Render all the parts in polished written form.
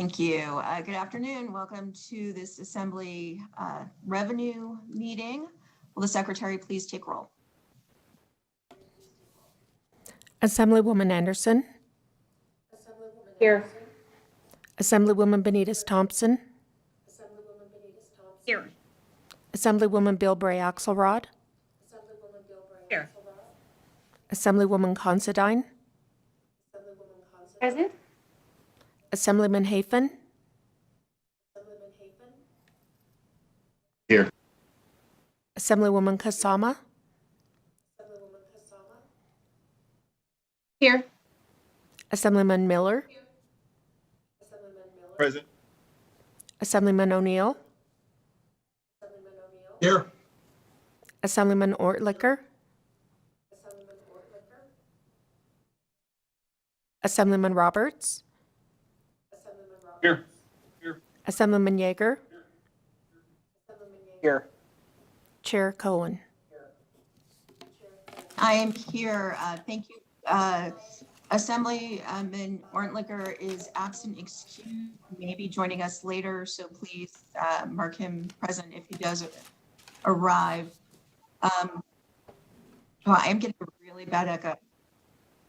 Thank you. Good afternoon. Welcome to this Assembly revenue meeting. Will the Secretary please take roll? Assemblywoman Anderson. Here. Assemblywoman Benitez Thompson. Here. Assemblywoman Bilbray Axelrod. Here. Assemblywoman Considine. Present. Assemblyman Hafen. Here. Assemblywoman Kasama. Here. Assemblyman Miller. Present. Assemblyman O'Neill. Here. Assemblyman Ortlicker. Assemblyman Roberts. Here. Assemblyman Yeager. Here. Chair Cohen. I am here. Thank you. Assemblyman Ortlicker is absent, excused, may be joining us later, so please mark him present if he does arrive. Oh, I am getting a really bad echo.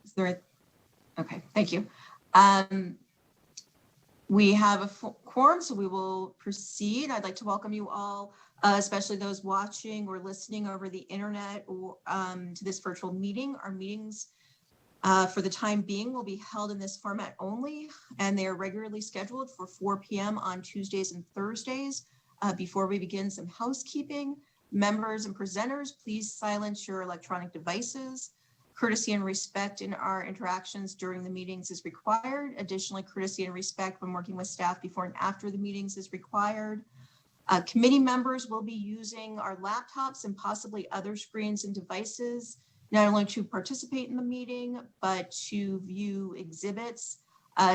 Is there okay, thank you. We have a quorum, so we will proceed. I'd like to welcome you all, especially those watching or listening over the internet or to this virtual meeting. Our meetings for the time being will be held in this format only, and they are regularly scheduled for 4 p.m. on Tuesdays and Thursdays. Before we begin, some housekeeping. Members and presenters, please silence your electronic devices. Courtesy and respect in our interactions during the meetings is required. Additionally, courtesy and respect when working with staff before and after the meetings is required. Committee members will be using our laptops and possibly other screens and devices, not only to participate in the meeting, but to view exhibits.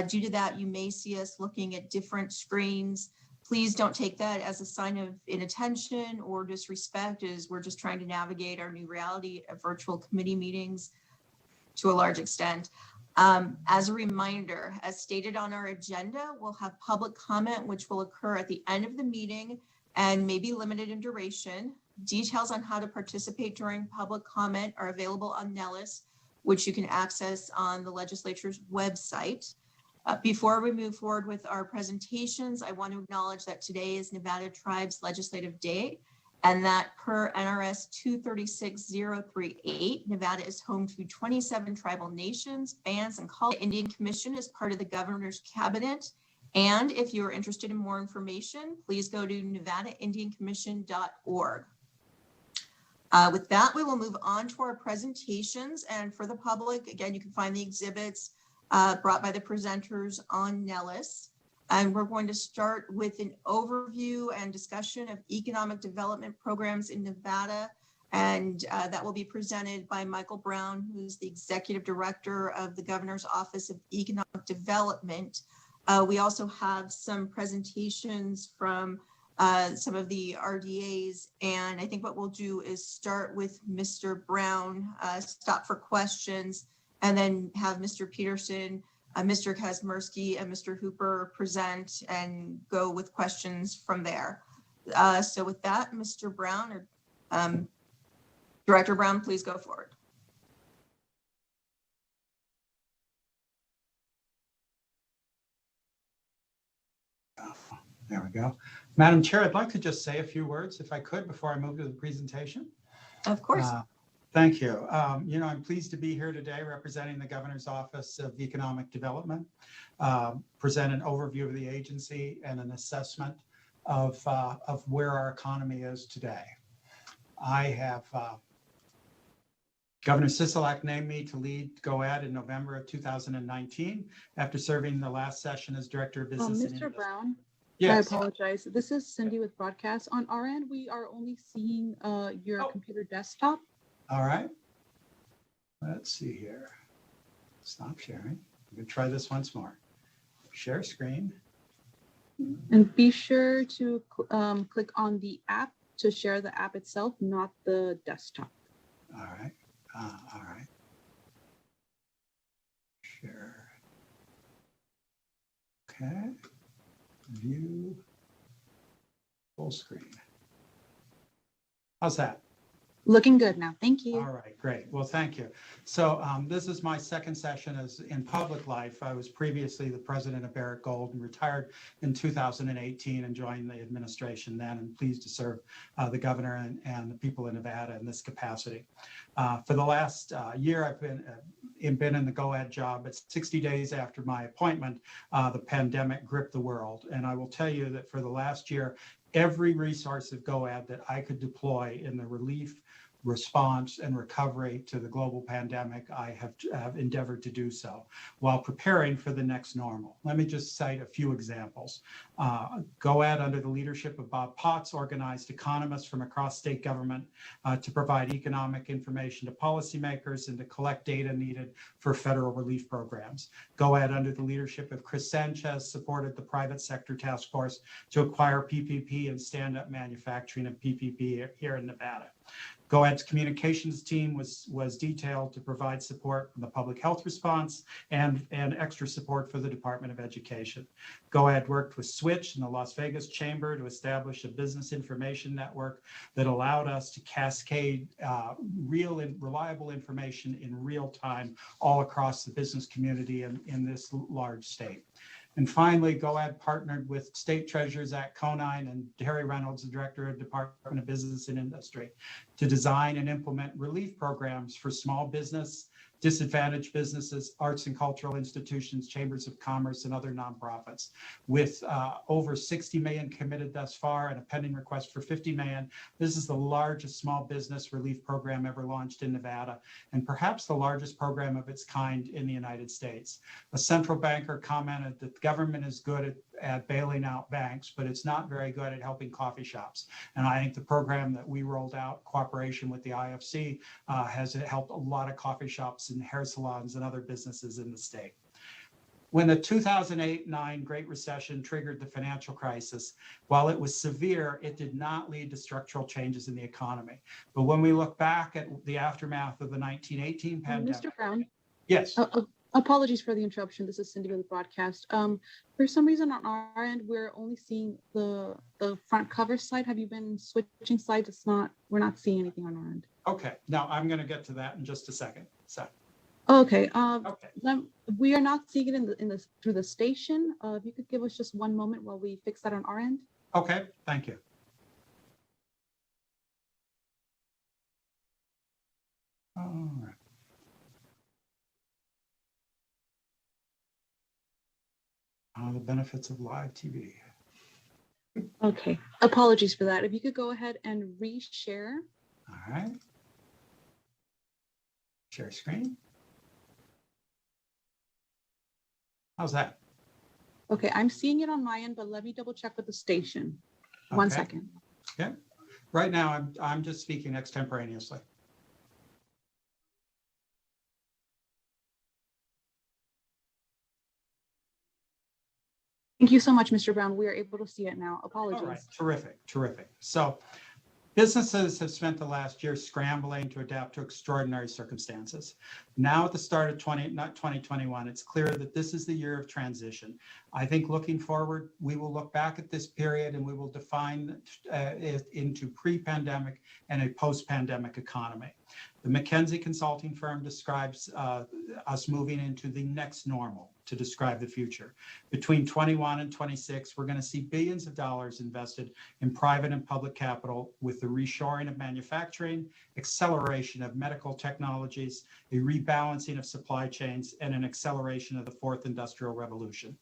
Due to that, you may see us looking at different screens. Please don't take that as a sign of inattention or disrespect, as we're just trying to navigate our new reality of virtual committee meetings to a large extent. As a reminder, as stated on our agenda, we'll have public comment, which will occur at the end of the meeting and may be limited in duration. Details on how to participate during public comment are available on Nellis, which you can access on the legislature's website. Before we move forward with our presentations, I want to acknowledge that today is Nevada Tribes Legislative Day, and that per NRS 236038, Nevada is home to 27 tribal nations, bands, and cultures. The Indian Commission is part of the governor's cabinet. And if you're interested in more information, please go to nevadaindiancommission.org. With that, we will move on to our presentations. And for the public, again, you can find the exhibits brought by the presenters on Nellis. And we're going to start with an overview and discussion of economic development programs in Nevada. And that will be presented by Michael Brown, who's the Executive Director of the Governor's Office of Economic Development. We also have some presentations from some of the RDAs. And I think what we'll do is start with Mr. Brown, stop for questions, and then have Mr. Peterson, Mr. Kazmersky, and Mr. Hooper present and go with questions from there. So with that, Mr. Brown, or Director Brown, please go forward. There we go. Madam Chair, I'd like to just say a few words, if I could, before I move to the presentation. Of course. Thank you. I'm pleased to be here today representing the Governor's Office of Economic Development, present an overview of the agency and an assessment of where our economy is today. I have Governor Sisolak named me to lead GOED in November of 2019 after serving the last session as Director of Business. Mr. Brown, yes. I apologize. This is Cindy with Broadcast. On our end, we are only seeing your computer desktop. All right. Let's see here. Stop sharing. I'm going to try this once more. Share screen. And be sure to click on the app to share the app itself, not the desktop. All right. All right. Share. Okay. View full screen. How's that? Looking good now. Thank you. All right, great. Well, thank you. So this is my second session as in public life. I was previously the president of Barrick Gold and retired in 2018 and joined the administration then, and pleased to serve the governor and the people in Nevada in this capacity. For the last year, I've been in the GOAD job. It's 60 days after my appointment, the pandemic gripped the world. And I will tell you that for the last year, every resource of GOAD that I could deploy in the relief, response, and recovery to the global pandemic, I have endeavored to do so while preparing for the next normal. Let me just cite a few examples. GOAD, under the leadership of Bob Potts, organized economists from across state government to provide economic information to policymakers and to collect data needed for federal relief programs. GOAD, under the leadership of Chris Sanchez, supported the private sector task force to acquire PPP and stand up manufacturing of PPP here in Nevada. GOAD's communications team was detailed to provide support from the public health response and extra support for the Department of Education. GOAD worked with Switch and the Las Vegas Chamber to establish a business information network that allowed us to cascade real and reliable information in real time all across the business community in this large state. And finally, GOAD partnered with State Treasurers at Conine and Terry Reynolds, the Director of Department of Business and Industry, to design and implement relief programs for small business, disadvantaged businesses, arts and cultural institutions, chambers of commerce, and other nonprofits. With over 60 million committed thus far and a pending request for 50 million, this is the largest small business relief program ever launched in Nevada, and perhaps the largest program of its kind in the United States. A central banker commented that the government is good at bailing out banks, but it's not very good at helping coffee shops. And I think the program that we rolled out, cooperation with the IFC, has helped a lot of coffee shops and hair salons and other businesses in the state. When the 2008-9 Great Recession triggered the financial crisis, while it was severe, it did not lead to structural changes in the economy. But when we look back at the aftermath of the 1918 pandemic— Mr. Brown, Yes. apologies for the interruption. This is Cindy with the broadcast. For some reason on our end, we're only seeing the front cover slide. Have you been switching slides? We're not seeing anything on our end. Okay, now I'm going to get to that in just a second. So. Okay. Okay. We are not seeing it through the station. If you could give us just one moment while we fix that on our end. Okay, thank you. All right. The benefits of live TV. Okay. Apologies for that. If you could go ahead and reshare. All right. Share screen. How's that? Okay, I'm seeing it on my end, but let me double check with the station. One Okay. second. Yeah. Right now, I'm just speaking extemporaneously. Thank you so much, Mr. Brown. We are able to see it now. Apologies. All right. Terrific. Terrific. So businesses have spent the last year scrambling to adapt to extraordinary circumstances. Now at the start of 2021, it's clear that this is the year of transition. I think looking forward, we will look back at this period and we will define it into pre-pandemic and a post-pandemic economy. The McKinsey consulting firm describes us moving into the next normal to describe the future. Between 21 and 26, we're going to see billions of dollars invested in private and public capital with the reshoring of manufacturing, acceleration of medical technologies, a rebalancing of supply chains, and an acceleration of the fourth industrial revolution.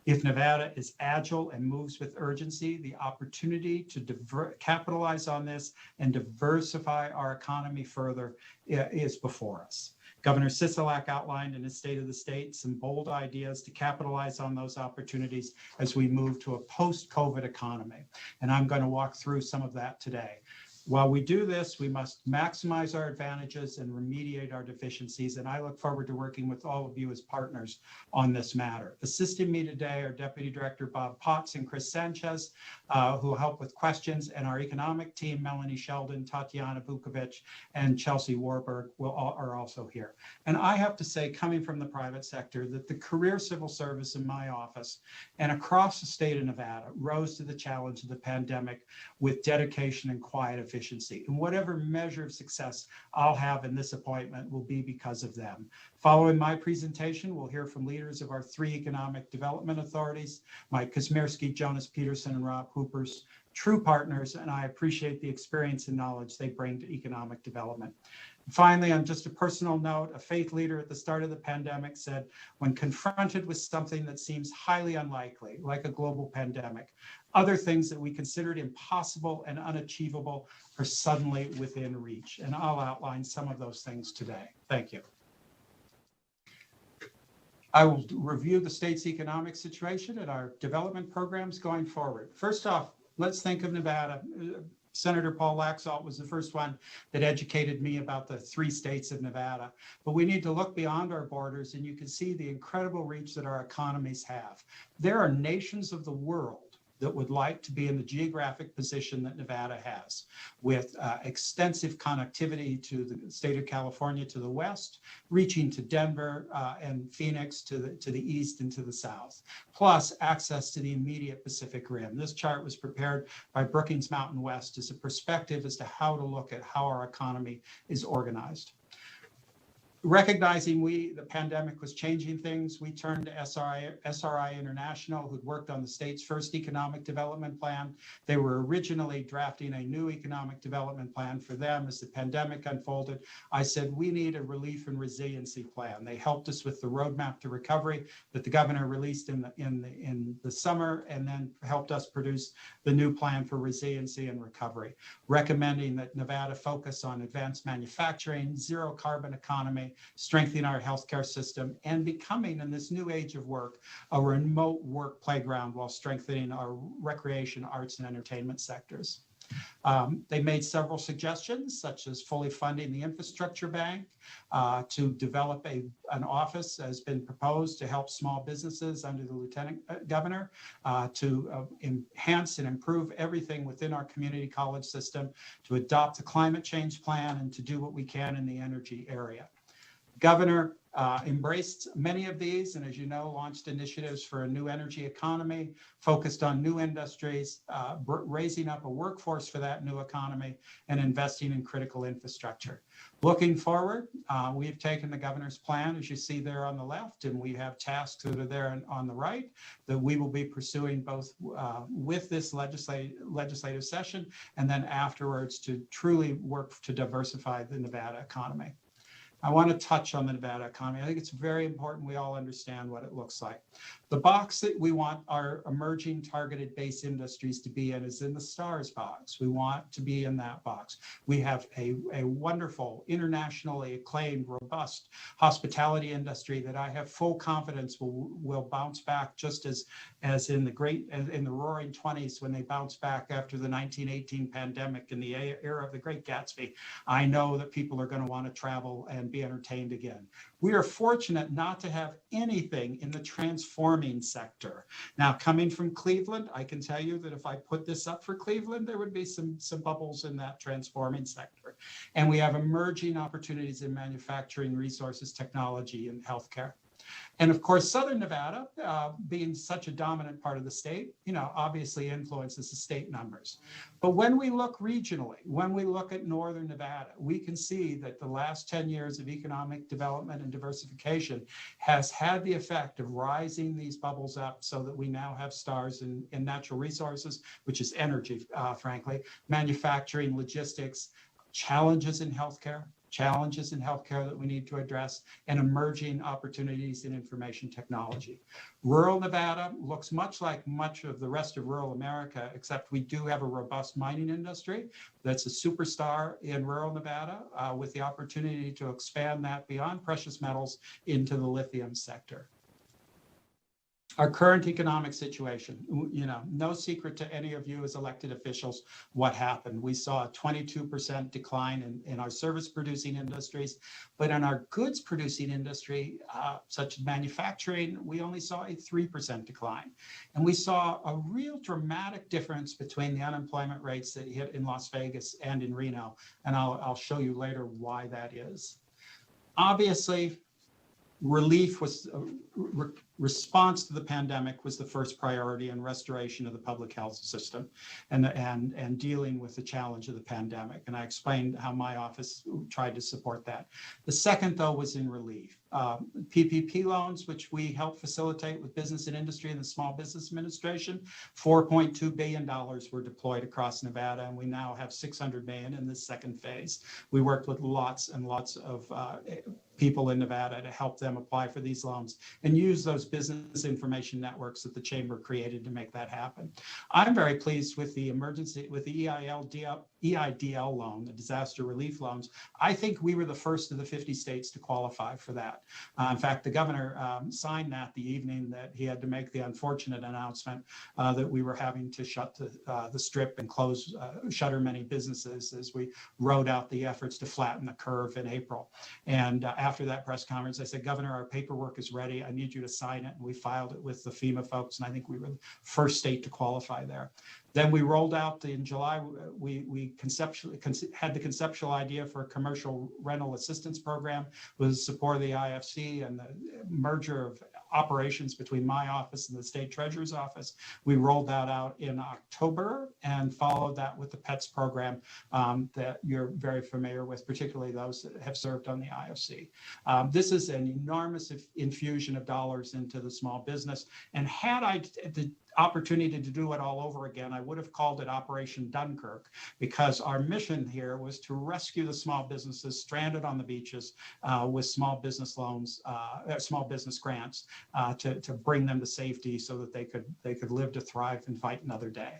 If Nevada is agile and moves with urgency, the opportunity to capitalize on this and diversify our economy further is before us. Governor Sisolak outlined in his State of the State some bold ideas to capitalize on those opportunities as we move to a post-COVID economy. And I'm going to walk through some of that today. While we do this, we must maximize our advantages and remediate our deficiencies, and I look forward to working with all of you as partners on this matter. Assisting me today are Deputy Director Bob Potts and Chris Sanchez, who will help with questions, and our economic team, Melanie Sheldon, Tatiana Vukovic, and Chelsea Warburg are also here. And I have to say, coming from the private sector, that the career civil service in my office and across the state of Nevada rose to the challenge of the pandemic with dedication and quiet efficiency. And whatever measure of success I'll have in this appointment will be because of them. Following my presentation, we'll hear from leaders of our 3 economic development authorities, Mike Kazmierski, Jonas Peterson, and Rob Hoopers, true partners, and I appreciate the experience and knowledge they bring to economic development. Finally, on just a personal note, a faith leader at the start of the pandemic said, when confronted with something that seems highly unlikely, like a global pandemic, other things that we considered impossible and unachievable are suddenly within reach. And I'll outline some of those things today. Thank you. I will review the state's economic situation and our development programs going forward. First off, let's think of Nevada. Senator Paul Laxalt was the first one that educated me about the 3 states of Nevada. But we need to look beyond our borders, and you can see the incredible reach that our economies have. There are nations of the world that would like to be in the geographic position that Nevada has, with extensive connectivity to the state of California to the west, reaching to Denver and Phoenix to the east and to the south, plus access to the immediate Pacific Rim. This chart was prepared by Brookings Mountain West as a perspective as to how to look at how our economy is organized. Recognizing the pandemic was changing things, we turned to SRI International, who'd worked on the state's first economic development plan. They were originally drafting a new economic development plan for them as the pandemic unfolded. I said, we need a relief and resiliency plan. They helped us with the roadmap to recovery that the governor released in the summer, and then helped us produce the new plan for resiliency and recovery, recommending that Nevada focus on advanced manufacturing, zero carbon economy, strengthening our healthcare system, and becoming, in this new age of work, a remote work playground while strengthening our recreation, arts, and entertainment sectors. They made several suggestions, such as fully funding the infrastructure bank, to develop an office has been proposed to help small businesses under the lieutenant governor, to enhance and improve everything within our community college system, to adopt the climate change plan, and to do what we can in the energy area. Governor embraced many of these, and as you know, launched initiatives for a new energy economy, focused on new industries, raising up a workforce for that new economy, and investing in critical infrastructure. Looking forward, we've taken the governor's plan, as you see there on the left, and we have tasks that are there on the right that we will be pursuing both with this legislative session and then afterwards to truly work to diversify the Nevada economy. I want to touch on the Nevada economy. I think it's very important we all understand what it looks like. The box that we want our emerging targeted base industries to be in is in the STARS box. We want to be in that box. We have a wonderful, internationally acclaimed, robust hospitality industry that I have full confidence will bounce back just as in the roaring 20s when they bounced back after the 1918 pandemic in the era of the Great Gatsby. I know that people are going to want to travel and be entertained again. We are fortunate not to have anything in the transforming sector. Now, coming from Cleveland, I can tell you that if I put this up for Cleveland, there would be some bubbles in that transforming sector. And we have emerging opportunities in manufacturing, resources, technology, and healthcare. And of course, Southern Nevada, being such a dominant part of the state, obviously influences the state numbers. But when we look regionally, when we look at Northern Nevada, we can see that the last 10 years of economic development and diversification has had the effect of rising these bubbles up so that we now have stars in natural resources, which is energy, frankly, manufacturing, logistics, challenges in healthcare that we need to address, and emerging opportunities in information technology. Rural Nevada looks much like much of the rest of rural America, except we do have a robust mining industry that's a superstar in rural Nevada, with the opportunity to expand that beyond precious metals into the lithium sector. Our current economic situation, no secret to any of you as elected officials what happened. We saw a 22% decline in our service producing industries, but in our goods producing industry, such as manufacturing, we only saw a 3% decline. And we saw a real dramatic difference between the unemployment rates that hit in Las Vegas and in Reno. And I'll show you later why that is. Obviously, relief was response to the pandemic was the first priority, and restoration of the public health system and dealing with the challenge of the pandemic. And I explained how my office tried to support that. The second, though, was in relief. PPP loans, which we helped facilitate with business and industry and the Small Business Administration, $4.2 billion were deployed across Nevada, and we now have $600 million in this second phase. We worked with lots and lots of people in Nevada to help them apply for these loans and use those business information networks that the chamber created to make that happen. I'm very pleased with the EIDL loan, the disaster relief loans. I think we were the first of the 50 states to qualify for that. In fact, the governor signed that the evening that he had to make the unfortunate announcement that we were having to shut the strip and shutter many businesses as we rode out the efforts to flatten the curve in April. And after that press conference, I said, Governor, our paperwork is ready. I need you to sign it. And we filed it with the FEMA folks. And I think we were the first state to qualify there. Then we rolled out in July, we had the conceptual idea for a commercial rental assistance program with the support of the IFC and the merger of operations between my office and the state treasurer's office. We rolled that out in October and followed that with the PETS program that you're very familiar with, particularly those that have served on the IFC. This is an enormous infusion of dollars into the small business. And had I the opportunity to do it all over again, I would have called it Operation Dunkirk, because our mission here was to rescue the small businesses stranded on the beaches with small business loans, small business grants to bring them to safety so that they could live to thrive and fight another day.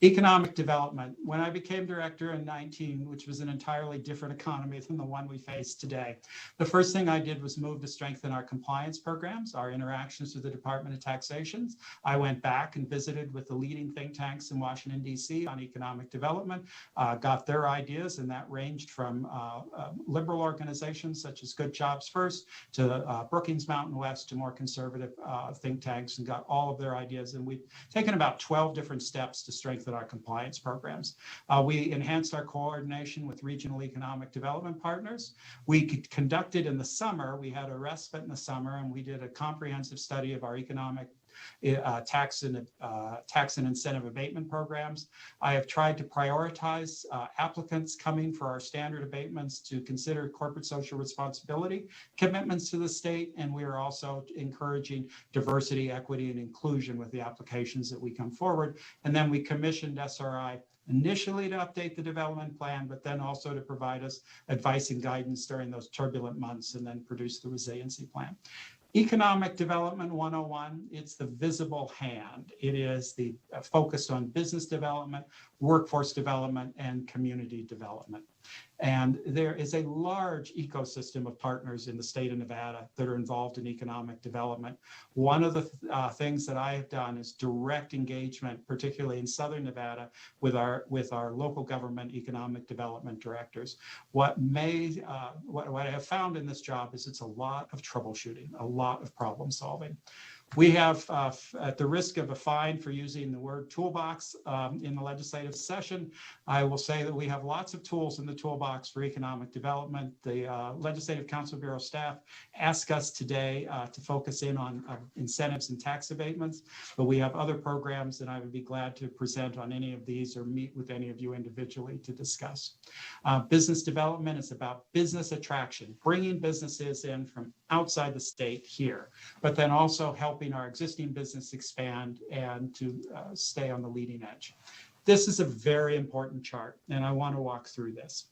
Economic development. When I became director in 19, which was an entirely different economy than the one we face today, the first thing I did was move to strengthen our compliance programs, our interactions with the Department of Taxation. I went back and visited with the leading think tanks in Washington, D.C. on economic development, got their ideas, and that ranged from liberal organizations such as Good Jobs First to Brookings Mountain West to more conservative think tanks, and got all of their ideas. And we've taken about 12 different steps to strengthen our compliance programs. We enhanced our coordination with regional economic development partners. We conducted in the summer, we had a respite in the summer, and we did a comprehensive study of our economic tax and incentive abatement programs. I have tried to prioritize applicants coming for our standard abatements to consider corporate social responsibility commitments to the state, and we are also encouraging diversity, equity, and inclusion with the applications that we come forward. And then we commissioned SRI initially to update the development plan, but then also to provide us advice and guidance during those turbulent months, and then produce the resiliency plan. Economic Development 101, it's the visible hand. It is the focus on business development, workforce development, and community development. And there is a large ecosystem of partners in the state of Nevada that are involved in economic development. One of the things that I have done is direct engagement, particularly in Southern Nevada, with our local government economic development directors. What I have found in this job is it's a lot of troubleshooting, a lot of problem solving. We have, at the risk of a fine for using the word toolbox in the legislative session, I will say that we have lots of tools in the toolbox for economic development. The Legislative Council Bureau staff asked us today to focus in on incentives and tax abatements, but we have other programs, and I would be glad to present on any of these or meet with any of you individually to discuss. Business development is about business attraction, bringing businesses in from outside the state here, but then also helping our existing business expand and to stay on the leading edge. This is a very important chart, and I want to walk through this.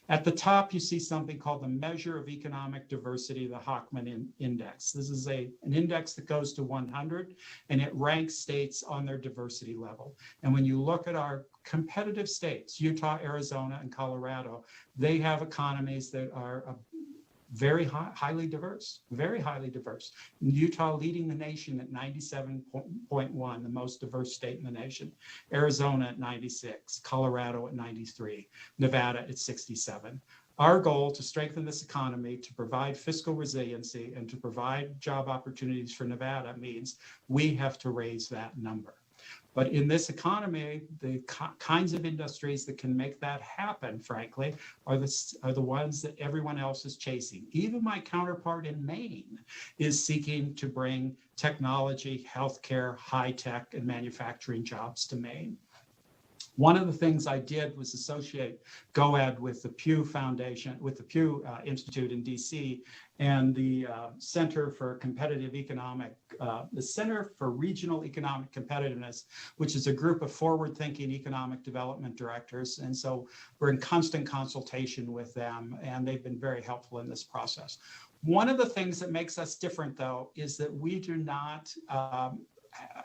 At the top, you see something called the Measure of Economic Diversity, the Hochman Index. This is an index that goes to 100, and it ranks states on their diversity level. And when you look at our competitive states, Utah, Arizona, and Colorado, they have economies that are very highly diverse, very highly diverse. Utah leading the nation at 97.1, the most diverse state in the nation. Arizona at 96, Colorado at 93, Nevada at 67. Our goal to strengthen this economy, to provide fiscal resiliency, and to provide job opportunities for Nevada means we have to raise that number. But in this economy, the kinds of industries that can make that happen, frankly, are the ones that everyone else is chasing. Even my counterpart in Maine is seeking to bring technology, healthcare, high tech, and manufacturing jobs to Maine. One of the things I did was associate GoEd with the Pew Foundation, with the Pew Institute in DC, and the Center for Competitive Economic, the Center for Regional Economic Competitiveness, which is a group of forward-thinking economic development directors. And so we're in constant consultation with them, and they've been very helpful in this process. One of the things that makes us different, though, is that we do not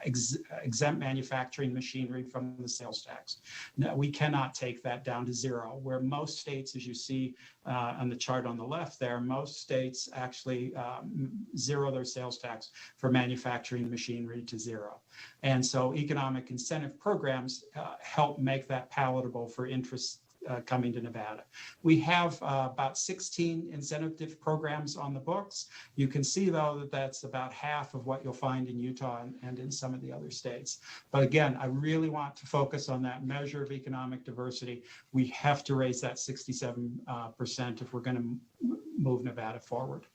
exempt manufacturing machinery from the sales tax. No, we cannot take that down to zero, where most states, as you see on the chart on the left there, most states actually zero their sales tax for manufacturing machinery to zero. And so economic incentive programs help make that palatable for interests coming to Nevada. We have about 16 incentive programs on the books. You can see, though, that that's about half of what you'll find in Utah and in some of the other states. But again, I really want to focus on that measure of economic diversity. We have to raise that 67% if we're going to move Nevada forward.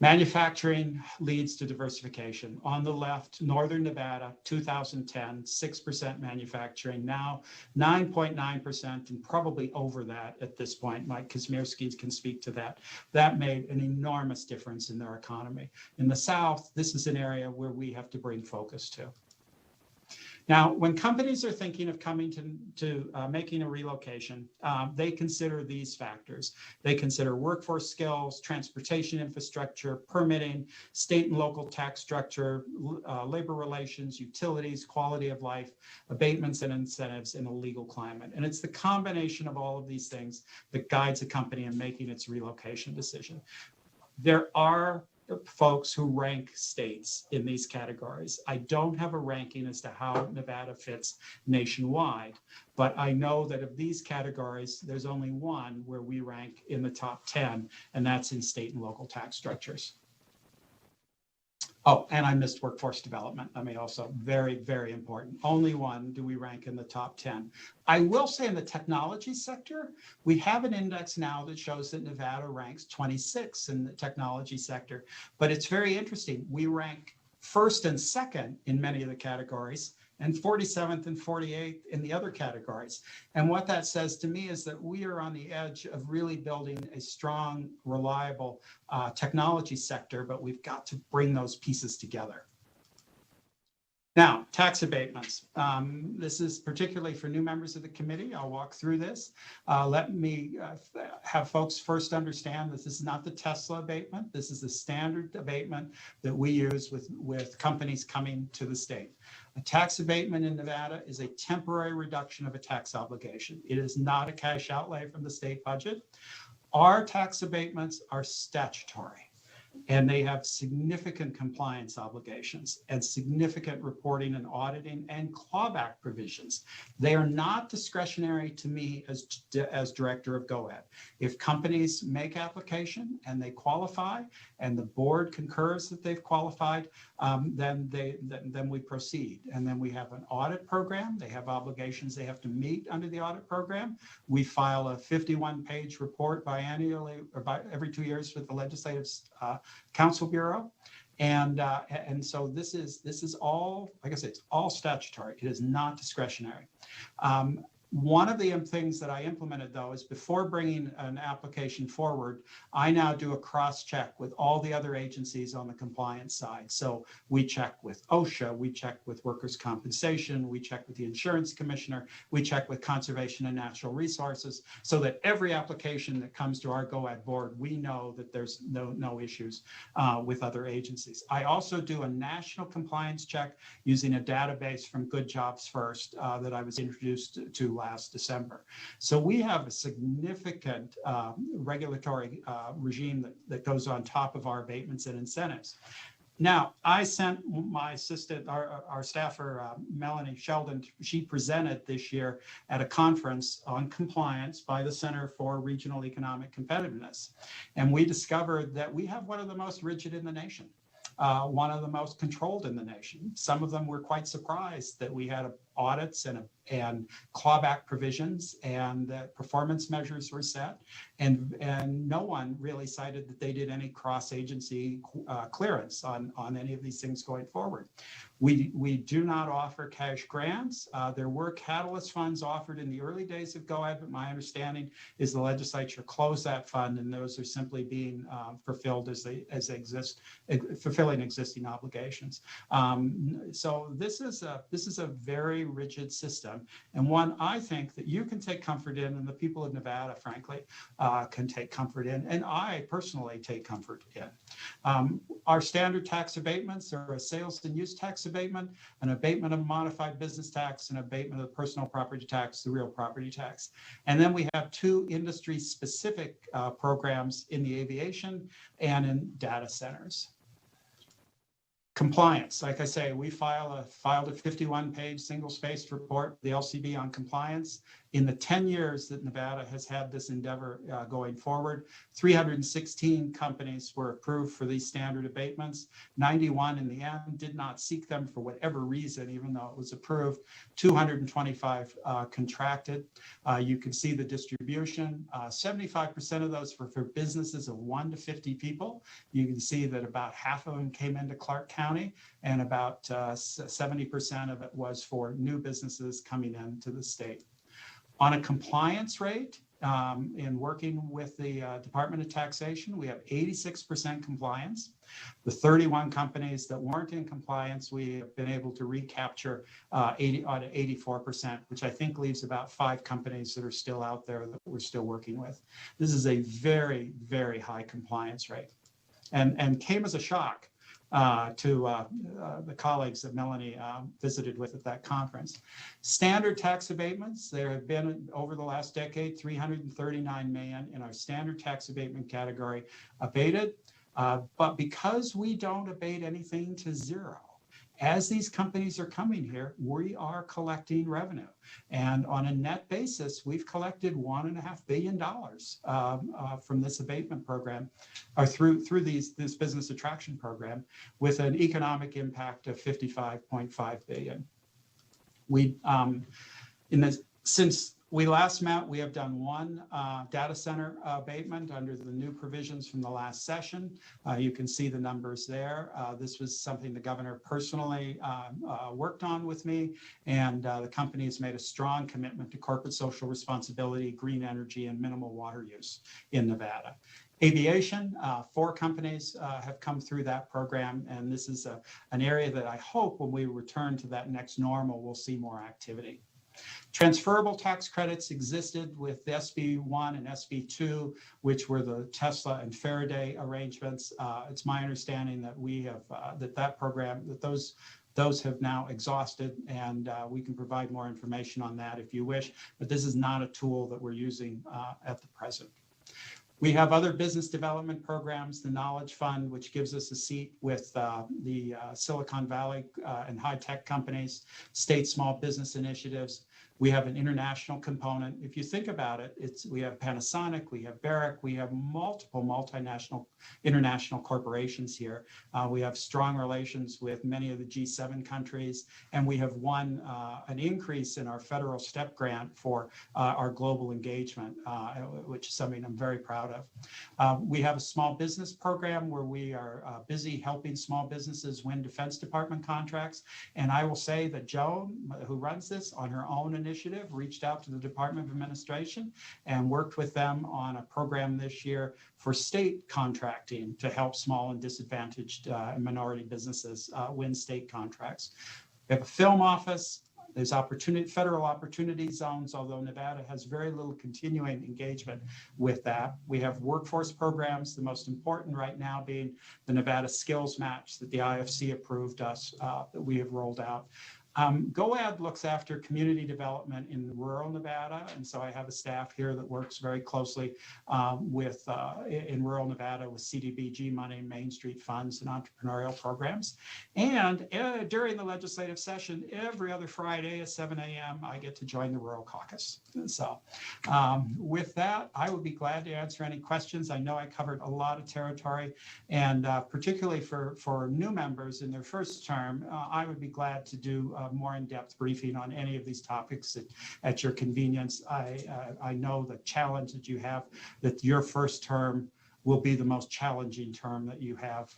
Manufacturing leads to diversification. On the left, Northern Nevada, 2010, 6% manufacturing, now 9.9%, and probably over that at this point. Mike Kazmierski can speak to that. That made an enormous difference in their economy. In the South, this is an area where we have to bring focus to. Now, when companies are thinking of coming to making a relocation, they consider these factors. They consider workforce skills, transportation infrastructure, permitting, state and local tax structure, labor relations, utilities, quality of life, abatements and incentives, and a legal climate. And it's the combination of all of these things that guides a company in making its relocation decision. There are folks who rank states in these categories. I don't have a ranking as to how Nevada fits nationwide, but I know that of these categories, there's only one where we rank in the top 10, and that's in state and local tax structures. Oh, and I missed workforce development. I mean, also very, very important. Only one do we rank in the top 10. I will say in the technology sector, we have an index now that shows that Nevada ranks 26 in the technology sector, but it's very interesting. We rank first and second in many of the categories, and 47th and 48th in the other categories. And what that says to me is that we are on the edge of really building a strong, reliable technology sector, but we've got to bring those pieces together. Now, tax abatements. This is particularly for new members of the committee. I'll walk through this. Let me have folks first understand that this is not the Tesla abatement. This is the standard abatement that we use with companies coming to the state. A tax abatement in Nevada is a temporary reduction of a tax obligation. It is not a cash outlay from the state budget. Our tax abatements are statutory, and they have significant compliance obligations and significant reporting and auditing and clawback provisions. They are not discretionary to me as director of GoEd. If companies make application and they qualify and the board concurs that they've qualified, then we proceed. And then we have an audit program. They have obligations they have to meet under the audit program. We file a 51-page report biannually or every 2 years with the Legislative Council Bureau. And so this is all, like I said, it's all statutory. It is not discretionary. One of the things that I implemented, though, is before bringing an application forward, I now do a cross-check with all the other agencies on the compliance side. So we check with OSHA, we check with workers' compensation, we check with the insurance commissioner, we check with conservation and natural resources, so that every application that comes to our GoEd board, we know that there's no issues with other agencies. I also do a national compliance check using a database from Good Jobs First that I was introduced to last December. So we have a significant regulatory regime that goes on top of our abatements and incentives. Now, I sent my assistant, our staffer, Melanie Sheldon, she presented this year at a conference on compliance by the Center for Regional Economic Competitiveness. And we discovered that we have one of the most rigid in the nation, one of the most controlled in the nation. Some of them were quite surprised that we had audits and clawback provisions and that performance measures were set. And no one really cited that they did any cross-agency clearance on any of these things going forward. We do not offer cash grants. There were catalyst funds offered in the early days of GoEd, but my understanding is the legislature closed that fund, and those are simply being fulfilled as they exist, fulfilling existing obligations. So this is a very rigid system, and one I think that you can take comfort in, and the people of Nevada, frankly, can take comfort in, and I personally take comfort in. Our standard tax abatements are a sales and use tax abatement, an abatement of modified business tax, and abatement of personal property tax, the real property tax. And then we have two industry-specific programs in the aviation and in data centers. Compliance, like I say, we filed a 51-page single-spaced report, the LCB on compliance. In the 10 years that Nevada has had this endeavor going forward, 316 companies were approved for these standard abatements. 91 in the end did not seek them for whatever reason, even though it was approved. 225 contracted. You can see the distribution. 75% of those were for businesses of 1 to 50 people. You can see that about half of them came into Clark County, and about 70% of it was for new businesses coming into the state. On a compliance rate, in working with the Department of Taxation, we have 86% compliance. The 31 companies that weren't in compliance, we have been able to recapture 84%, which I think leaves about 5 companies that are still out there that we're still working with. This is a very, very high compliance rate, and came as a shock to the colleagues that Melanie visited with at that conference. Standard tax abatements, there have been over the last decade, 339 million in our standard tax abatement category abated. But because we don't abate anything to zero, as these companies are coming here, we are collecting revenue. And on a net basis, we've collected $1.5 billion from this abatement program, or through this business attraction program, with an economic impact of $55.5 billion. Since we last met, we have done one data center abatement under the new provisions from the last session. You can see the numbers there. This was something the governor personally worked on with me, and the company has made a strong commitment to corporate social responsibility, green energy, and minimal water use in Nevada. Aviation, 4 companies have come through that program, and this is an area that I hope when we return to that next normal, we'll see more activity. Transferable tax credits existed with SB1 and SB2, which were the Tesla and Faraday arrangements. It's my understanding that we have those have now exhausted, and we can provide more information on that if you wish, but this is not a tool that we're using at the present. We have other business development programs, the Knowledge Fund, which gives us a seat with the Silicon Valley and high-tech companies, state small business initiatives. We have an international component. If you think about it, we have Panasonic, we have Barrick, we have multiple multinational, international corporations here. We have strong relations with many of the G7 countries, and we have won an increase in our federal STEP grant for our global engagement, which is something I'm very proud of. We have a small business program where we are busy helping small businesses win Defense Department contracts. And I will say that Joan, who runs this on her own initiative, reached out to the Department of Administration and worked with them on a program this year for state contracting to help small and disadvantaged and minority businesses win state contracts. We have a film office. There's federal opportunity zones, although Nevada has very little continuing engagement with that. We have workforce programs, the most important right now being the Nevada Skills Match that the IFC approved us, that we have rolled out. GOAD looks after community development in rural Nevada, and so I have a staff here that works very closely in rural Nevada with CDBG money, Main Street funds, and entrepreneurial programs. And during the legislative session, every other Friday at 7 a.m., I get to join the Rural Caucus. So with that, I would be glad to answer any questions. I know I covered a lot of territory, and particularly for new members in their first term, I would be glad to do more in-depth briefing on any of these topics at your convenience. I know the challenge that you have, that your first term will be the most challenging term that you have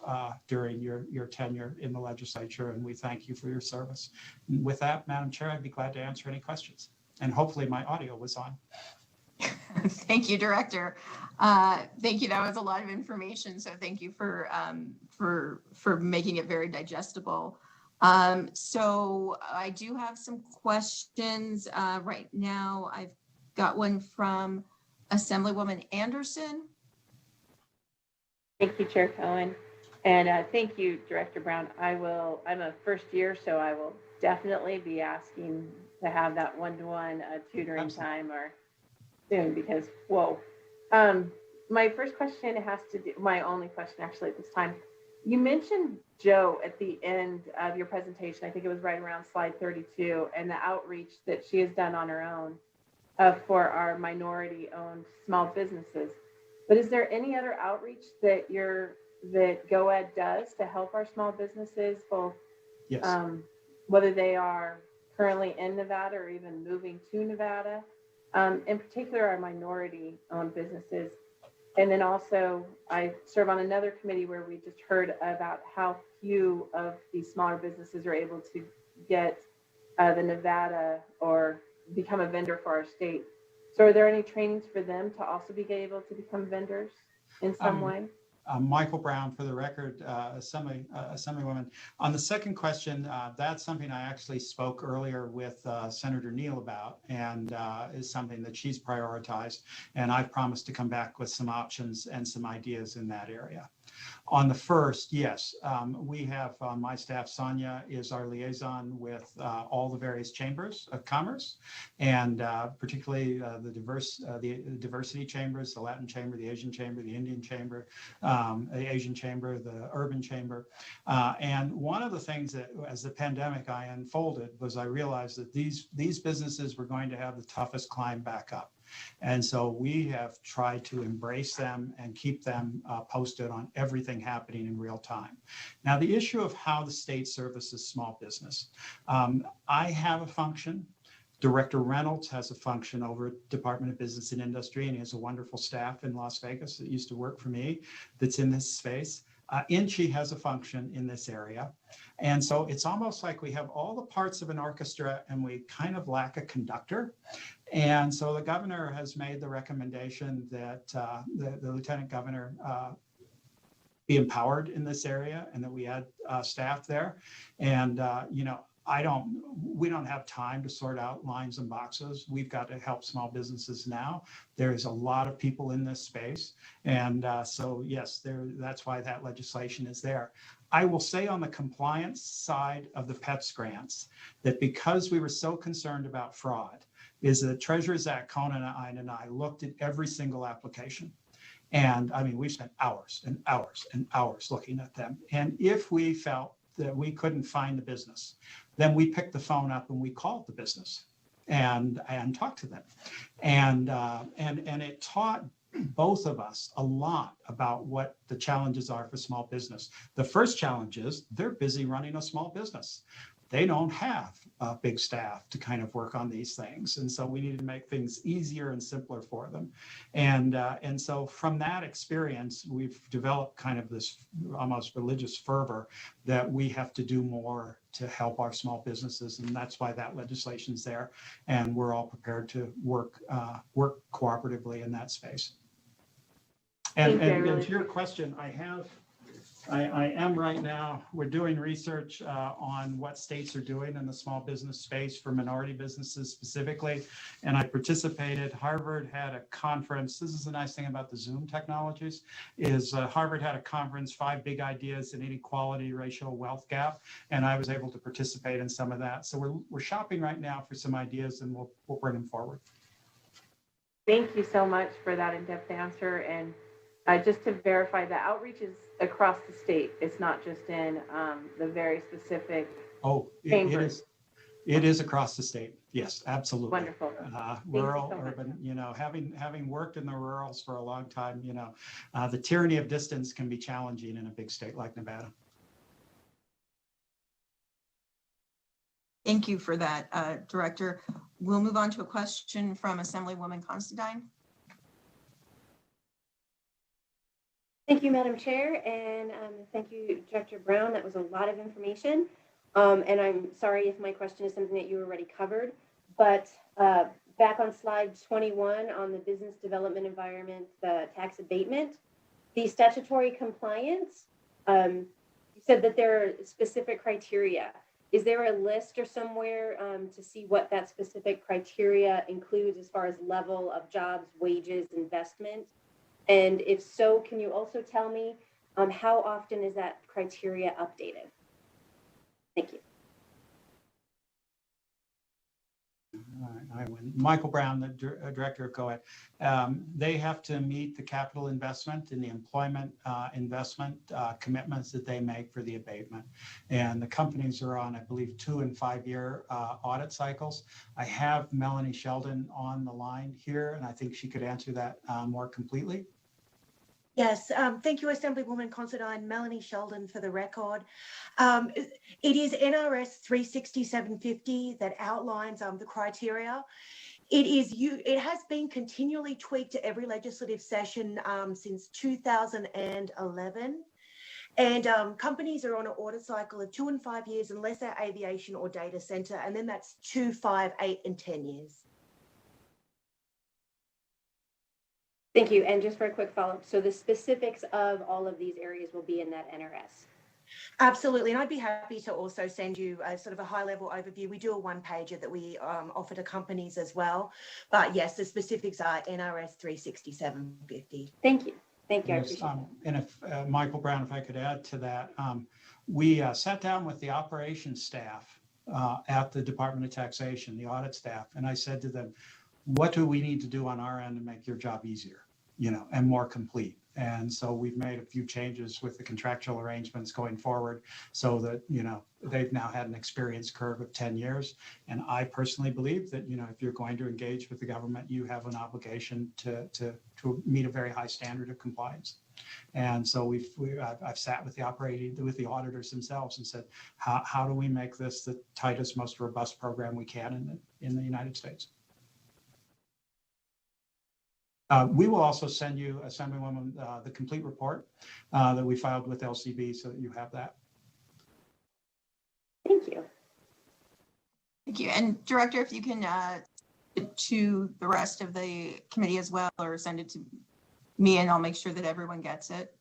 during your tenure in the legislature, and we thank you for your service. And with that, Madam Chair, I'd be glad to answer any questions. And hopefully my audio was on. Thank you, Director. Thank you. That was a lot of information. So thank you for making it very digestible. So I do have some questions right now. I've got one from Assemblywoman Anderson. Thank you, Chair Cohen. And thank you, Director Brown. I'm a first year, so I will definitely be asking to have that one-to-one tutoring time or soon, because whoa. My first question has to do, my only question actually at this time. You mentioned Joe at the end of your presentation. I think it was right around slide 32, and the outreach that she has done on her own for our minority-owned small businesses. But is there any other outreach that GOAD does to help our small businesses, both Yes. whether they are currently in Nevada or even moving to Nevada, in particular our minority-owned businesses? And then also, I serve on another committee where we just heard about how few of these smaller businesses are able to get the Nevada or become a vendor for our state. So are there any trainings for them to also be able to become vendors in some way? Michael Brown, for the record, Assemblywoman. On the second question, that's something I actually spoke earlier with Senator Neal about, and is something that she's prioritized. And I've promised to come back with some options and some ideas in that area. On the first, yes, we have my staff, Sonia, is our liaison with all the various chambers of commerce, and particularly the diversity chambers, the Latin Chamber, the Asian Chamber, the Indian Chamber, the Asian Chamber, the Urban Chamber. And one of the things that, as the pandemic I unfolded, was I realized that these businesses were going to have the toughest climb back up. And so we have tried to embrace them and keep them posted on everything happening in real time. Now, the issue of how the state services small business. I have a function. Director Reynolds has a function over at Department of Business and Industry, and he has a wonderful staff in Las Vegas that used to work for me that's in this space. INCHI has a function in this area. And so it's almost like we have all the parts of an orchestra and we kind of lack a conductor. And so the governor has made the recommendation that the lieutenant governor be empowered in this area and that we add staff there. And, we don't have time to sort out lines and boxes. We've got to help small businesses now. There's a lot of people in this space. And so, yes, that's why that legislation is there. I will say on the compliance side of the PEPS grants that because we were so concerned about fraud, is that Treasurer Zach Conan and I looked at every single application. And I mean, we spent hours and hours and hours looking at them. And if we felt that we couldn't find the business, then we picked the phone up and we called the business and talked to them. And it taught both of us a lot about what the challenges are for small business. The first challenge is they're busy running a small business. They don't have a big staff to kind of work on these things. And so we need to make things easier and simpler for them. And so from that experience, we've developed kind of this almost religious fervor that we have to do more to help our small businesses. And that's why that legislation's there. And we're all prepared to work cooperatively in that space. And to your question, I have I am right now. We're doing research on what states are doing in the small business space for minority businesses specifically. And I participated. Harvard had a conference. This is the nice thing about the Zoom technologies is Harvard had a conference, 5 big ideas in inequality, racial wealth gap. And I was able to participate in some of that. So we're shopping right now for some ideas and we'll bring them forward. Thank you so much for that in-depth answer. And just to verify, the outreach is across the state. It's not just in the very specific. Oh, it is across the state. Yes, absolutely. Wonderful. Rural, so much. urban, having worked in the rurals for a long time, the tyranny of distance can be challenging in a big state like Nevada. Thank you for that, Director. We'll move on to a question from Assemblywoman Considine. Thank you, Madam Chair, and thank you, Director Brown. That was a lot of information. And I'm sorry if my question is something that you already covered, but back on slide 21 on the business development environment, the tax abatement, the statutory compliance, you said that there are specific criteria. Is there a list or somewhere to see what that specific criteria includes as far as level of jobs, wages, investment? And if so, can you also tell me how often is that criteria updated? Thank you. Michael Brown, the Director of COED. They have to meet the capital investment and the employment investment commitments that they make for the abatement. And the companies are on, I believe, 2- and 5-year audit cycles. I have Melanie Sheldon on the line here, and I think she could answer that more completely. Yes, thank you, Assemblywoman Considine. Melanie Sheldon for the record. It is NRS 36750 that outlines the criteria. It has been continually tweaked to every legislative session since 2011. And companies are on an audit cycle of 2 and 5 years unless they're aviation or data center, and then that's 2, 5, 8, and 10 years. Thank you. And just for a quick follow-up, so the specifics of all of these areas will be in that NRS? Absolutely. And I'd be happy to also send you a sort of a high-level overview. We do a one-pager that we offer to companies as well. But yes, the specifics are NRS 36750. Thank you. Thank you. I Yes, appreciate that. and if Michael Brown, if I could add to that, we sat down with the operations staff at the Department of Taxation, the audit staff, and I said to them, what do we need to do on our end to make your job easier, and more complete? And so we've made a few changes with the contractual arrangements going forward so that, they've now had an experience curve of 10 years. And I personally believe that, if you're going to engage with the government, you have an obligation to meet a very high standard of compliance. And so I've sat with the auditors themselves and said, how do we make this the tightest, most robust program we can in the United States? We will also send you, Assemblywoman, the complete report that we filed with LCB so that you have that. Thank you. Thank you. And Director, if you can to the rest of the committee as well, or send it to me and I'll make sure that everyone gets it.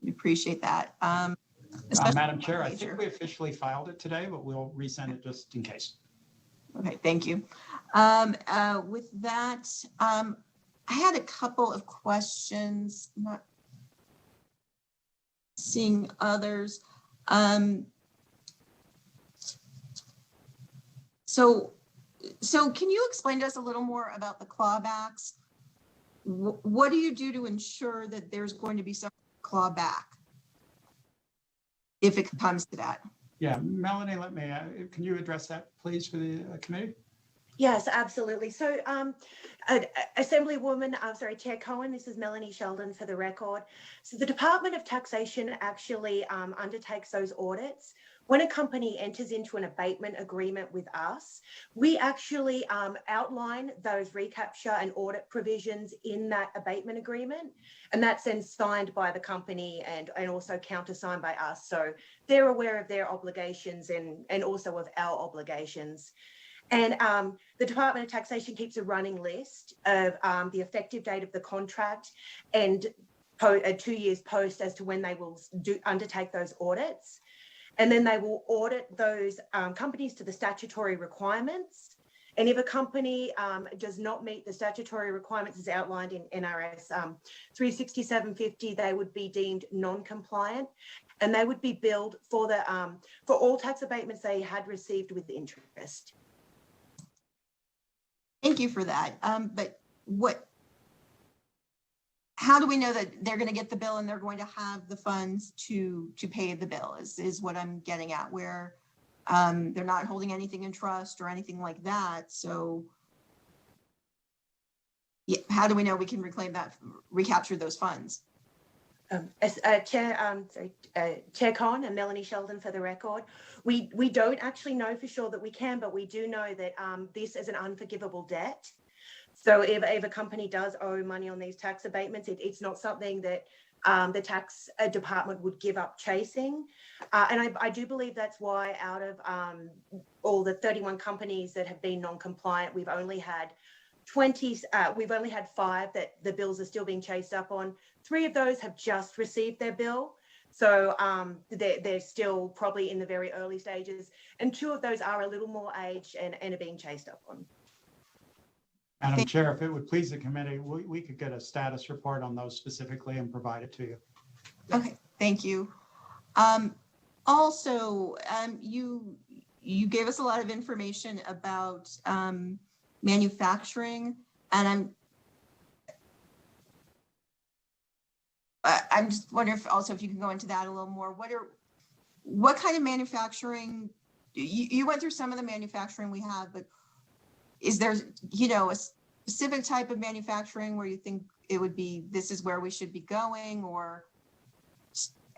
We appreciate that. Madam Chair, I think we officially filed it today, but we'll resend it just in case. Okay, thank you. With that, I had a couple of questions, not seeing others. So can you explain to us a little more about the clawbacks? What do you do to ensure that there's going to be some clawback if it comes to that? Yeah, Melanie, can you address that, please, for the committee? Yes, absolutely. So, Chair Cohen, this is Melanie Sheldon for the record. So the Department of Taxation actually undertakes those audits. When a company enters into an abatement agreement with us, we actually outline those recapture and audit provisions in that abatement agreement. And that's then signed by the company and also countersigned by us. So they're aware of their obligations and also of our obligations. And the Department of Taxation keeps a running list of the effective date of the contract and 2 years post as to when they will undertake those audits. And then they will audit those companies to the statutory requirements. And if a company does not meet the statutory requirements as outlined in NRS 36750, they would be deemed non-compliant, and they would be billed for all tax abatements they had received with interest. Thank you for that. But how do we know that they're going to get the bill and they're going to have the funds to pay the bill is what I'm getting at, where they're not holding anything in trust or anything like that. So yeah, how do we know we can recapture those funds? Chair Cohen and Melanie Sheldon for the record. We don't actually know for sure that we can, but we do know that this is an unforgivable debt. So if a company does owe money on these tax abatements, it's not something that the tax department would give up chasing. And I do believe that's why out of all the 31 companies that have been non-compliant, we've only had 5 that the bills are still being chased up on. 3 of those have just received their bill. So they're still probably in the very early stages. And 2 of those are a little more aged and are being chased up on. Madam Chair, if it would please the committee, we could get a status report on those specifically and provide it to you. Okay, thank you. Also, you gave us a lot of information about manufacturing, and I'm just wondering if you can go into that a little more. What kind of manufacturing? You went through some of the manufacturing we have, but is there, a specific type of manufacturing where you think it would be, this is where we should be going, or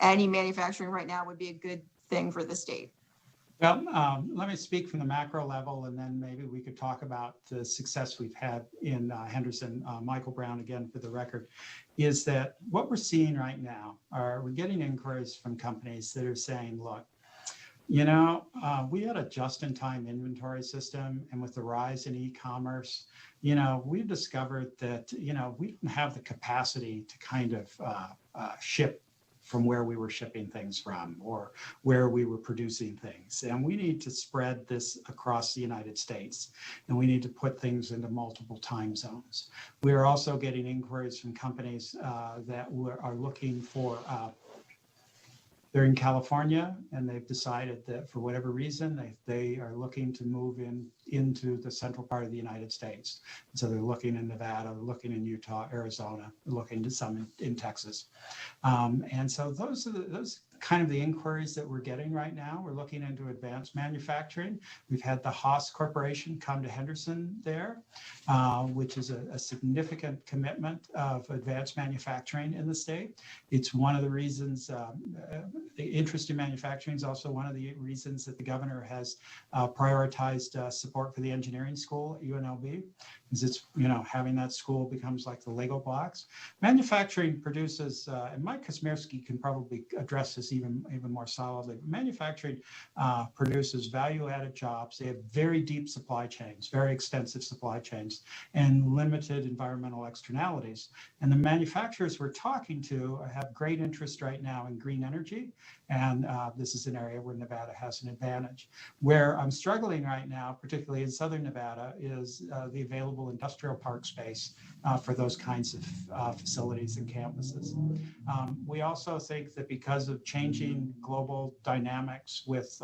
any manufacturing right now would be a good thing for the state? Well, let me speak from the macro level, and then maybe we could talk about the success we've had in Henderson. Michael Brown, again, for the record, is that what we're seeing right now we're getting inquiries from companies that are saying, look, we had a just-in-time inventory system, and with the rise in e-commerce, we discovered that, we didn't have the capacity to kind of ship from where we were shipping things from or where we were producing things. And we need to spread this across the United States, and we need to put things into multiple time zones. We are also getting inquiries from companies that are looking for they're in California, and they've decided that for whatever reason, they are looking to move into the central part of the United States. And so they're looking in Nevada, looking in Utah, Arizona, looking to some in Texas. And so those are those kind of the inquiries that we're getting right now. We're looking into advanced manufacturing. We've had the Haas Corporation come to Henderson there, which is a significant commitment of advanced manufacturing in the state. It's one of the reasons, the interest in manufacturing is also one of the reasons that the governor has prioritized support for the engineering school at UNLV, because it's, having that school becomes like the Lego blocks. Manufacturing produces, and Mike Kosmierski can probably address this even more solidly. Manufacturing produces value-added jobs. They have very deep supply chains, very extensive supply chains, and limited environmental externalities. And the manufacturers we're talking to have great interest right now in green energy, and this is an area where Nevada has an advantage. Where I'm struggling right now, particularly in southern Nevada, is the available industrial park space for those kinds of facilities and campuses. We also think that because of changing global dynamics with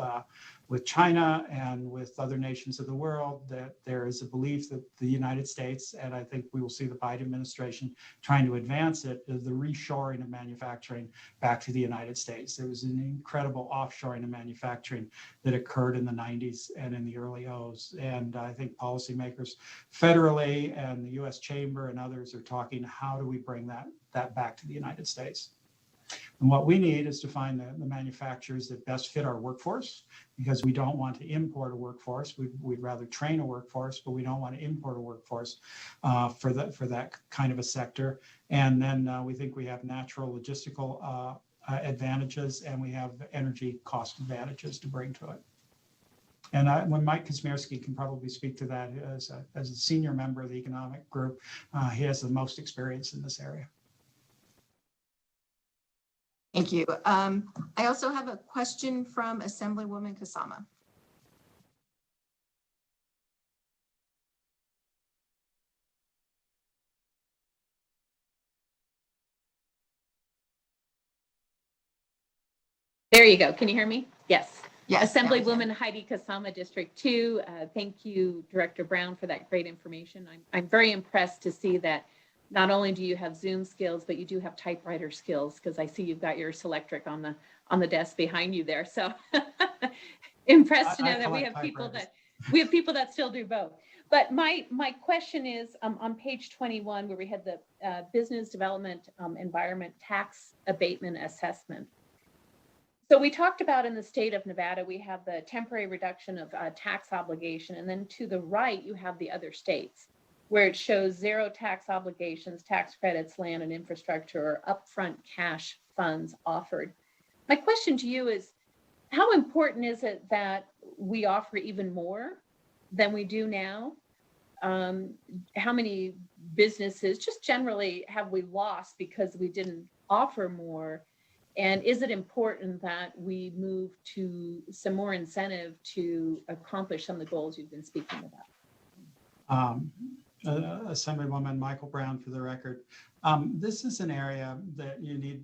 China and with other nations of the world, that there is a belief that the United States, and I think we will see the Biden administration trying to advance it, is the reshoring of manufacturing back to the United States. There was an incredible offshoring of manufacturing that occurred in the 90s and in the early O's. And I think policymakers federally and the U.S. Chamber and others are talking, how do we bring that back to the United States? And what we need is to find the manufacturers that best fit our workforce, because we don't want to import a workforce. We'd rather train a workforce, but we don't want to import a workforce for that kind of a sector. And then we think we have natural logistical advantages, and we have energy cost advantages to bring to it. And when Mike Kosmierski can probably speak to that as a senior member of the economic group, he has the most experience in this area. Thank you. I also have a question from Assemblywoman Kasama. There you go. Can you hear me? Yes. Yes. now we can. Assemblywoman Heidi Kasama, District 2. Thank you, Director Brown, for that great information. I'm very impressed to see that not only do you have Zoom skills, but you do have typewriter skills, because I see you've got your Selectric on the desk behind you there. So impressed to know that we have people that still do both. But my question is on page 21, where we had the business development environment tax abatement assessment. So we talked about in the state of Nevada, we have the temporary reduction of tax obligation. And then to the right, you have the other states where it shows zero tax obligations, tax credits, land and infrastructure, or upfront cash funds offered. My question to you is, how important is it that we offer even more than we do now? How many businesses just generally have we lost because we didn't offer more? And is it important that we move to some more incentive to accomplish some of the goals you've been speaking about? Assemblywoman Michael Brown, for the record. This is an area that you need,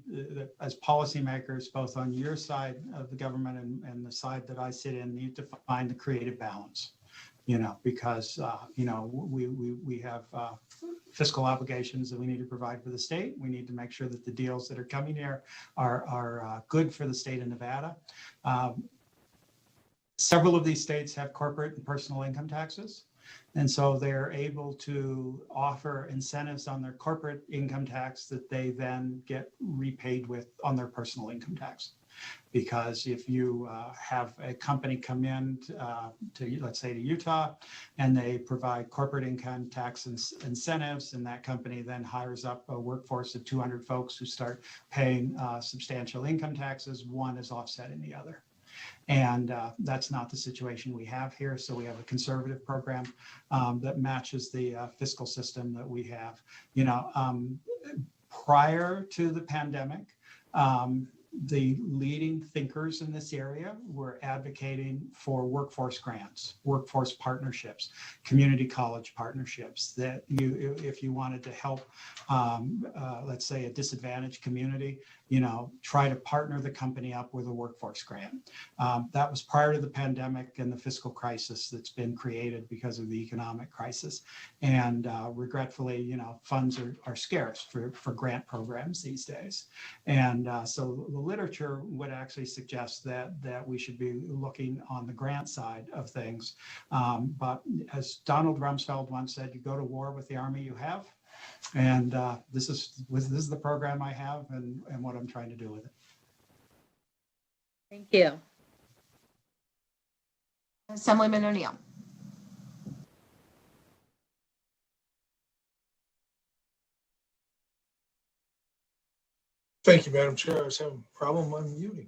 as policymakers, both on your side of the government and the side that I sit in, need to find the creative balance. Because we have fiscal obligations that we need to provide for the state. We need to make sure that the deals that are coming here are good for the state of Nevada. Several of these states have corporate and personal income taxes. And so they're able to offer incentives on their corporate income tax that they then get repaid with on their personal income tax. Because if you have a company come in to, let's say, to Utah, and they provide corporate income tax incentives, and that company then hires up a workforce of 200 folks who start paying substantial income taxes, one is offsetting the other. And that's not the situation we have here. So we have a conservative program that matches the fiscal system that we have. Prior to the pandemic, the leading thinkers in this area were advocating for workforce grants, workforce partnerships, community college partnerships, that if you wanted to help, let's say, a disadvantaged community, try to partner the company up with a workforce grant. That was prior to the pandemic and the fiscal crisis that's been created because of the economic crisis. And regretfully, funds are scarce for grant programs these days. And so the literature would actually suggest that we should be looking on the grant side of things. But as Donald Rumsfeld once said, you go to war with the army you have. And this is the program I have and what I'm trying to do with it. Thank you. Assemblyman O'Neill. Thank you, Madam Chair. I was having a problem unmuting.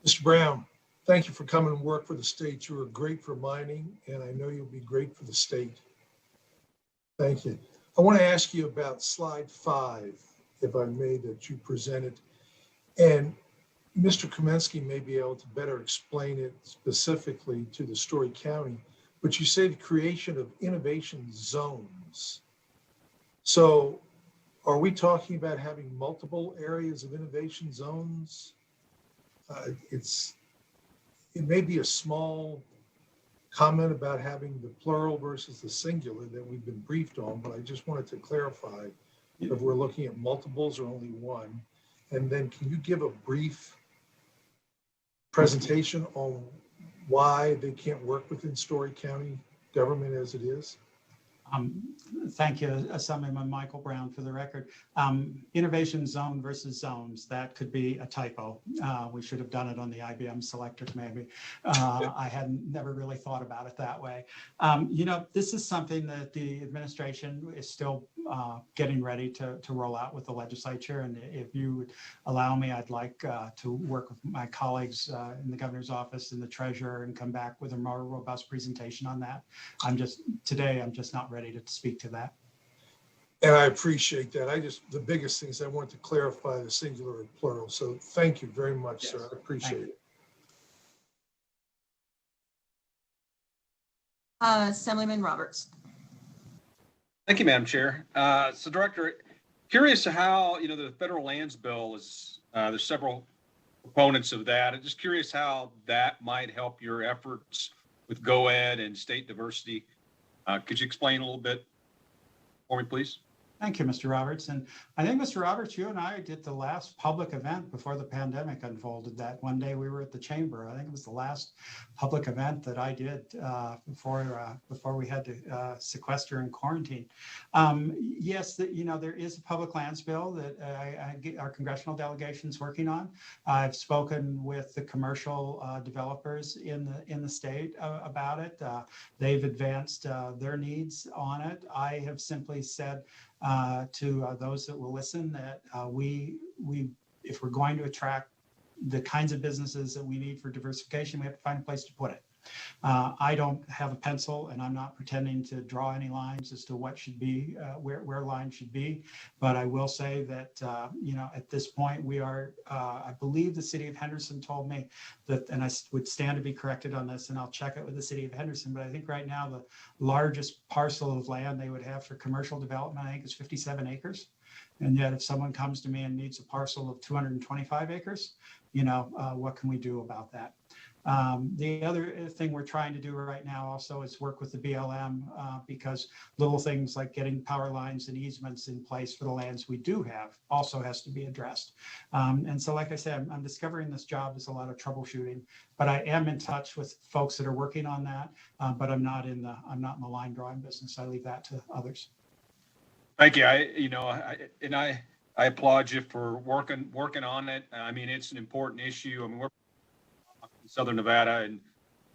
Mr. Brown, thank you for coming and work for the state. You were great for mining, and I know you'll be great for the state. Thank you. I want to ask you about slide 5, if I may, that you presented. And Mr. Kamensky may be able to better explain it specifically to the Story County, but you say the creation of innovation zones. So are we talking about having multiple areas of innovation zones? It may be a small comment about having the plural versus the singular that we've been briefed on, but I just wanted to clarify if we're looking at multiples or only one. And then can you give a brief presentation on why they can't work within Story County government as it is? Thank you, Assemblyman Michael Brown, for the record. Innovation zone versus zones, that could be a typo. We should have done it on the IBM Selectric, maybe. I hadn't never really thought about it that way. This is something that the administration is still getting ready to roll out with the legislature. And if you would allow me, I'd like to work with my colleagues in the governor's office and the treasurer and come back with a more robust presentation on that. Today I'm just not ready to speak to that. And I appreciate that. The biggest thing is I want to clarify the singular and plural. So thank you very much, sir. I appreciate it. Assemblyman Roberts. Thank you, Madam Chair. So Director, curious how, the federal lands bill is, there's several proponents of that. I'm just curious how that might help your efforts with GOED and state diversity. Could you explain a little bit for me, please? Thank you, Mr. Roberts. And I think, Mr. Roberts, you and I did the last public event before the pandemic unfolded. That one day we were at the chamber. I think it was the last public event that I did before we had to sequester and quarantine. Yes, there is a public lands bill that our congressional delegation's working on. I've spoken with the commercial developers in the state about it. They've advanced their needs on it. I have simply said to those that will listen that if we're going to attract the kinds of businesses that we need for diversification, we have to find a place to put it. I don't have a pencil, and I'm not pretending to draw any lines as to what should be, where lines should be. But I will say that, at this point, we are, I believe the city of Henderson told me that, and I would stand to be corrected on this, and I'll check it with the city of Henderson, but I think right now the largest parcel of land they would have for commercial development, I think, is 57 acres. And yet if someone comes to me and needs a parcel of 225 acres, what can we do about that? The other thing we're trying to do right now also is work with the BLM because little things like getting power lines and easements in place for the lands we do have also has to be addressed. And so, like I said, I'm discovering this job is a lot of troubleshooting, but I am in touch with folks that are working on that. But I'm not in the line drawing business. I leave that to others. Thank you. I applaud you for working on it. I mean, it's an important issue. I mean, we're in Southern Nevada, and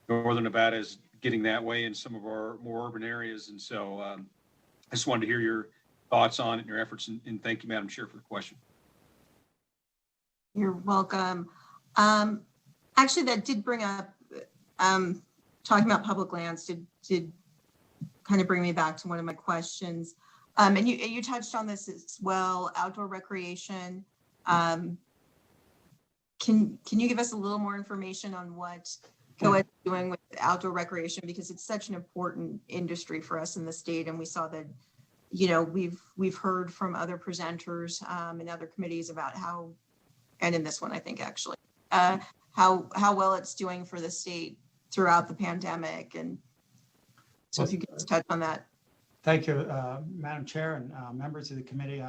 Northern Nevada is getting that way in some of our more urban areas. And so I just wanted to hear your thoughts on it and your efforts. And thank you, Madam Chair, for the question. You're welcome. Actually, that did bring up, talking about public lands did kind of bring me back to one of my questions. And you touched on this as well, outdoor recreation. Can you give us a little more information on what GOED is doing with outdoor recreation? Because it's such an important industry for us in the state. And we saw that, we've heard from other presenters in other committees about how, and in this one, I think actually, how well it's doing for the state throughout the pandemic. And so if you could just touch on that. Thank you, Madam Chair and members of the committee.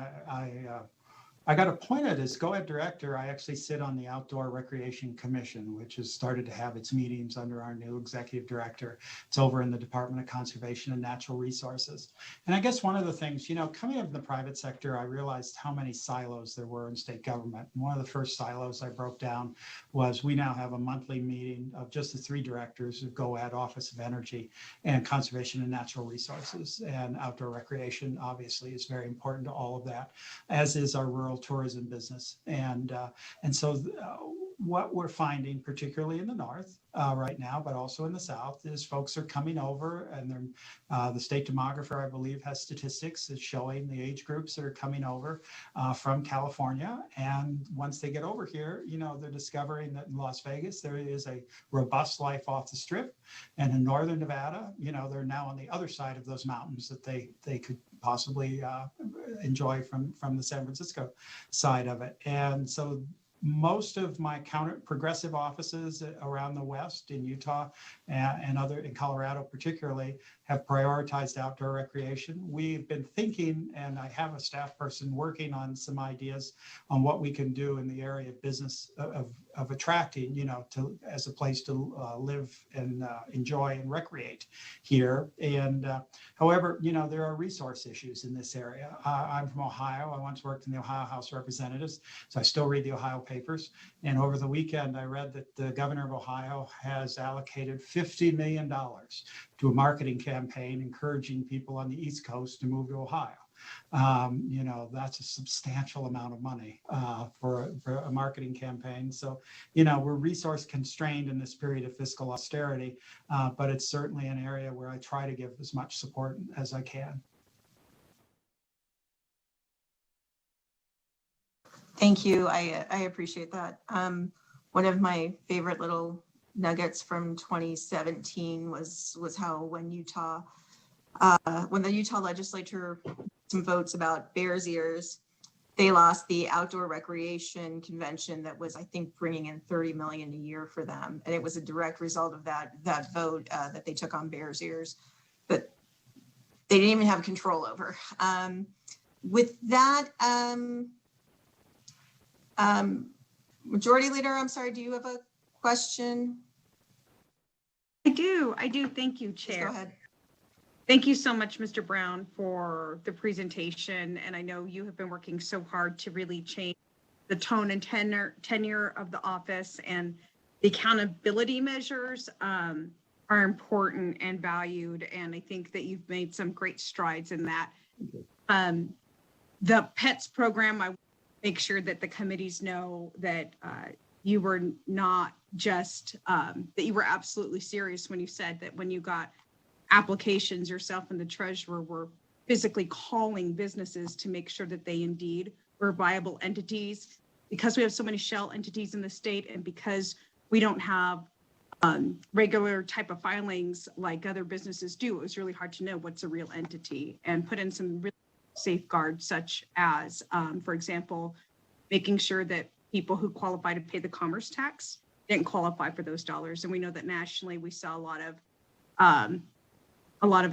I got appointed as GOED director. I actually sit on the Outdoor Recreation Commission, which has started to have its meetings under our new executive director. It's over in the Department of Conservation and Natural Resources. And I guess one of the things, coming up in the private sector, I realized how many silos there were in state government. And one of the first silos I broke down was we now have a monthly meeting of just the three directors of GOED, Office of Energy, and Conservation and Natural Resources. And outdoor recreation, obviously, is very important to all of that, as is our rural tourism business. And so what we're finding, particularly in the north right now, but also in the south, is folks are coming over, and the state demographer, I believe, has statistics that's showing the age groups that are coming over from California. And once they get over here, they're discovering that in Las Vegas, there is a robust life off the strip. And in Northern Nevada, they're now on the other side of those mountains that they could possibly enjoy from the San Francisco side of it. And so most of my progressive offices around the West, in Utah and in Colorado particularly, have prioritized outdoor recreation. We've been thinking, and I have a staff person working on some ideas on what we can do in the area of business of attracting, as a place to live and enjoy and recreate here. And however, there are resource issues in this area. I'm from Ohio. I once worked in the Ohio House of Representatives, so I still read the Ohio papers. And over the weekend, I read that the governor of Ohio has allocated $50 million to a marketing campaign encouraging people on the East Coast to move to Ohio. That's a substantial amount of money for a marketing campaign. So, we're resource constrained in this period of fiscal austerity, but it's certainly an area where I try to give as much support as I can. Thank you. I appreciate that. One of my favorite little nuggets from 2017 was how when the Utah legislature some votes about Bears Ears, they lost the outdoor recreation convention that was, I think, bringing in 30 million a year for them. And it was a direct result of that vote that they took on Bears Ears that they didn't even have control over. With that, Majority Leader, I'm sorry, do you have a question? I do. Thank you, Just go Chair. ahead. Thank you so much, Mr. Brown, for the presentation. And I know you have been working so hard to really change the tone and tenure of the office, and the accountability measures are important and valued. And I think that you've made some great strides in that. The PETS program, I make sure that the committees know that you were not just, that you were absolutely serious when you said that when you got applications, yourself and the treasurer were physically calling businesses to make sure that they indeed were viable entities. Because we have so many shell entities in the state, and because we don't have regular type of filings like other businesses do, it was really hard to know what's a real entity, and put in some really safeguards, such as, for example, making sure that people who qualify to pay the commerce tax didn't qualify for those dollars. And we know that nationally we saw a lot of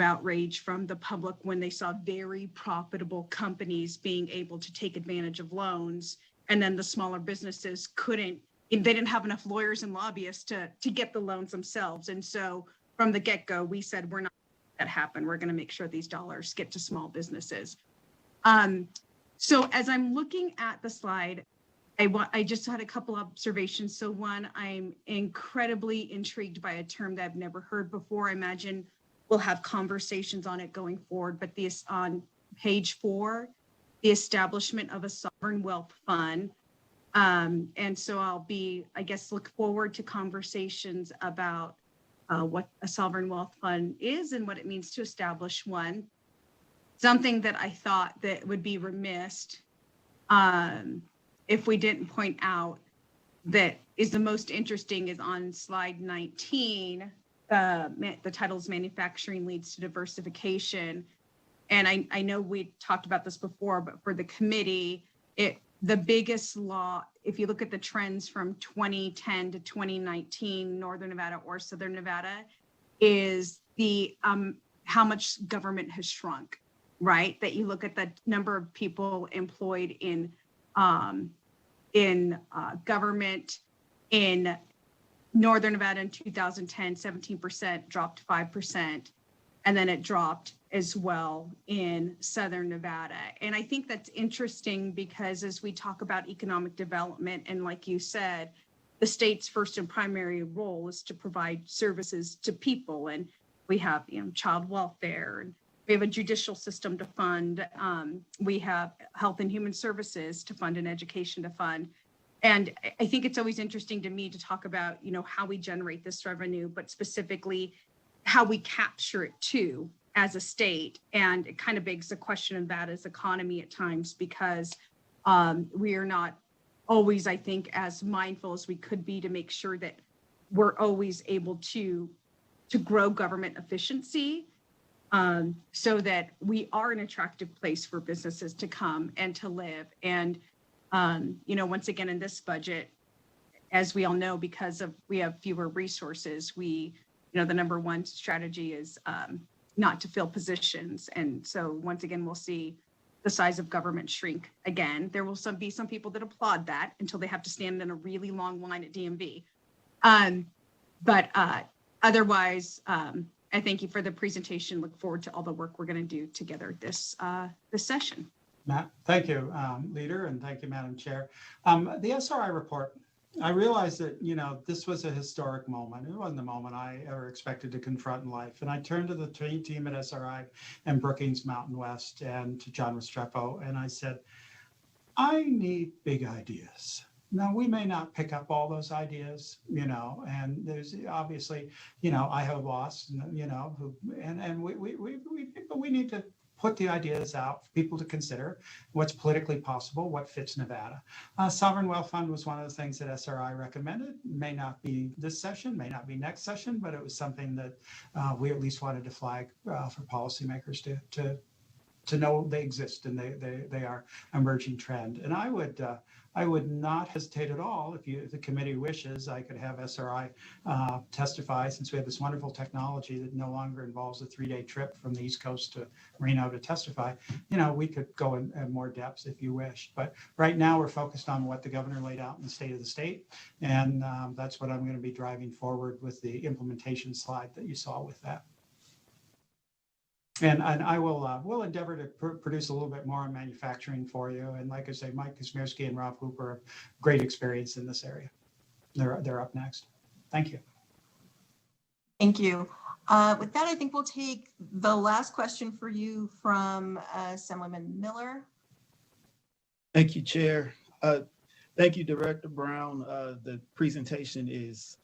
outrage from the public when they saw very profitable companies being able to take advantage of loans, and then the smaller businesses they didn't have enough lawyers and lobbyists to get the loans themselves. And so from the get-go, we said, we're not going to let that happen. We're going to make sure these dollars get to small businesses. So as I'm looking at the slide, I just had a couple observations. So one, I'm incredibly intrigued by a term that I've never heard before. I imagine we'll have conversations on it going forward, but this on page 4, the establishment of a sovereign wealth fund. And so I guess, look forward to conversations about what a sovereign wealth fund is and what it means to establish one. Something that I thought that would be remiss if we didn't point out that is the most interesting is on slide 19. The title is Manufacturing Leads to Diversification. And I know we talked about this before, but for the committee, the biggest law, if you look at the trends from 2010 to 2019, Northern Nevada or Southern Nevada, is the how much government has shrunk, right? That you look at the number of people employed in government in Northern Nevada in 2010, 17%, dropped 5%, and then it dropped as well in Southern Nevada. And I think that's interesting because as we talk about economic development, and like you said, the state's first and primary role is to provide services to people. And we have, child welfare, and we have a judicial system to fund. We have health and human services to fund, and education to fund. And I think it's always interesting to me to talk about, how we generate this revenue, but specifically how we capture it too as a state. And it kind of begs the question of that as economy at times, because we are not always, I think, as mindful as we could be to make sure that we're always able to grow government efficiency, so that we are an attractive place for businesses to come and to live. And once again, in this budget, as we all know, because we have fewer resources, the number one strategy is not to fill positions. And so once again, we'll see the size of government shrink again. There will be some people that applaud that until they have to stand in a really long line at DMV. But otherwise, I thank you for the presentation. Look forward to all the work we're going to do together this session. Matt, thank you, Leader, and thank you, Madam Chair. The SRI report, I realized that, this was a historic moment. It wasn't the moment I ever expected to confront in life. And I turned to the team at SRI and Brookings Mountain West and to John Restrepo, and I said, I need big ideas. Now, we may not pick up all those ideas, and there's obviously, I have lost, but we need to put the ideas out for people to consider what's politically possible, what fits Nevada. Sovereign Wealth Fund was one of the things that SRI recommended. May not be this session, may not be next session, but it was something that we at least wanted to flag for policymakers to know they exist and they are emerging trend. And I would not hesitate at all if the committee wishes. I could have SRI testify, since we have this wonderful technology that no longer involves a 3-day trip from the East Coast to Reno to testify. We could go in more depths if you wish. But right now we're focused on what the governor laid out in the state of the state, and that's what I'm going to be driving forward with the implementation slide that you saw with that. And I will endeavor to produce a little bit more on manufacturing for you. And like I say, Mike Kazmierski and Rob Hooper have great experience in this area. They're up next. Thank you. Thank you. With that, I think we'll take the last question for you from Assemblyman Miller. Thank you, Chair. Thank you, Director Brown. The presentation is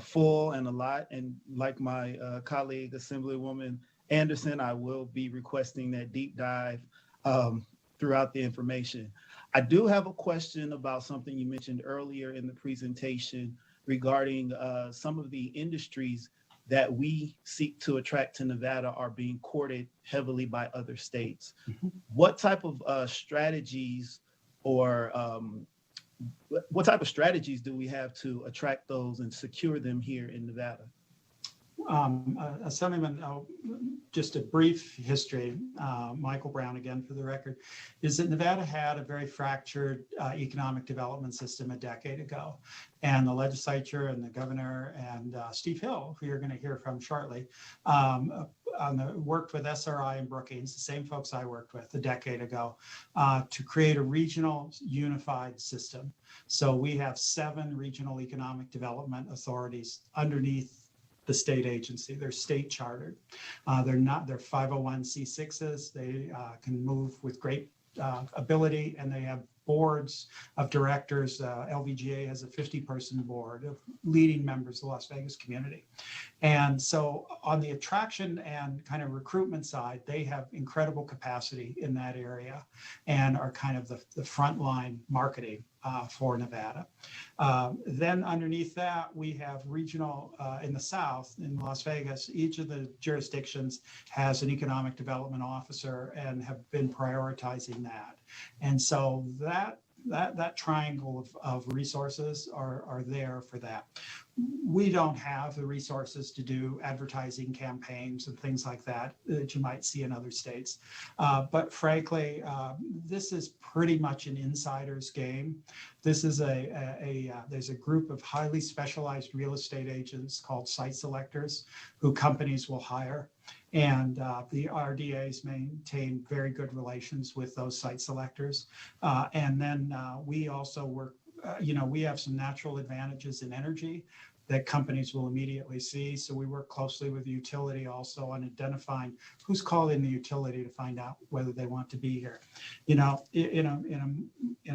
full and a lot. And like my colleague, Assemblywoman Anderson, I will be requesting that deep dive throughout the information. I do have a question about something you mentioned earlier in the presentation regarding some of the industries that we seek to attract to Nevada are being courted heavily by other states. Mm-hmm. What type of strategies or what type of strategies do we have to attract those and secure them here in Nevada? Assemblyman, just a brief history, Michael Brown again for the record, is that Nevada had a very fractured economic development system a decade ago. And the legislature and the governor and Steve Hill, who you're going to hear from shortly, worked with SRI and Brookings, the same folks I worked with a decade ago, to create a regional unified system. So we have 7 regional economic development authorities underneath the state agency. They're state chartered. They're 501c6s. They can move with great ability, and they have boards of directors. LVGA has a 50-person board of leading members of the Las Vegas community. And so on the attraction and kind of recruitment side, they have incredible capacity in that area and are kind of the frontline marketing for Nevada. Then underneath that, we have regional in the South, in Las Vegas. Each of the jurisdictions has an economic development officer and have been prioritizing that. And so that triangle of resources are there for that. We don't have the resources to do advertising campaigns and things like that that you might see in other states. But frankly, this is pretty much an insider's game. This is there's a group of highly specialized real estate agents called site selectors who companies will hire. And the RDAs maintain very good relations with those site selectors. And then we also work, we have some natural advantages in energy that companies will immediately see. So we work closely with the utility also on identifying who's calling the utility to find out whether they want to be here. In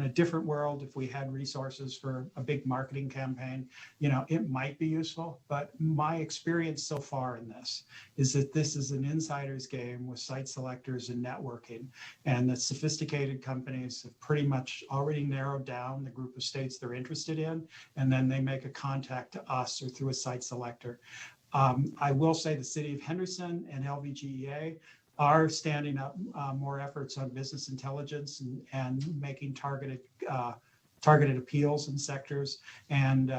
a different world, if we had resources for a big marketing campaign, it might be useful. But my experience so far in this is that this is an insider's game with site selectors and networking, and that sophisticated companies have pretty much already narrowed down the group of states they're interested in, and then they make a contact to us or through a site selector. I will say the city of Henderson and LVGEA are standing up more efforts on business intelligence and making targeted appeals in sectors, and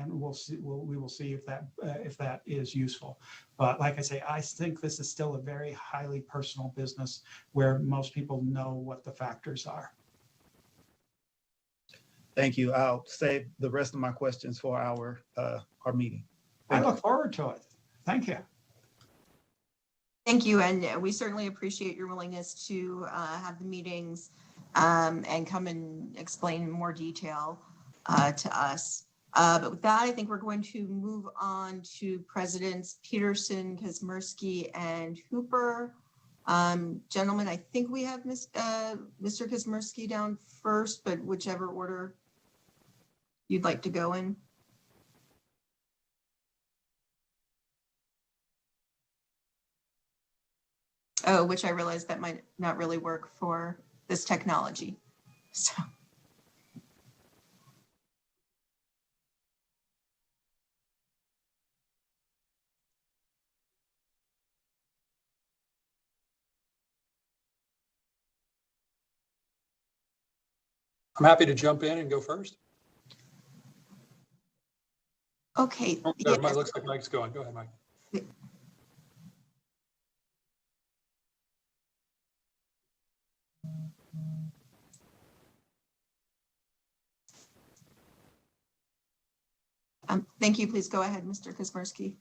we'll see. We will see if that is useful. But like I say, I think this is still a very highly personal business where most people know what the factors are. Thank you. I'll save the rest of my questions for our meeting. I look forward to it. Thank you. Thank you. And we certainly appreciate your willingness to have the meetings and come and explain in more detail to us. But with that, I think we're going to move on to Presidents Peterson, Kazmierski, and Hooper. Gentlemen, I think we have Mr. Kazmierski down first, but whichever order you'd like to go in. Oh, which I realized that might not really work for this technology. So. I'm happy to jump in and go first. Okay. Oh, Yes. Mike, looks like Mike's going. Go ahead, Mike. Thank you. Please go ahead, Mr. Kazmersky.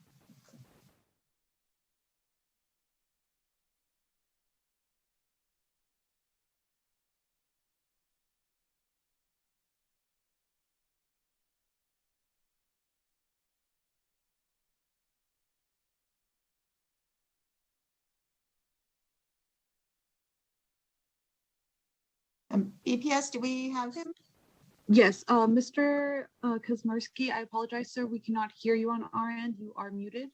BPS, do we have him? Yes, Mr. Kazmersky, I apologize, sir. We cannot hear you on our end. You are muted.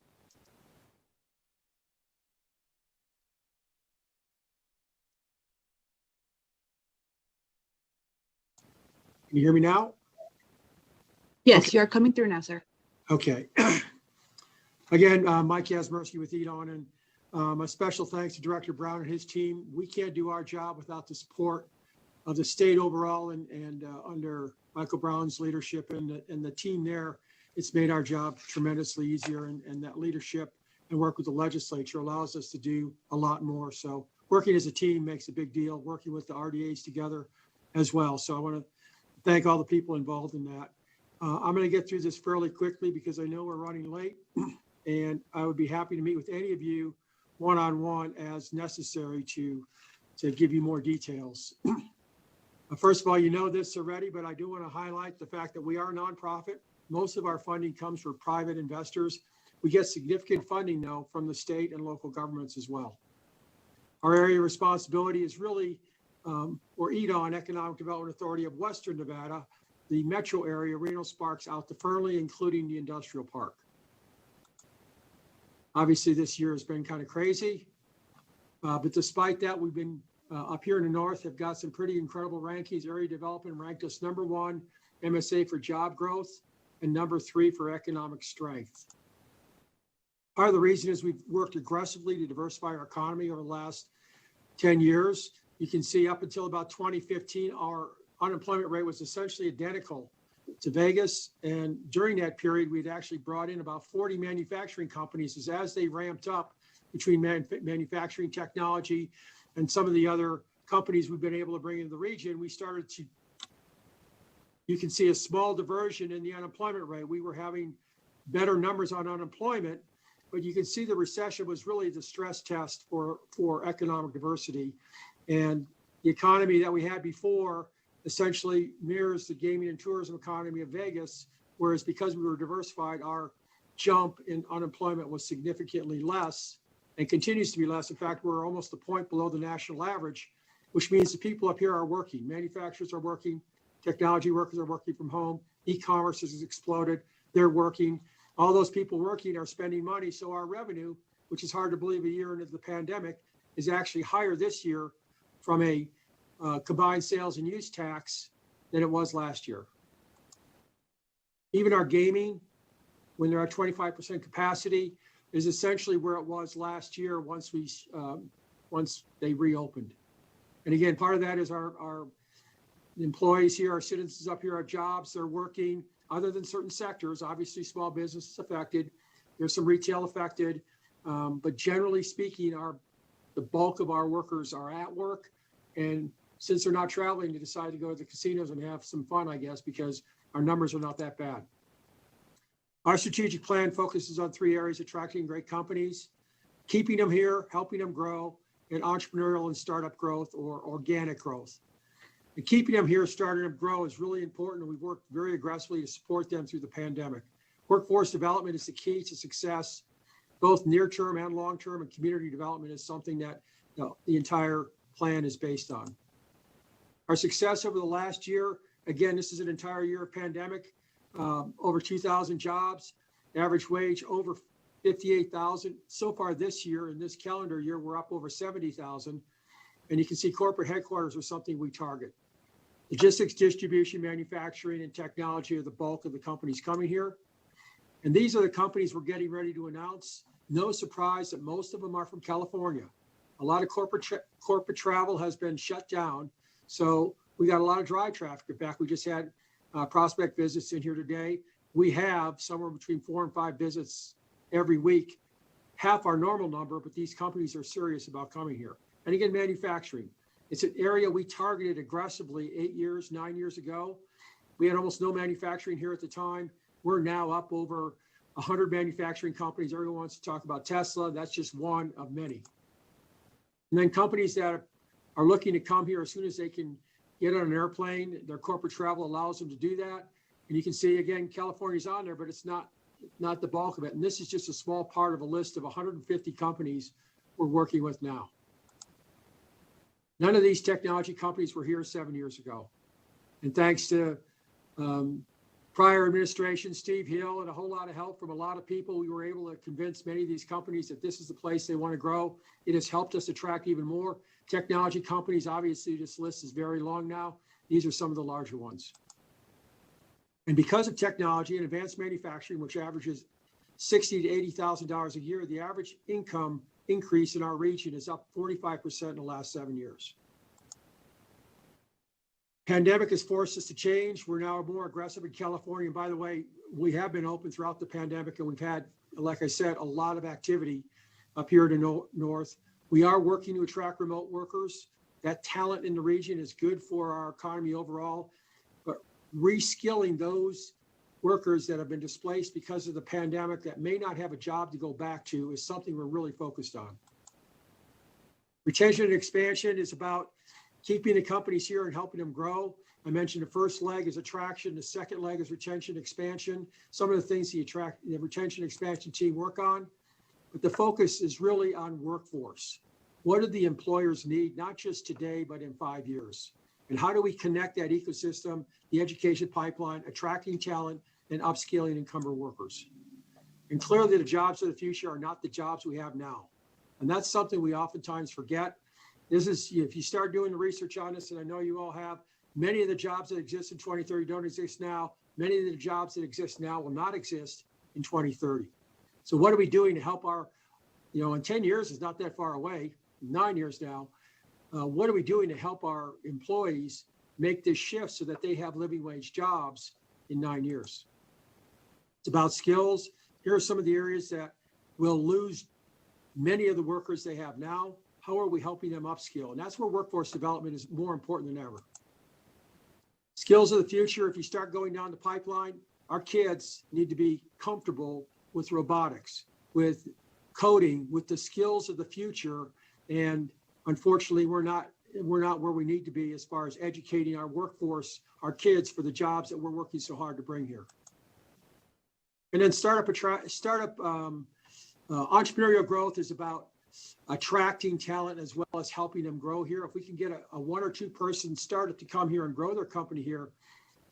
Can you hear me now? Yes, Okay. you are coming through now, sir. Okay. Again, Mike Kazmersky with EDON, and a special thanks to Director Brown and his team. We can't do our job without the support of the state overall, and under Michael Brown's leadership and the team there, it's made our job tremendously easier, and that leadership and work with the legislature allows us to do a lot more. So working as a team makes a big deal, working with the RDAs together as well. So I want to thank all the people involved in that. I'm going to get through this fairly quickly because I know we're running late, and I would be happy to meet with any of you one-on-one as necessary to give you more details. First of all, you know this already, but I do want to highlight the fact that we are a nonprofit. Most of our funding comes from private investors. We get significant funding, though, from the state and local governments as well. Our area of responsibility is really, or EDON, Economic Development Authority of Western Nevada, the metro area, Reno Sparks out to Fernley, including the industrial park. Obviously, this year has been kind of crazy, but despite that, we've been up here in the north, have got some pretty incredible rankings. Area Development ranked us #1 MSA for job growth and #3 for economic strength. Part of the reason is we've worked aggressively to diversify our economy over the last 10 years. You can see up until about 2015, our unemployment rate was essentially identical to Vegas. And during that period, we'd actually brought in about 40 manufacturing companies as they ramped up between manufacturing technology and some of the other companies we've been able to bring into the region. We started to, you can see a small diversion in the unemployment rate. We were having better numbers on unemployment, but you can see the recession was really the stress test for economic diversity. And the economy that we had before essentially mirrors the gaming and tourism economy of Vegas, whereas because we were diversified, our jump in unemployment was significantly less and continues to be less. In fact, we're almost a point below the national average, which means the people up here are working. Manufacturers are working, technology workers are working from home, e-commerce has exploded, they're working. All those people working are spending money. So our revenue, which is hard to believe a year into the pandemic, is actually higher this year from a combined sales and use tax than it was last year. Even our gaming, when they're at 25% capacity, is essentially where it was last year once they reopened. And again, part of that is our employees here, our citizens up here have jobs, they're working, other than certain sectors. Obviously, small business is affected. There's some retail affected, but generally speaking, the bulk of our workers are at work. And since they're not traveling, they decide to go to the casinos and have some fun, I guess, because our numbers are not that bad. Our strategic plan focuses on 3 areas: attracting great companies, keeping them here, helping them grow, and entrepreneurial and startup growth or organic growth. And keeping them here, starting them grow is really important, and we've worked very aggressively to support them through the pandemic. Workforce development is the key to success, both near-term and long-term, and community development is something that the entire plan is based on. Our success over the last year, again, this is an entire year of pandemic, over 2,000 jobs, average wage over 58,000. So far this year, in this calendar year, we're up over 70,000. And you can see corporate headquarters are something we target. Logistics, distribution, manufacturing, and technology are the bulk of the companies coming here. And these are the companies we're getting ready to announce. No surprise that most of them are from California. A lot of corporate travel has been shut down. So we got a lot of dry traffic. In fact, we just had prospect visits in here today. We have somewhere between 4 and 5 visits every week, half our normal number, but these companies are serious about coming here. And again, manufacturing. It's an area we targeted aggressively 9 years ago. We had almost no manufacturing here at the time. We're now up over 100 manufacturing companies. Everyone wants to talk about Tesla. That's just one of many. And then companies that are looking to come here as soon as they can get on an airplane, their corporate travel allows them to do that. And you can see, again, California's on there, but it's not the bulk of it. And this is just a small part of a list of 150 companies we're working with now. None of these technology companies were here 7 years ago. And thanks to prior administration, Steve Hill, and a whole lot of help from a lot of people, we were able to convince many of these companies that this is the place they want to grow. It has helped us attract even more technology companies. Obviously, this list is very long now. These are some of the larger ones. And because of technology and advanced manufacturing, which averages $60,000 to $80,000 a year, the average income increase in our region is up 45% in the last 7 years. Pandemic has forced us to change. We're now more aggressive in California. And by the way, we have been open throughout the pandemic, and we've had, like I said, a lot of activity up here in the north. We are working to attract remote workers. That talent in the region is good for our economy overall, but reskilling those workers that have been displaced because of the pandemic that may not have a job to go back to is something we're really focused on. Retention and expansion is about keeping the companies here and helping them grow. I mentioned the first leg is attraction. The second leg is retention, expansion. Some of the things the retention expansion team work on, but the focus is really on workforce. What do the employers need, not just today, but in 5 years? And how do we connect that ecosystem, the education pipeline, attracting talent, and upskilling incumbent workers? And clearly the jobs of the future are not the jobs we have now. And that's something we oftentimes forget. This is, if you start doing the research on this, and I know you all have, many of the jobs that exist in 2030 don't exist now. Many of the jobs that exist now will not exist in 2030. So what are we doing to help our, in 10 years is not that far away, 9 years now. What are we doing to help our employees make this shift so that they have living wage jobs in 9 years? It's about skills. Here are some of the areas that will lose many of the workers they have now. How are we helping them upskill? And that's where workforce development is more important than ever. Skills of the future, if you start going down the pipeline, our kids need to be comfortable with robotics, with coding, with the skills of the future. And unfortunately, we're not where we need to be as far as educating our workforce, our kids, for the jobs that we're working so hard to bring here. And then entrepreneurial growth is about attracting talent as well as helping them grow here. If we can get a 1 or 2 person startup to come here and grow their company here,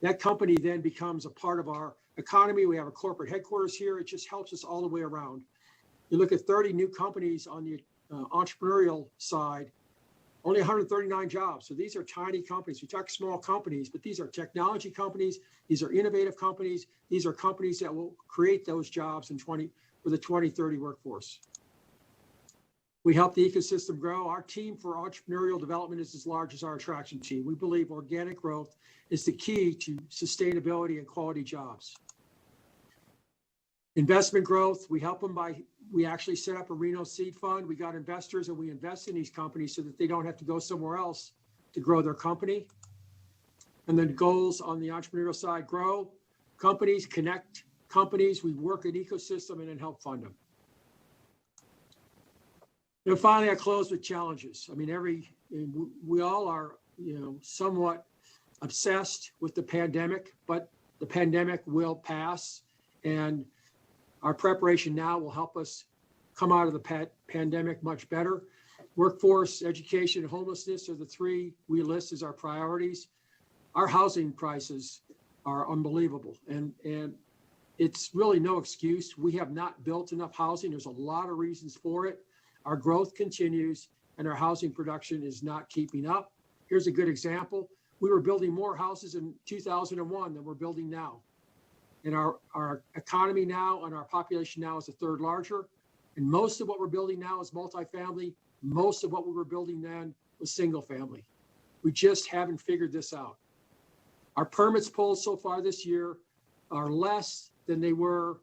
that company then becomes a part of our economy. We have a corporate headquarters here. It just helps us all the way around. You look at 30 new companies on the entrepreneurial side, only 139 jobs. So these are tiny companies. We talk small companies, but these are technology companies. These are innovative companies. These are companies that will create those jobs for the 2030 workforce. We help the ecosystem grow. Our team for entrepreneurial development is as large as our attraction team. We believe organic growth is the key to sustainability and quality jobs. Investment growth, we help them we actually set up a Reno seed fund. We got investors and we invest in these companies so that they don't have to go somewhere else to grow their company. And then goals on the entrepreneurial side: grow companies, connect companies. We work an ecosystem and then help fund them. And finally, I close with challenges. I mean, we all are, somewhat obsessed with the pandemic, but the pandemic will pass, and our preparation now will help us come out of the pandemic much better. Workforce, education, and homelessness are the 3 we list as our priorities. Our housing prices are unbelievable, and it's really no excuse. We have not built enough housing. There's a lot of reasons for it. Our growth continues and our housing production is not keeping up. Here's a good example. We were building more houses in 2001 than we're building now. And our economy now and our population now is a third larger. And most of what we're building now is multifamily. Most of what we were building then was single family. We just haven't figured this out. Our permits pulled so far this year are less than they were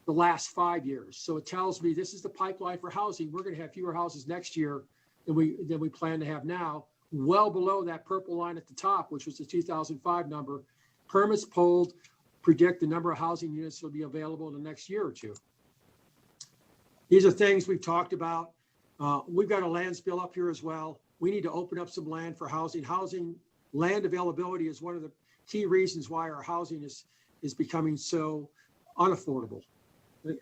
the last 5 years. So it tells me this is the pipeline for housing. We're going to have fewer houses next year than we plan to have now, well below that purple line at the top, which was the 2005 number. Permits pulled predict the number of housing units will be available in the next year or two. These are things we've talked about. We've got a land spill up here as well. We need to open up some land for housing. Land availability is one of the key reasons why our housing is becoming so unaffordable.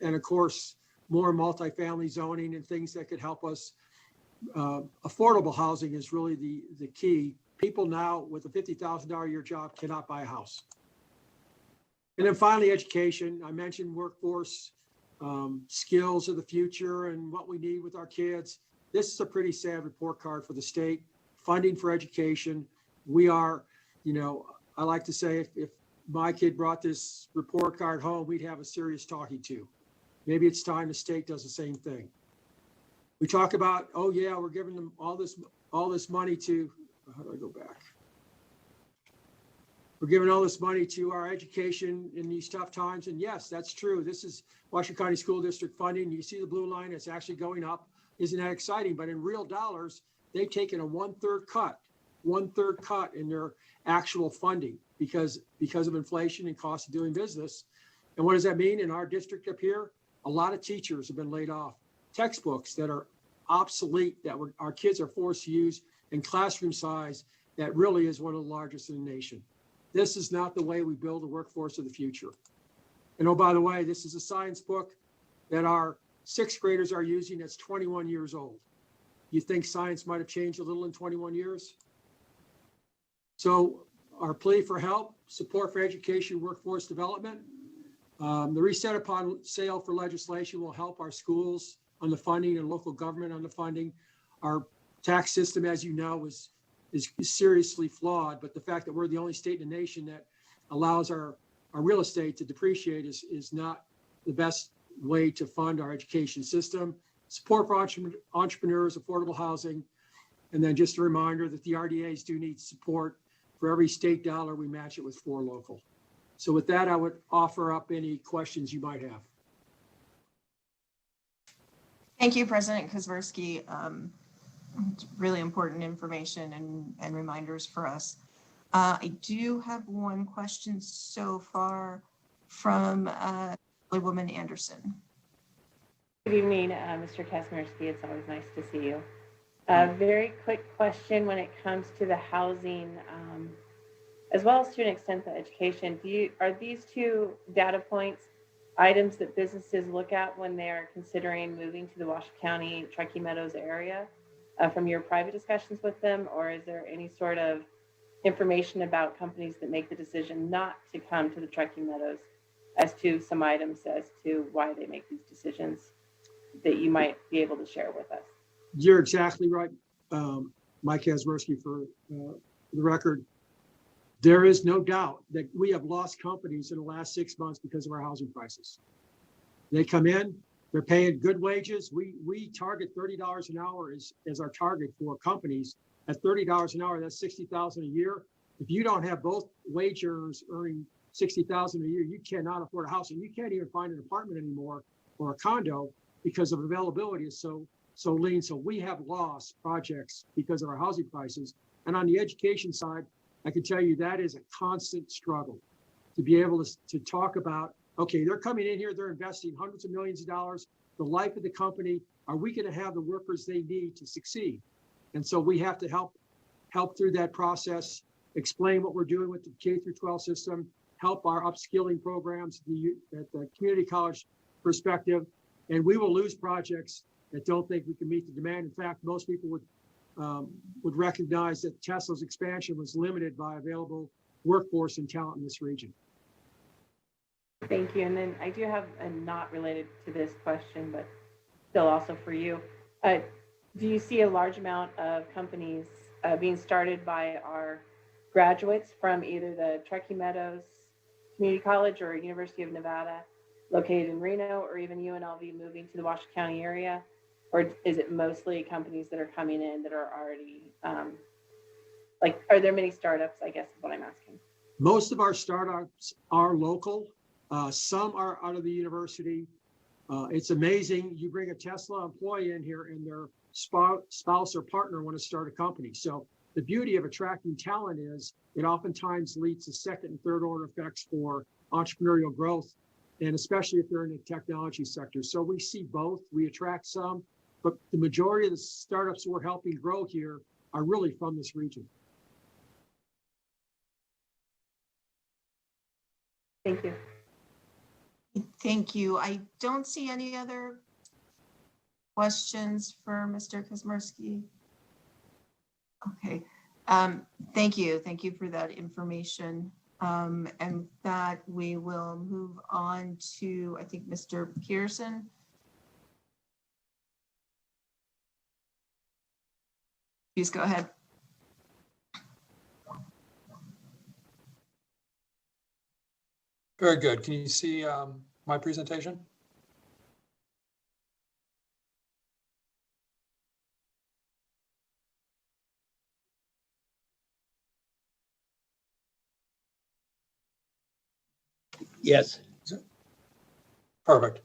And of course, more multifamily zoning and things that could help us. Affordable housing is really the key. People now with a $50,000 a year job cannot buy a house. And then finally, education. I mentioned workforce, skills of the future and what we need with our kids. This is a pretty sad report card for the state. Funding for education. We are, I like to say if my kid brought this report card home, we'd have a serious talking to. Maybe it's time the state does the same thing. We talk about, oh yeah, we're giving them all this money to, how do I go back? We're giving all this money to our education in these tough times. And yes, that's true. This is Washington County School District funding. You see the blue line, it's actually going up. Isn't that exciting? But in real dollars, they've taken a one-third cut in their actual funding because of inflation and cost of doing business. And what does that mean in our district up here? A lot of teachers have been laid off. Textbooks that are obsolete that our kids are forced to use in classroom size that really is one of the largest in the nation. This is not the way we build a workforce of the future. And oh, by the way, this is a science book that our sixth graders are using that's 21 years old. You think science might have changed a little in 21 years? So our plea for help, support for education, workforce development. The reset upon sale for legislation will help our schools on the funding and local government on the funding. Our tax system, as you know, is seriously flawed, but the fact that we're the only state in the nation that allows our real estate to depreciate is not the best way to fund our education system. Support for entrepreneurs, affordable housing, and then just a reminder that the RDAs do need support. For every state dollar, we match it with 4 local. So with that, I would offer up any questions you might have. Thank you, President Kuzwersky. Really important information and reminders for us. I do have one question so far from Woman Anderson. Good evening, Mr. Kazmierski. It's always nice to see you. A very quick question when it comes to the housing, as well as to an extent the education. Are these two data points items that businesses look at when they're considering moving to the Washington County Truckee Meadows area from your private discussions with them? Or is there any sort of information about companies that make the decision not to come to the Truckee Meadows as to some items as to why they make these decisions that you might be able to share with us? You're exactly right, Mike Kazmierski, for the record. There is no doubt that we have lost companies in the last 6 months because of our housing prices. They come in, they're paying good wages. We target $30 an hour as our target for companies. At $30 an hour, that's $60,000 a year. If you don't have both wage earners earning $60,000 a year, you cannot afford a house, and you can't even find an apartment anymore or a condo because of availability is so lean. So we have lost projects because of our housing prices. And on the education side, I can tell you that is a constant struggle to be able to talk about, okay, they're coming in here, they're investing hundreds of millions of dollars, the life of the company, are we going to have the workers they need to succeed? And so we have to help through that process, explain what we're doing with the K through 12 system, help our upskilling programs at the community college perspective, and we will lose projects that don't think we can meet the demand. In fact, most people would recognize that Tesla's expansion was limited by available workforce and talent in this region. Thank you. And then I do have a not related to this question, but still also for you. Do you see a large amount of companies being started by our graduates from either the Truckee Meadows Community College or University of Nevada located in Reno, or even UNLV moving to the Washoe County area? Or is it mostly companies that are coming in that are already, are there many startups, I guess is what I'm asking. Most of our startups are local. Some are out of the university. It's amazing. You bring a Tesla employee in here and their spouse or partner want to start a company. So the beauty of attracting talent is it oftentimes leads to second and third order effects for entrepreneurial growth, and especially if they're in the technology sector. So we see both. We attract some, but the majority of the startups we're helping grow here are really from this region. Thank you. Thank you. I don't see any other questions for Mr. Kazmersky. Okay. Thank you. Thank you for that information. And that we will move on to, I think, Mr. Pearson. Please go ahead. Very good. Can you see my presentation? Yes. Perfect.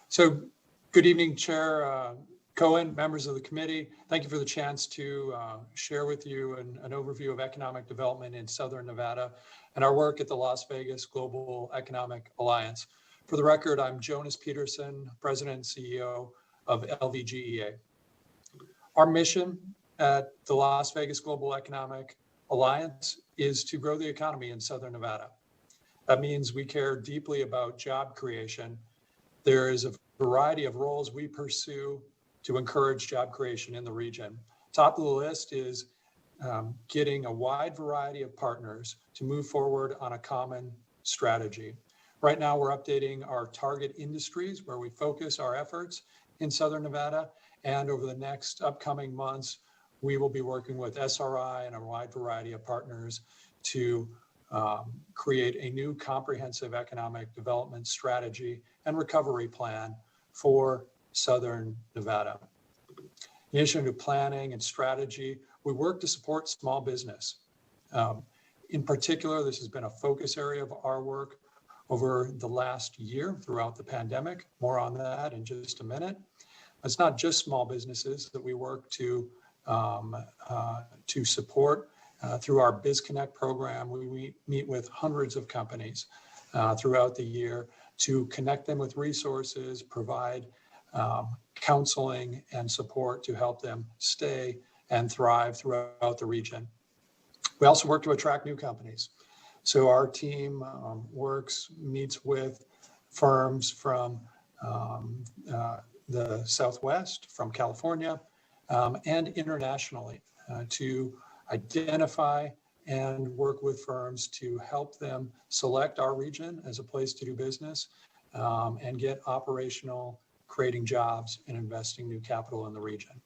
So good evening, Chair Cohen, members of the committee. Thank you for the chance to share with you an overview of economic development in Southern Nevada and our work at the Las Vegas Global Economic Alliance. For the record, I'm Jonas Peterson, President and CEO of LVGEA. Our mission at the Las Vegas Global Economic Alliance is to grow the economy in Southern Nevada. That means we care deeply about job creation. There is a variety of roles we pursue to encourage job creation in the region. Top of the list is getting a wide variety of partners to move forward on a common strategy. Right now, we're updating our target industries where we focus our efforts in Southern Nevada. And over the next upcoming months, we will be working with SRI and a wide variety of partners to create a new comprehensive economic development strategy and recovery plan for Southern Nevada. In addition to planning and strategy, we work to support small business. In particular, this has been a focus area of our work over the last year throughout the pandemic. More on that in just a minute. It's not just small businesses that we work to support. Through our BizConnect program, we meet with hundreds of companies throughout the year to connect them with resources, provide counseling and support to help them stay and thrive throughout the region. We also work to attract new companies. So our team meets with firms from the Southwest, from California, and internationally to identify and work with firms to help them select our region as a place to do business and get operational, creating jobs and investing new capital in the region.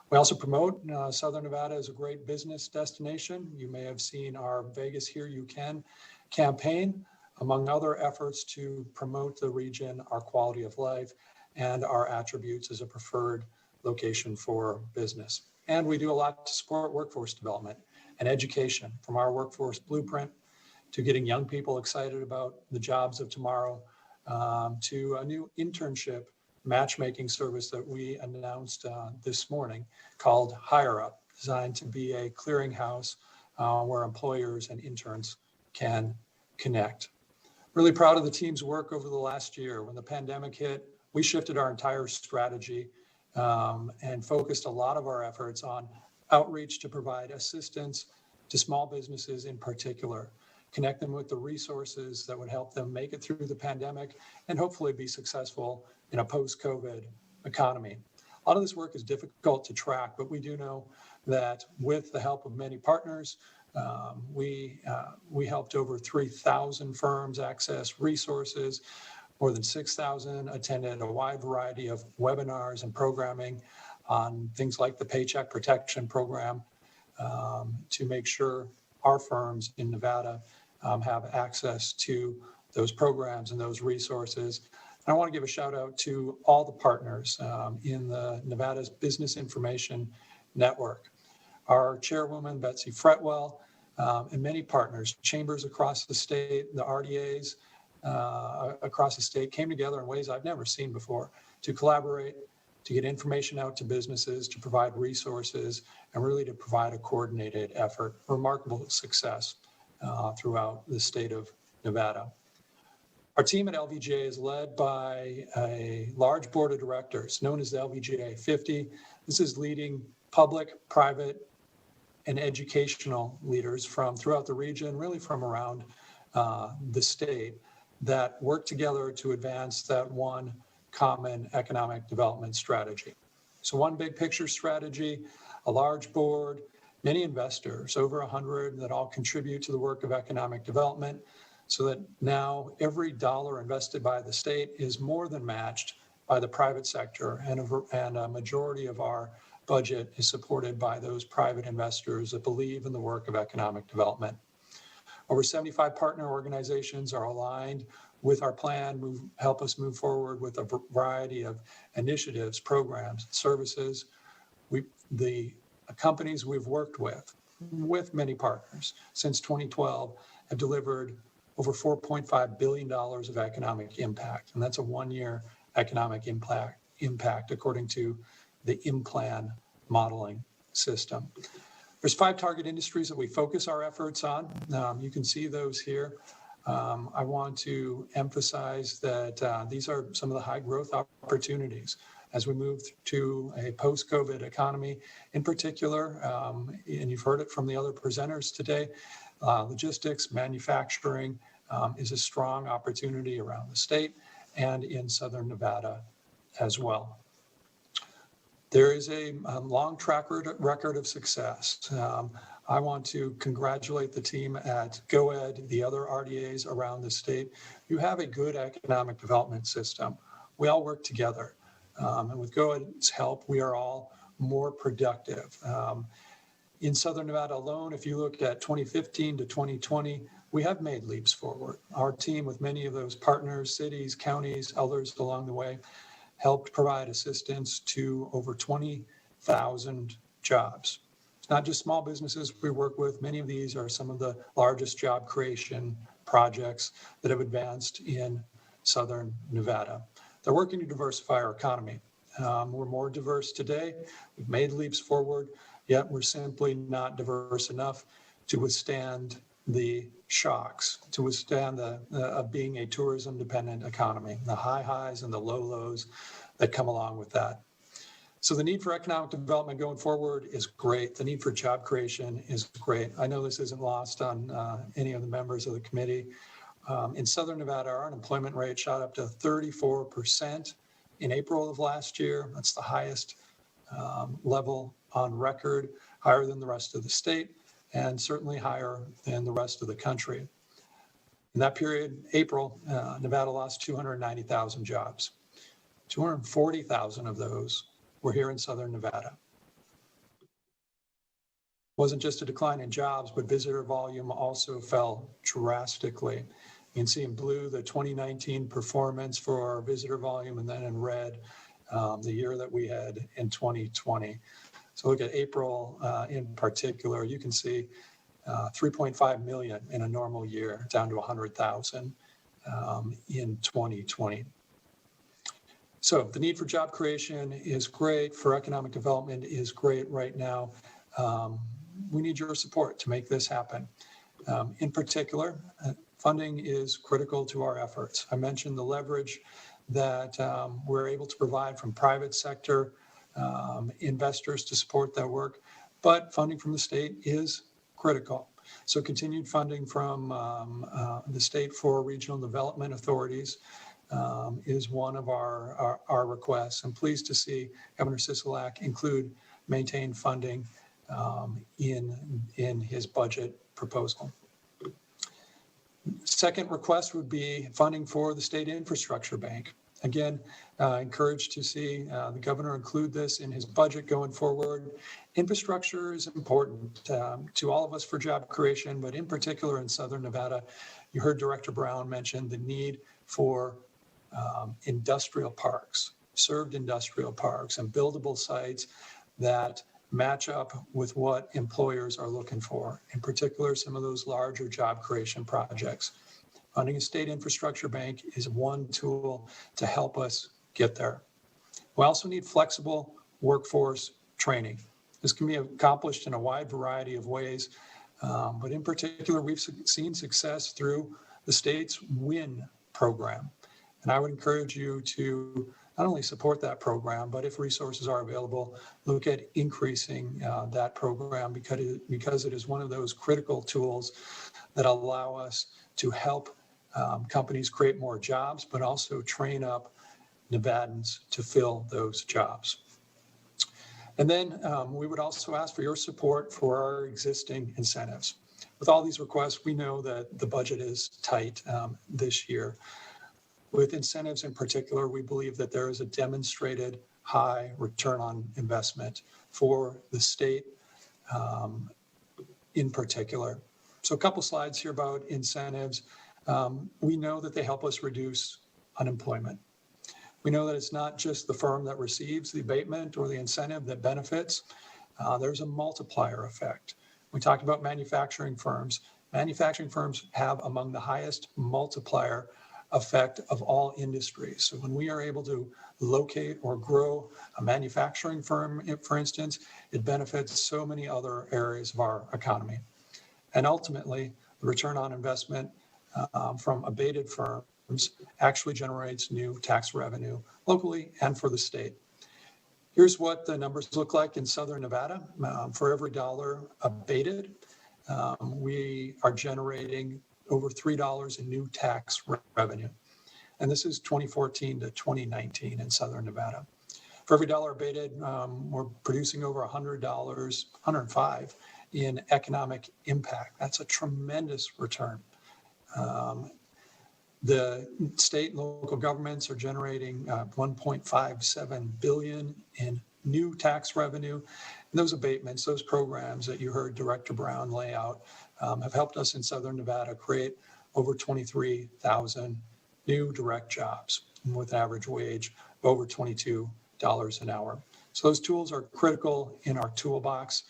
We also promote Southern Nevada as a great business destination. You may have seen our Vegas Here You Can campaign, among other efforts to promote the region, our quality of life, and our attributes as a preferred location for business. And we do a lot to support workforce development and education, from our workforce blueprint to getting young people excited about the jobs of tomorrow, to a new internship matchmaking service that we announced this morning called Hire Up, designed to be a clearinghouse where employers and interns can connect. Really proud of the team's work over the last year. When the pandemic hit, we shifted our entire strategy and focused a lot of our efforts on outreach to provide assistance to small businesses in particular, connect them with the resources that would help them make it through the pandemic and hopefully be successful in a post-COVID economy. A lot of this work is difficult to track, but we do know that with the help of many partners, We helped over 3,000 firms access resources. More than 6,000 attended a wide variety of webinars and programming on things like the Paycheck Protection Program to make sure our firms in Nevada have access to those programs and those resources. And I want to give a shout out to all the partners in the Nevada's Business Information Network. Our chairwoman, Betsy Fretwell, and many partners, chambers across the state, the RDAs across the state came together in ways I've never seen before to collaborate, to get information out to businesses, to provide resources, and really to provide a coordinated effort. Remarkable success throughout the state of Nevada. Our team at LVGA is led by a large board of directors known as the LVGA 50. This is leading public, private, and educational leaders from throughout the region, really from around the state, that work together to advance that one common economic development strategy. So one big picture strategy, a large board, many investors, over 100 that all contribute to the work of economic development, so that now every dollar invested by the state is more than matched by the private sector, and a majority of our budget is supported by those private investors that believe in the work of economic development. Over 75 partner organizations are aligned with our plan, help us move forward with a variety of initiatives, programs, services. The companies we've worked with many partners since 2012, have delivered over $4.5 billion of economic impact. And that's a one-year economic impact according to the IMPLAN modeling system. There's 5 target industries that we focus our efforts on. You can see those here. I want to emphasize that these are some of the high growth opportunities as we move to a post-COVID economy. In particular, and you've heard it from the other presenters today, logistics, manufacturing is a strong opportunity around the state and in Southern Nevada as well. There is a long track record of success. I want to congratulate the team at GoEd, the other RDAs around the state. You have a good economic development system. We all work together. And with GoEd's help, we are all more productive. In Southern Nevada alone, if you look at 2015 to 2020, we have made leaps forward. Our team, with many of those partners, cities, counties, others along the way, helped provide assistance to over 20,000 jobs. It's not just small businesses we work with. Many of these are some of the largest job creation projects that have advanced in Southern Nevada. They're working to diversify our economy. We're more diverse today. We've made leaps forward, yet we're simply not diverse enough to withstand the shocks, to withstand being a tourism-dependent economy, the high highs and the low lows that come along with that. So the need for economic development going forward is great. The need for job creation is great. I know this isn't lost on any of the members of the committee. In Southern Nevada, our unemployment rate shot up to 34% in April of last year. That's the highest level on record, higher than the rest of the state, and certainly higher than the rest of the country. In that period, April, Nevada lost 290,000 jobs. 240,000 of those were here in Southern Nevada. It wasn't just a decline in jobs, but visitor volume also fell drastically. You can see in blue the 2019 performance for our visitor volume, and then in red, the year that we had in 2020. So look at April in particular, you can see 3.5 million in a normal year, down to 100,000 in 2020. So the need for job creation is great, for economic development is great right now. We need your support to make this happen. In particular, funding is critical to our efforts. I mentioned the leverage that we're able to provide from private sector investors to support that work, but funding from the state is critical. So continued funding from the state for regional development authorities is one of our requests. I'm pleased to see Governor Sisolak include maintained funding in his budget proposal. Second request would be funding for the state infrastructure bank. Again, encouraged to see the governor include this in his budget going forward. Infrastructure is important to all of us for job creation, but in particular in Southern Nevada, you heard Director Brown mention the need for industrial parks, served industrial parks, and buildable sites that match up with what employers are looking for, in particular, some of those larger job creation projects. Funding a state infrastructure bank is one tool to help us get there. We also need flexible workforce training. This can be accomplished in a wide variety of ways, but in particular, we've seen success through the state's WIN program. And I would encourage you to not only support that program, but if resources are available, look at increasing that program because it is one of those critical tools that allow us to help companies create more jobs, but also train up Nevadans to fill those jobs. And then we would also ask for your support for our existing incentives. With all these requests, we know that the budget is tight this year. With incentives in particular, we believe that there is a demonstrated high return on investment for the state in particular. So a couple slides here about incentives. We know that they help us reduce unemployment. We know that it's not just the firm that receives the abatement or the incentive that benefits. There's a multiplier effect. We talked about manufacturing firms. Manufacturing firms have among the highest multiplier effect of all industries. So when we are able to locate or grow a manufacturing firm, for instance, it benefits so many other areas of our economy. And ultimately, the return on investment from abated firms actually generates new tax revenue locally and for the state. Here's what the numbers look like in Southern Nevada. For every dollar abated, we are generating over $3 in new tax revenue. And this is 2014 to 2019 in Southern Nevada. For every dollar abated, we're producing over $100, $105 in economic impact. That's a tremendous return. The state and local governments are generating 1.57 billion in new tax revenue. And those abatements, those programs that you heard Director Brown lay out have helped us in Southern Nevada create over 23,000 new direct jobs with an average wage of over $22 an hour. So those tools are critical in our toolbox.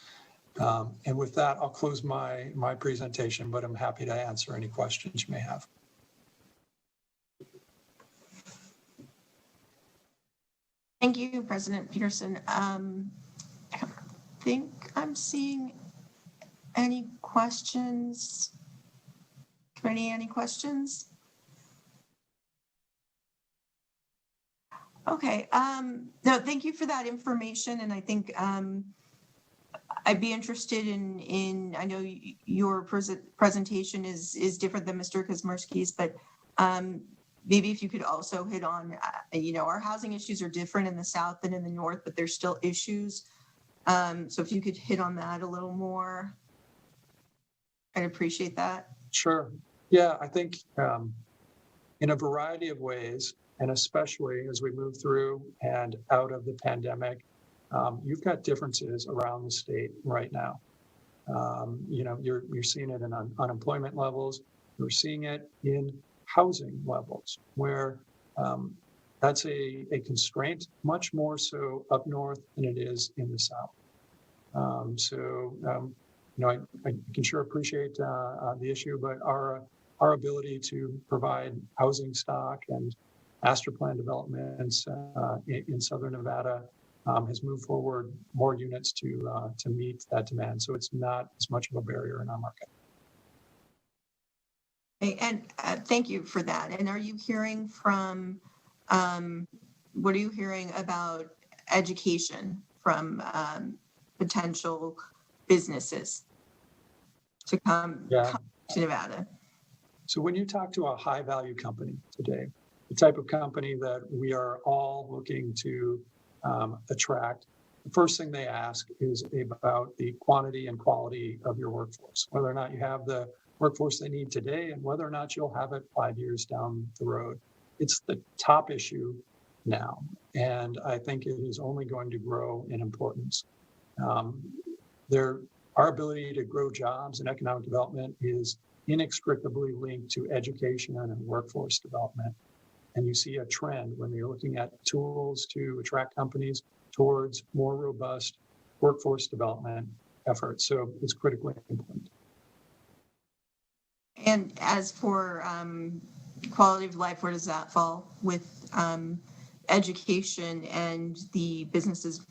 And with that, I'll close my presentation, but I'm happy to answer any questions you may have. Thank you, President Peterson. I don't think I'm seeing any questions. Committee, any questions? Okay. No, thank you for that information. And I think I'd be interested in I know your presentation is different than Mr. Kazmersky's, but maybe if you could also hit on, our housing issues are different in the South than in the North, but there's still issues. So if you could hit on that a little more, I'd appreciate that. Sure. Yeah, I think in a variety of ways, and especially as we move through and out of the pandemic, you've got differences around the state right now. You're seeing it in unemployment levels. You're seeing it in housing levels, where that's a constraint, much more so up north than it is in the South. I can sure appreciate the issue, but our ability to provide housing stock and master plan developments in Southern Nevada has moved forward more units to meet that demand. So it's not as much of a barrier in our market. And thank you for that. And are you hearing from, what are you hearing about education from potential businesses to come to Nevada? So when you talk to a high value company today, the type of company that we are all looking to attract, the first thing they ask is about the quantity and quality of your workforce, whether or not you have the workforce they need today and whether or not you'll have it 5 years down the road. It's the top issue now, and I think it is only going to grow in importance. Our ability to grow jobs and economic development is inextricably linked to education and workforce development. And you see a trend when you're looking at tools to attract companies towards more robust workforce development efforts. So it's critically important. And as for quality of life, where does that fall with education and the businesses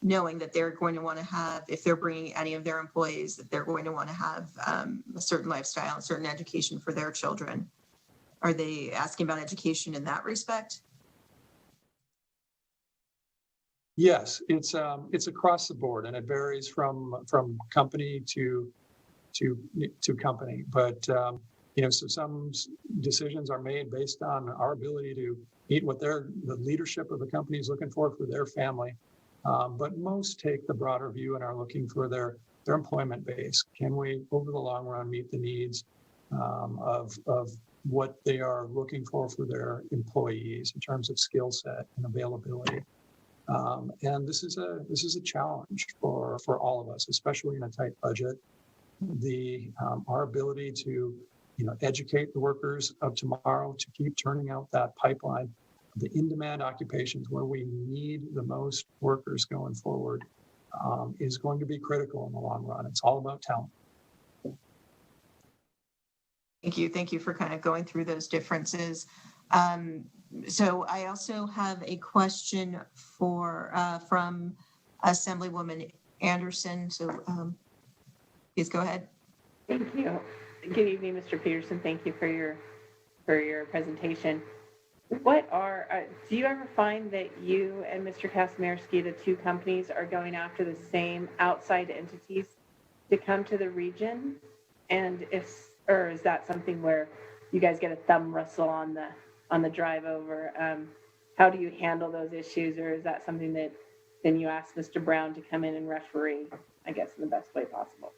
knowing that they're going to want to have, if they're bringing any of their employees, that they're going to want to have a certain lifestyle, a certain education for their children? Are they asking about education in that respect? Yes, it's across the board, and it varies from company to company. But so some decisions are made based on our ability to meet what the leadership of the company is looking for their family. But most take the broader view and are looking for their employment base. Can we, over the long run, meet the needs of what they are looking for their employees in terms of skill set and availability? And this is a challenge for all of us, especially in a tight budget. Our ability to educate the workers of tomorrow, to keep turning out that pipeline, the in-demand occupations where we need the most workers going forward, is going to be critical in the long run. It's all about talent. Thank you. Thank you for kind of going through those differences. So I also have a question from Assemblywoman Anderson. So please go ahead. Thank you. Good evening, Mr. Peterson. Thank you for your presentation. Do you ever find that you and Mr. Kasimirski, the two companies, are going after the same outside entities to come to the region? And or is that something where you guys get a thumb wrestle on the drive over? How do you handle those issues, or is that something that then you ask Mr. Brown to come in and referee, I guess, in the best way possible?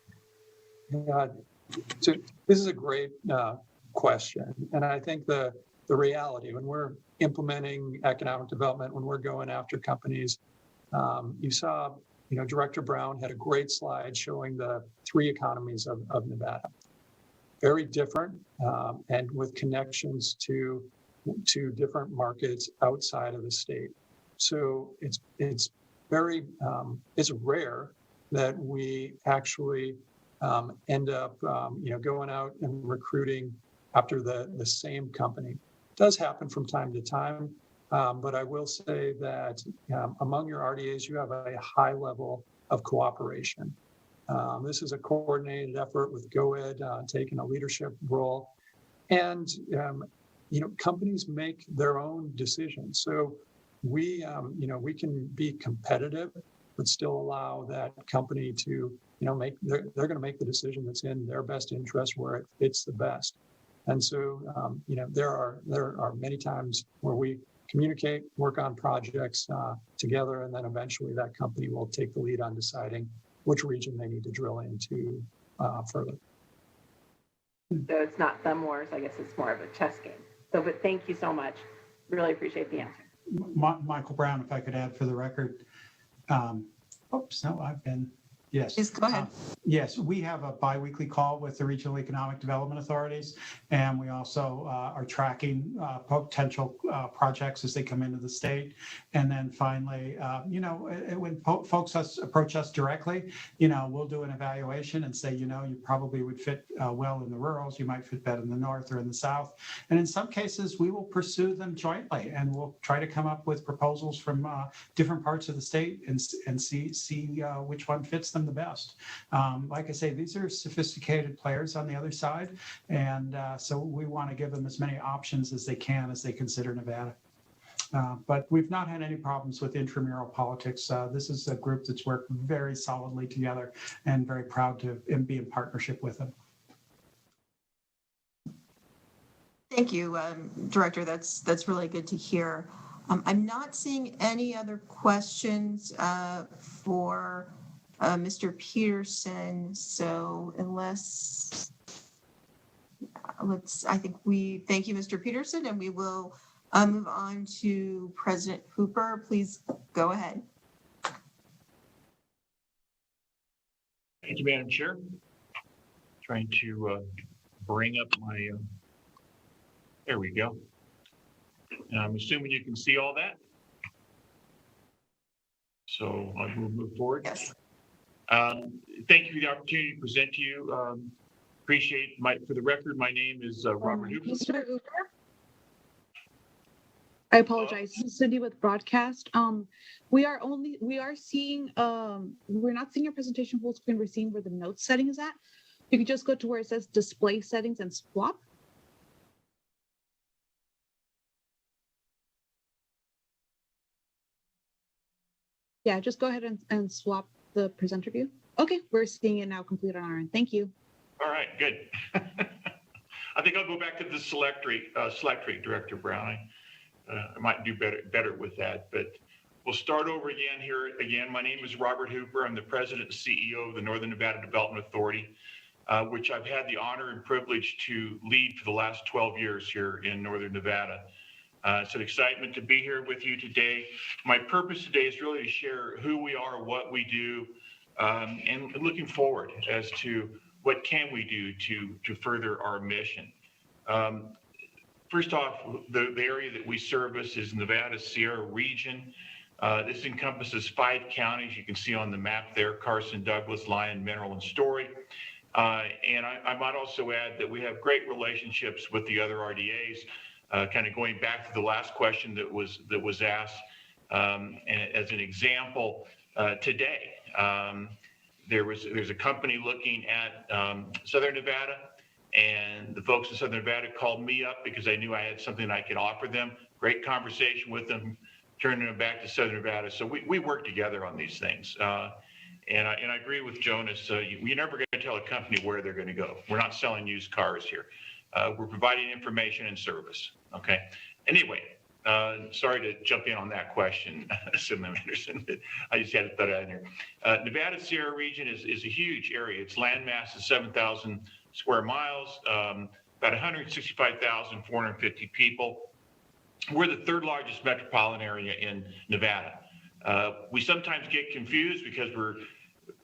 So this is a great question, and I think the reality when we're implementing economic development, when we're going after companies, you saw, Director Brown had a great slide showing the three economies of Nevada. Very different, and with connections to different markets outside of the state. So it's rare that we actually end up going out and recruiting after the same company. It does happen from time to time, but I will say that among your RDAs, you have a high level of cooperation. This is a coordinated effort with GoEd taking a leadership role, and companies make their own decisions. So we can be competitive, but still allow that company to they're going to make the decision that's in their best interest where it fits the best. And so there are many times where we communicate, work on projects together, and then eventually that company will take the lead on deciding which region they need to drill into further. So it's not thumb wars. I guess it's more of a chess game. But thank you so much. Really appreciate the answer. Michael Brown, if I could add for the record. Yes. Please go ahead. Yes, we have a biweekly call with the Regional Economic Development Authorities, and we also are tracking potential projects as they come into the state. And then finally, when folks approach us directly, we'll do an evaluation and say, you probably would fit well in the rurals, you might fit better in the north or in the south. And in some cases, we will pursue them jointly, and we'll try to come up with proposals from different parts of the state and see which one fits them the best. Like I say, these are sophisticated players on the other side, and so we want to give them as many options as they can as they consider Nevada. But we've not had any problems with intramural politics. This is a group that's worked very solidly together, and very proud to be in partnership with them. Thank you, Director. That's really good to hear. I'm not seeing any other questions for Mr. Peterson. So unless, I think we thank you, Mr. Peterson, and we will move on to President Hooper. Please go ahead. Thank you, Madam Chair. Trying to bring up my, there we go. And I'm assuming you can see all that. So I will move forward. Yes. Thank you for the opportunity to present to you. Appreciate for the record, my name is Robert Hooper. Mr. Hooper? I apologize. This is Cindy with Broadcast. We are seeing, we're not seeing your presentation full screen. We're seeing where the notes setting is at. You could just go to where it says display settings and swap. Yeah, just go ahead and swap the presenter view. Okay, we're seeing it now complete on our end. Thank you. All right, good. I think I'll go back to the select rate, Director Brown. I might do better with that, but we'll start over again here. Again, my name is Robert Hooper. I'm the President and CEO of the Northern Nevada Development Authority, which I've had the honor and privilege to lead for the last 12 years here in Northern Nevada. It's an excitement to be here with you today. My purpose today is really to share who we are, what we do, and looking forward as to what can we do to further our mission. First off, the area that we service is Nevada Sierra region. This encompasses 5 counties. You can see on the map there: Carson, Douglas, Lyon, Mineral, and Story. And I might also add that we have great relationships with the other RDAs. Kind of going back to the last question that was asked, and as an example, today there's a company looking at Southern Nevada, and the folks in Southern Nevada called me up because I knew I had something I could offer them. Great conversation with them, turning them back to Southern Nevada. So we work together on these things. And I agree with Jonas. You're never going to tell a company where they're going to go. We're not selling used cars here. We're providing information and service. Okay. Anyway, sorry to jump in on that question, Senator Anderson, but I just had to throw that in there. Nevada Sierra region is a huge area. Its landmass is 7,000 square miles, about 165,450 people. We're the 3rd largest metropolitan area in Nevada. We sometimes get confused because we're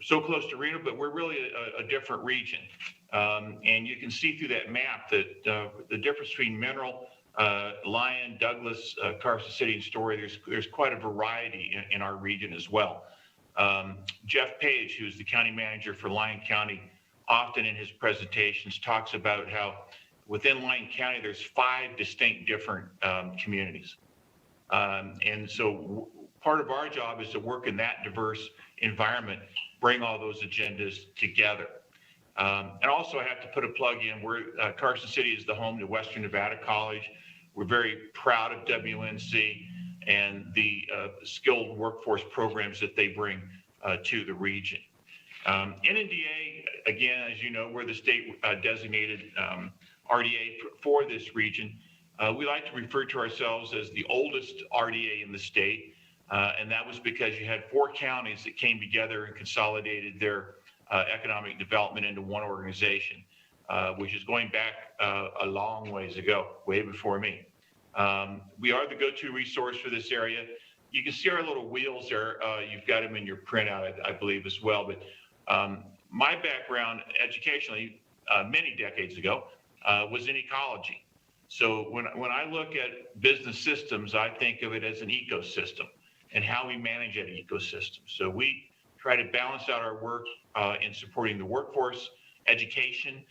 so close to Reno, but we're really a different region. And you can see through that map that the difference between Mineral, Lyon, Douglas, Carson City, and Story, there's quite a variety in our region as well. Jeff Page, who's the county manager for Lyon County, often in his presentations talks about how within Lyon County, there's 5 distinct different communities. And so part of our job is to work in that diverse environment, bring all those agendas together. And also I have to put a plug in, Carson City is the home to Western Nevada College. We're very proud of WNC and the skilled workforce programs that they bring to the region. NNDA, again, as you know, we're the state designated RDA for this region. We like to refer to ourselves as the oldest RDA in the state. And that was because you had 4 counties that came together and consolidated their economic development into one organization, which is going back a long ways ago, way before me. We are the go-to resource for this area. You can see our little wheels there. You've got them in your printout, I believe, as well. But my background educationally, many decades ago, was in ecology. So when I look at business systems, I think of it as an ecosystem and how we manage that ecosystem. So we try to balance out our work in supporting the workforce, education,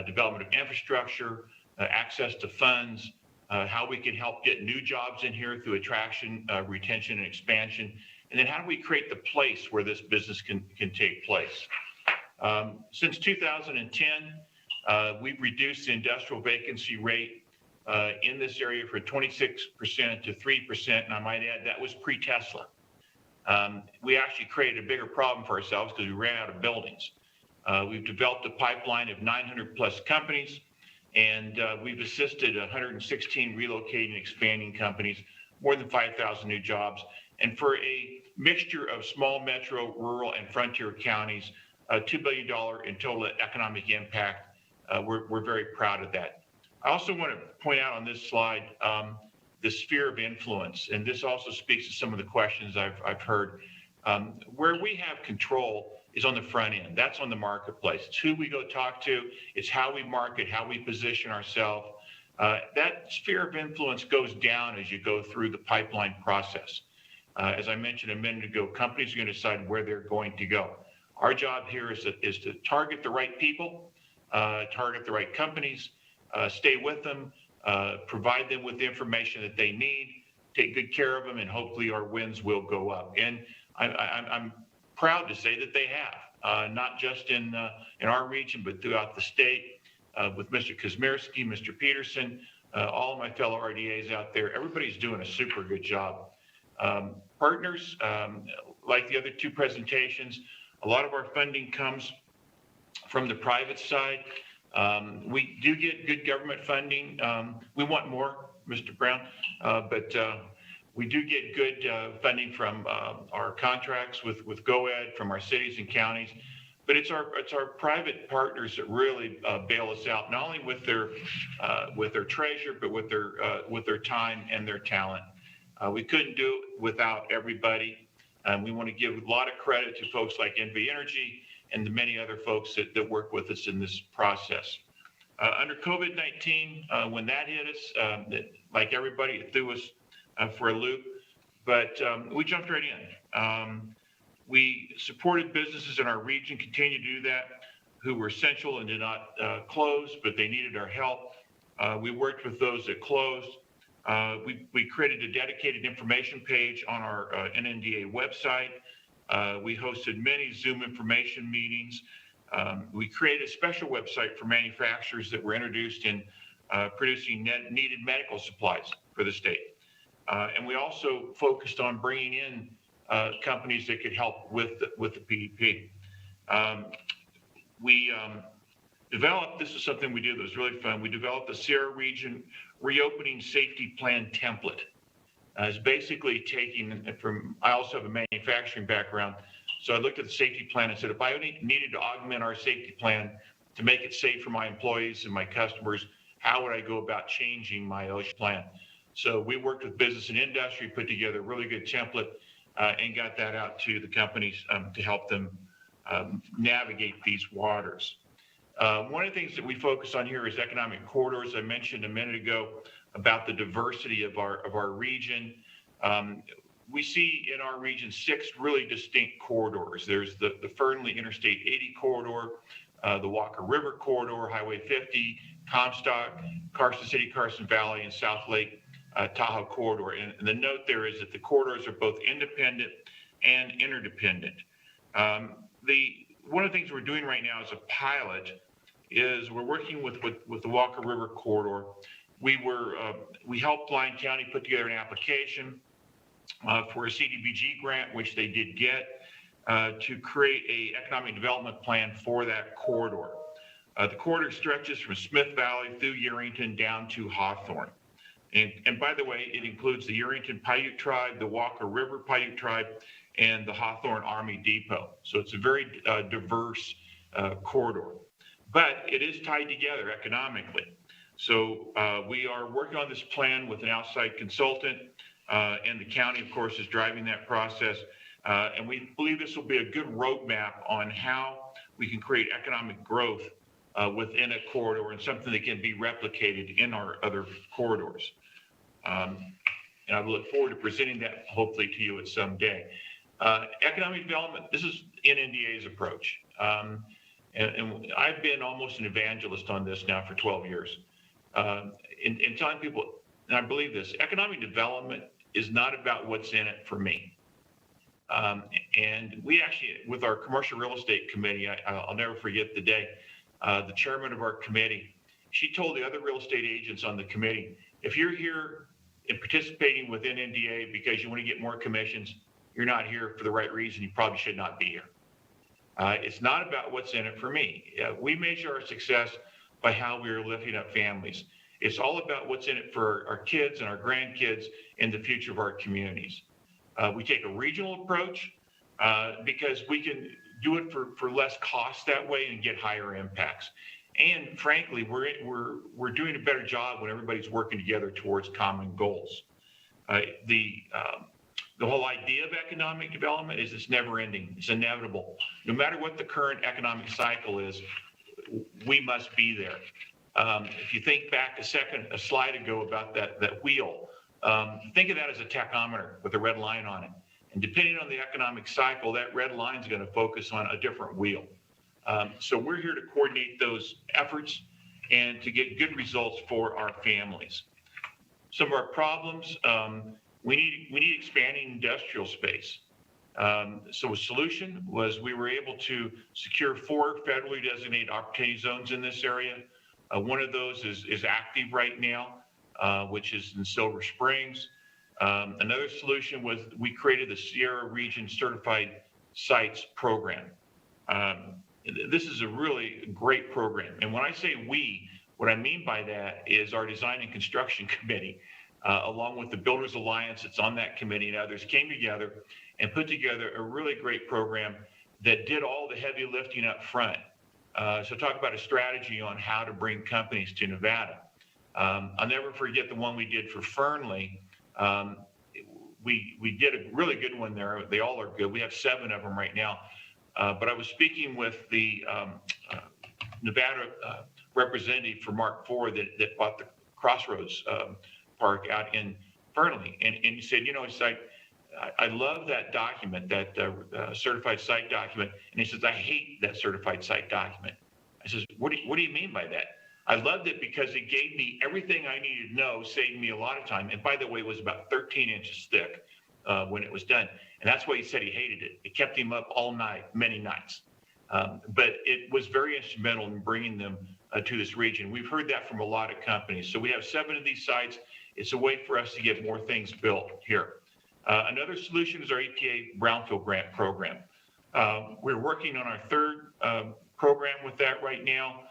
development of infrastructure, access to funds, how we can help get new jobs in here through attraction, retention, and expansion. And then how do we create the place where this business can take place? Since 2010, we've reduced the industrial vacancy rate in this area from 26% to 3%. And I might add that was pre-Tesla. We actually created a bigger problem for ourselves because we ran out of buildings. We've developed a pipeline of 900 plus companies, and we've assisted 116 relocating and expanding companies more than 5,000 new jobs. And for a mixture of small metro, rural, and frontier counties, $2 billion in total economic impact. We're very proud of that. I also want to point out on this slide the sphere of influence, and this also speaks to some of the questions I've heard. Where we have control is on the front end. That's on the marketplace. It's who we go talk to. It's how we market, how we position ourselves. That sphere of influence goes down as you go through the pipeline process. As I mentioned a minute ago, companies are going to decide where they're going to go. Our job here is to target the right people, target the right companies, stay with them, provide them with the information that they need, take good care of them, and hopefully our wins will go up. And I'm proud to say that they have, not just in our region, but throughout the state, with Mr. Kazmierski, Mr. Peterson, all of my fellow RDAs out there. Everybody's doing a super good job. Partners, like the other two presentations, a lot of our funding comes from the private side. We do get good government funding. We want more, Mr. Brown, but we do get good funding from our contracts with GoEd, from our cities and counties. But it's our private partners that really bail us out, not only with their treasure, but with their time and their talent. We couldn't do it without everybody. We want to give a lot of credit to folks like NV Energy and the many other folks that work with us in this process. Under COVID-19, when that hit us, like everybody, it threw us for a loop, but we jumped right in. We supported businesses in our region, continue to do that, who were essential and did not close, but they needed our help. We worked with those that closed. We created a dedicated information page on our NNDA website. We hosted many Zoom information meetings. We created a special website for manufacturers that were introduced in producing needed medical supplies for the state. And we also focused on bringing in companies that could help with the PDP. We developed, this is something we did that was really fun. We developed the Sierra Region Reopening Safety Plan template. It's basically taking from, I also have a manufacturing background. So I looked at the safety plan and said, if I needed to augment our safety plan to make it safe for my employees and my customers, how would I go about changing my plan? So we worked with business and industry, put together a really good template, and got that out to the companies to help them navigate these waters. One of the things that we focus on here is economic corridors. I mentioned a minute ago about the diversity of our region. We see in our region 6 really distinct corridors. There's the Fernley Interstate 80 corridor, the Walker River corridor, Highway 50, Comstock, Carson City, Carson Valley, and South Lake Tahoe corridor. And the note there is that the corridors are both independent and interdependent. One of the things we're doing right now as a pilot is we're working with the Walker River corridor. We helped Lyon County put together an application for a CDBG grant, which they did get, to create an economic development plan for that corridor. The corridor stretches from Smith Valley through Yerington down to Hawthorne. And by the way, it includes the Yerington Paiute Tribe, the Walker River Paiute Tribe, and the Hawthorne Army Depot. So it's a very diverse corridor, but it is tied together economically. So we are working on this plan with an outside consultant, and the county, of course, is driving that process. And we believe this will be a good roadmap on how we can create economic growth within a corridor and something that can be replicated in our other corridors. And I look forward to presenting that hopefully to you at some day. Economic development, this is NNDA's approach. And I've been almost an evangelist on this now for 12 years. In telling people, and I believe this, economic development is not about what's in it for me. And we actually, with our commercial real estate committee, I'll never forget the day, the chairman of our committee, she told the other real estate agents on the committee, if you're here and participating with NNDA because you want to get more commissions, you're not here for the right reason. You probably should not be here. It's not about what's in it for me. We measure our success by how we are lifting up families. It's all about what's in it for our kids and our grandkids and the future of our communities. We take a regional approach because we can do it for less cost that way and get higher impacts. And frankly, we're doing a better job when everybody's working together towards common goals. The whole idea of economic development is it's never ending. It's inevitable. No matter what the current economic cycle is, we must be there. If you think back a slide ago about that wheel, think of that as a tachometer with a red line on it. And depending on the economic cycle, that red line is going to focus on a different wheel. So we're here to coordinate those efforts and to get good results for our families. Some of our problems, we need expanding industrial space. So a solution was we were able to secure 4 federally designated opportunity zones in this area. One of those is active right now, which is in Silver Springs. Another solution was we created the Sierra Region Certified Sites Program. This is a really great program. And when I say we, what I mean by that is our Design and Construction Committee, along with the Builders Alliance that's on that committee and others, came together and put together a really great program that did all the heavy lifting up front. So talk about a strategy on how to bring companies to Nevada. I'll never forget the one we did for Fernley. We did a really good one there. They all are good. We have 7 of them right now. But I was speaking with the Nevada representative for Mark IV that bought the Crossroads Park out in Fernley. And he said, it's like, I love that document, that certified site document. And he says, I hate that certified site document. I says, what do you mean by that? I loved it because it gave me everything I needed to know, saved me a lot of time. And by the way, it was about 13 inches thick when it was done. And that's why he said he hated it. It kept him up all night, many nights. But it was very instrumental in bringing them to this region. We've heard that from a lot of companies. So we have 7 of these sites. It's a way for us to get more things built here. Another solution is our EPA Brownfield Grant Program. We're working on our 3rd program with that right now.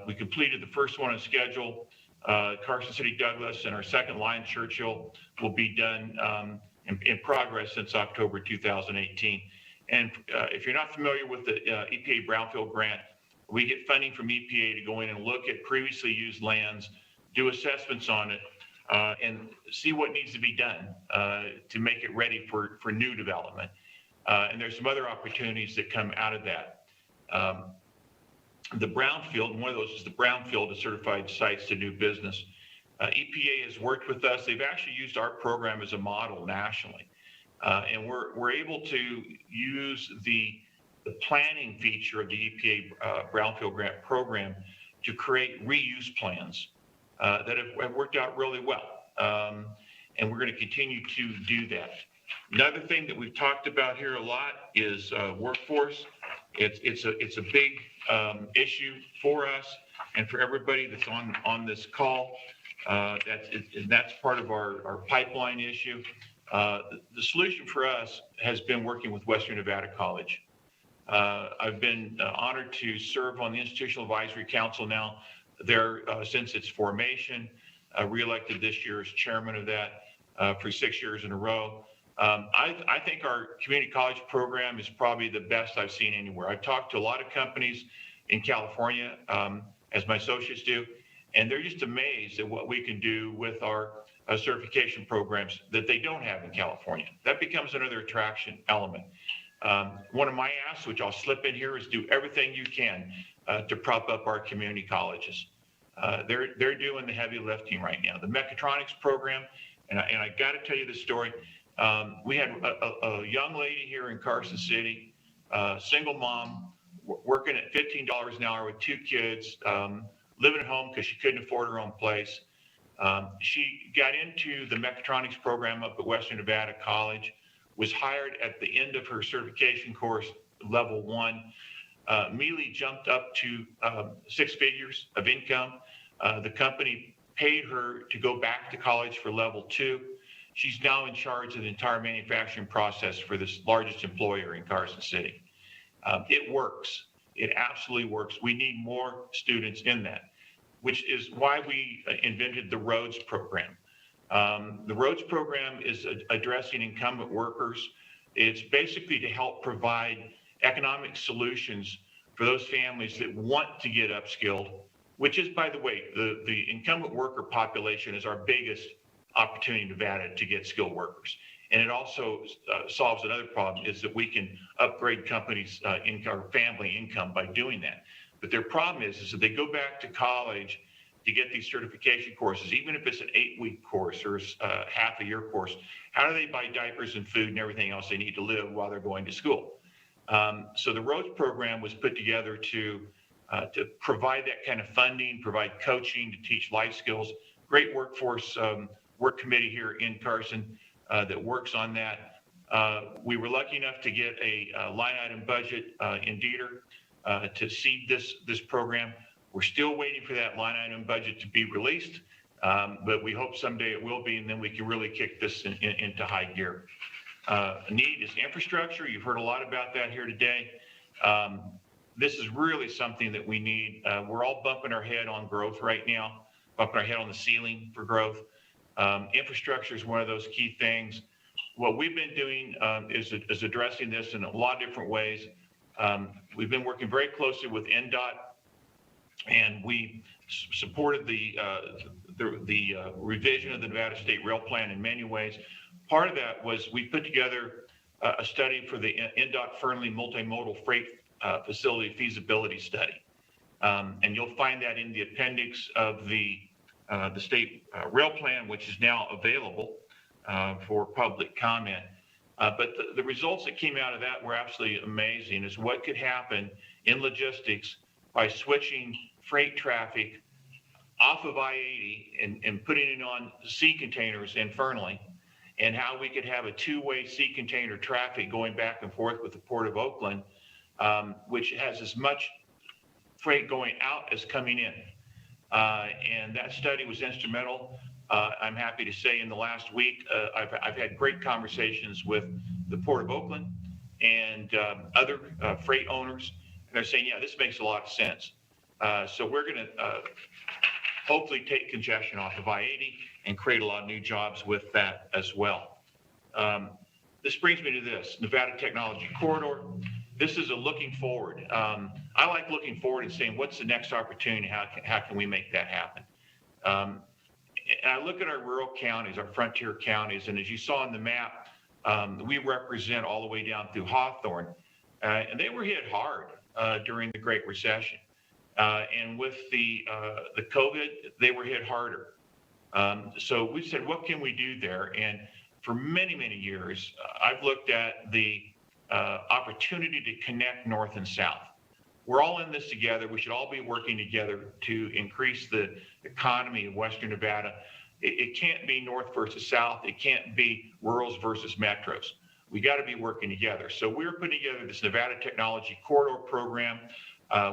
We completed the first one on schedule. Carson City Douglas and our 2nd line Churchill will be done in progress since October 2018. And if you're not familiar with the EPA Brownfield Grant, we get funding from EPA to go in and look at previously used lands, do assessments on it, and see what needs to be done to make it ready for new development. And there's some other opportunities that come out of that. The brownfield, and one of those is the brownfield of certified sites to new business. EPA has worked with us. They've actually used our program as a model nationally. And we're able to use the planning feature of the EPA Brownfield Grant Program to create reuse plans that have worked out really well. And we're going to continue to do that. Another thing that we've talked about here a lot is workforce. It's a big issue for us and for everybody that's on this call. That's part of our pipeline issue. The solution for us has been working with Western Nevada College. I've been honored to serve on the Institutional Advisory Council now there since its formation, reelected this year as chairman of that for 6 years in a row. I think our community college program is probably the best I've seen anywhere. I've talked to a lot of companies in California, as my associates do, and they're just amazed at what we can do with our certification programs that they don't have in California. That becomes another attraction element. One of my asks, which I'll slip in here, is do everything you can to prop up our community colleges. They're doing the heavy lifting right now. The mechatronics program, and I got to tell you this story. We had a young lady here in Carson City, single mom, working at $15 an hour with 2 kids, living at home because she couldn't afford her own place. She got into the mechatronics program up at Western Nevada College, was hired at the end of her certification course, level 1, immediately jumped up to 6 figures of income. The company paid her to go back to college for level 2. She's now in charge of the entire manufacturing process for this largest employer in Carson City. It works. It absolutely works. We need more students in that. which is why we invented the roads program. The roads program is addressing incumbent workers. It's basically to help provide economic solutions for those families that want to get upskilled, which is, by the way, the incumbent worker population is our biggest opportunity in Nevada to get skilled workers. And it also solves another problem, is that we can upgrade companies' income or family income by doing that. But their problem is that they go back to college to get these certification courses, even if it's an 8-week course or a half a year course. How do they buy diapers and food and everything else they need to live while they're going to school? So the roads program was put together to provide that kind of funding, provide coaching to teach life skills. Great workforce work committee here in Carson that works on that. We were lucky enough to get a line item budget in Dieter to seed this program. We're still waiting for that line item budget to be released, but we hope someday it will be, and then we can really kick this into high gear. Need is infrastructure. You've heard a lot about that here today. This is really something that we need. We're all bumping our head on growth right now, bumping our head on the ceiling for growth. Infrastructure is one of those key things. What we've been doing is addressing this in a lot of different ways. We've been working very closely with NDOT, and we supported the revision of the Nevada State Rail Plan in many ways. Part of that was we put together a study for the NDOT Fernley Multimodal Freight Facility Feasibility Study. And you'll find that in the appendix of the state rail plan, which is now available for public comment. But the results that came out of that were absolutely amazing, is what could happen in logistics by switching freight traffic off of I-80 and putting it on sea containers in Fernley, and how we could have a two-way sea container traffic going back and forth with the Port of Oakland, which has as much freight going out as coming in. And that study was instrumental. I'm happy to say in the last week, I've had great conversations with the Port of Oakland and other freight owners. And they're saying, yeah, this makes a lot of sense. So we're going to hopefully take congestion off of I-80 and create a lot of new jobs with that as well. This brings me to this, Nevada Technology Corridor. This is a looking forward. I like looking forward and saying, what's the next opportunity? How can we make that happen? And I look at our rural counties, our frontier counties, and as you saw on the map, we represent all the way down through Hawthorne, and they were hit hard during the Great Recession. And with the COVID, they were hit harder. So we said, what can we do there? And for many, many years, I've looked at the opportunity to connect North and South. We're all in this together. We should all be working together to increase the economy of Western Nevada. It can't be North versus South. It can't be rurals versus metros. We got to be working together. So we're putting together this Nevada Technology Corridor program.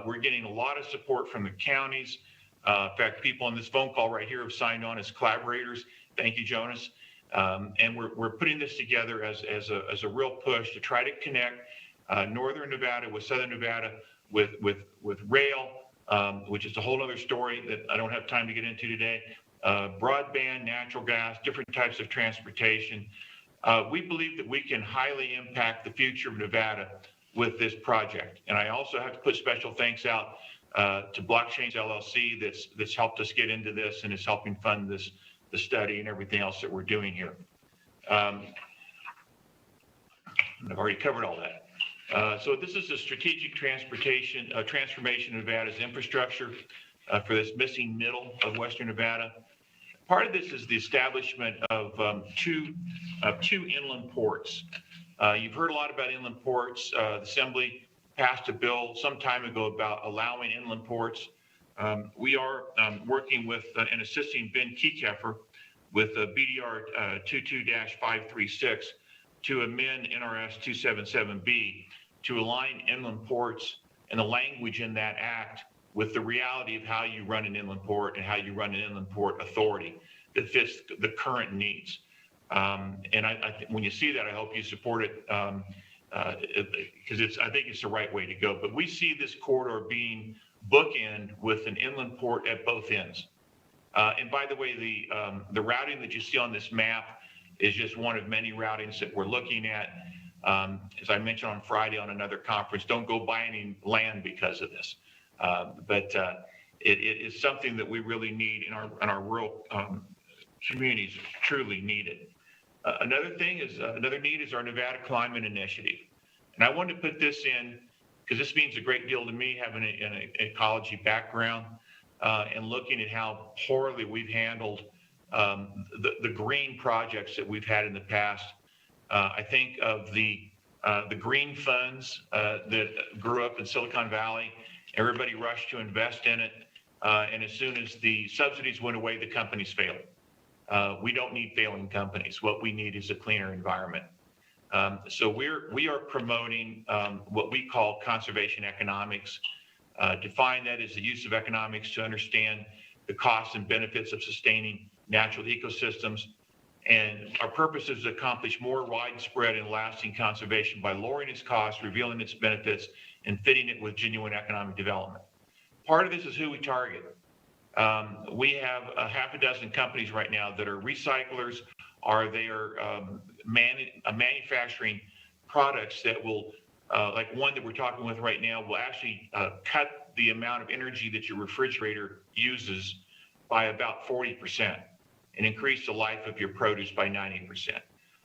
We're getting a lot of support from the counties. In fact, people on this phone call right here have signed on as collaborators. Thank you, Jonas. And we're putting this together as a real push to try to connect Northern Nevada with Southern Nevada with rail, which is a whole other story that I don't have time to get into today. Broadband, natural gas, different types of transportation. We believe that we can highly impact the future of Nevada with this project. And I also have to put special thanks out to Blockchains LLC that's helped us get into this and is helping fund the study and everything else that we're doing here. I've already covered all that. So this is a strategic transformation of Nevada's infrastructure for this missing middle of Western Nevada. Part of this is the establishment of two inland ports. You've heard a lot about inland ports. The Assembly passed a bill some time ago about allowing inland ports. We are working with and assisting Ben Kiekeffer with BDR 22-536 to amend NRS 277B to align inland ports and the language in that act with the reality of how you run an inland port and how you run an inland port authority that fits the current needs. And when you see that, I hope you support it because I think it's the right way to go. But we see this corridor being bookend with an inland port at both ends. And by the way, the routing that you see on this map is just one of many routings that we're looking at. As I mentioned on Friday on another conference, don't go buy any land because of this. But it is something that we really need in our rural communities, truly need it. Another need is our Nevada Climate Initiative. And I wanted to put this in because this means a great deal to me, having an ecology background and looking at how poorly we've handled the green projects that we've had in the past. I think of the green funds that grew up in Silicon Valley. Everybody rushed to invest in it. And as soon as the subsidies went away, the companies failed. We don't need failing companies. What we need is a cleaner environment. So we are promoting what we call conservation economics. Define that as the use of economics to understand the costs and benefits of sustaining natural ecosystems. And our purpose is to accomplish more widespread and lasting conservation by lowering its costs, revealing its benefits, and fitting it with genuine economic development. Part of this is who we target. We have a half a dozen companies right now that are recyclers, or they are manufacturing products that will, like one that we're talking with right now, will actually cut the amount of energy that your refrigerator uses by about 40% and increase the life of your produce by 90%.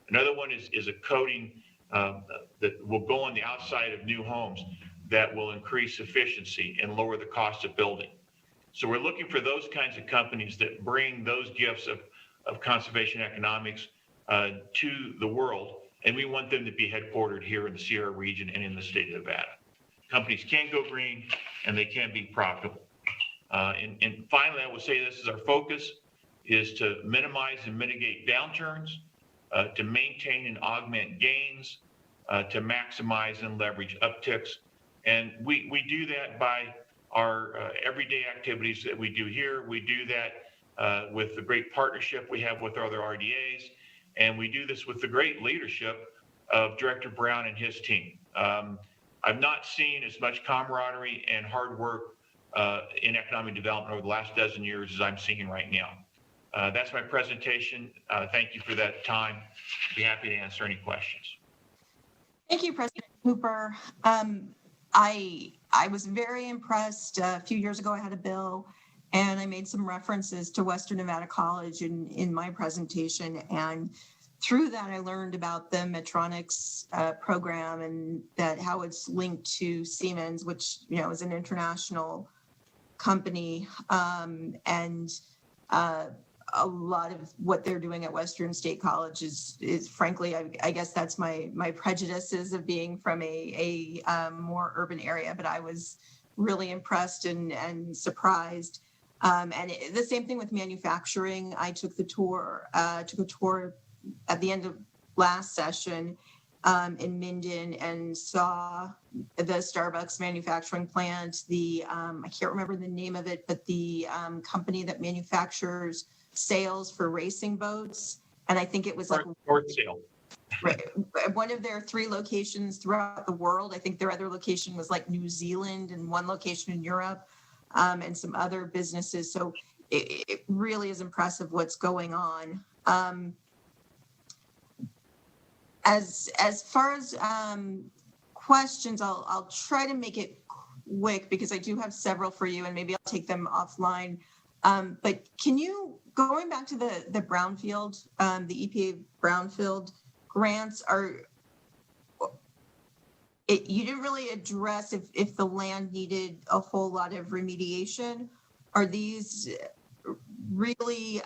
Another one is a coating that will go on the outside of new homes that will increase efficiency and lower the cost of building. So we're looking for those kinds of companies that bring those gifts of conservation economics to the world, and we want them to be headquartered here in the Sierra region and in the state of Nevada. Companies can go green and they can be profitable. And finally, I will say this is our focus, is to minimize and mitigate downturns, to maintain and augment gains, to maximize and leverage upticks. And we do that by our everyday activities that we do here. We do that with the great partnership we have with our other RDAs. And we do this with the great leadership of Director Brown and his team. I've not seen as much camaraderie and hard work in economic development over the last dozen years as I'm seeing right now. That's my presentation. Thank you for that time. I'd be happy to answer any questions. Thank you, President Hooper. I was very impressed. A few years ago, I had a bill and I made some references to Western Nevada College in my presentation. And through that, I learned about the Medtronics program and that how it's linked to Siemens, which, is an international company. And a lot of what they're doing at Western State College is frankly, I guess that's my prejudices of being from a more urban area, but I was really impressed and surprised. The same thing with manufacturing. I took a tour at the end of last session in Minden and saw the Starbucks manufacturing plant. I can't remember the name of it, but the company that manufactures sails for racing boats. And I think it was like North Sail. Right, one of their 3 locations throughout the world. I think their other location was like New Zealand and one location in Europe, and some other businesses. So it really is impressive what's going on. As far as questions, I'll try to make it quick because I do have several for you, and maybe I'll take them offline. But can you, going back to the brownfield, the EPA brownfield grants, you didn't really address if the land needed a whole lot of remediation. Are these really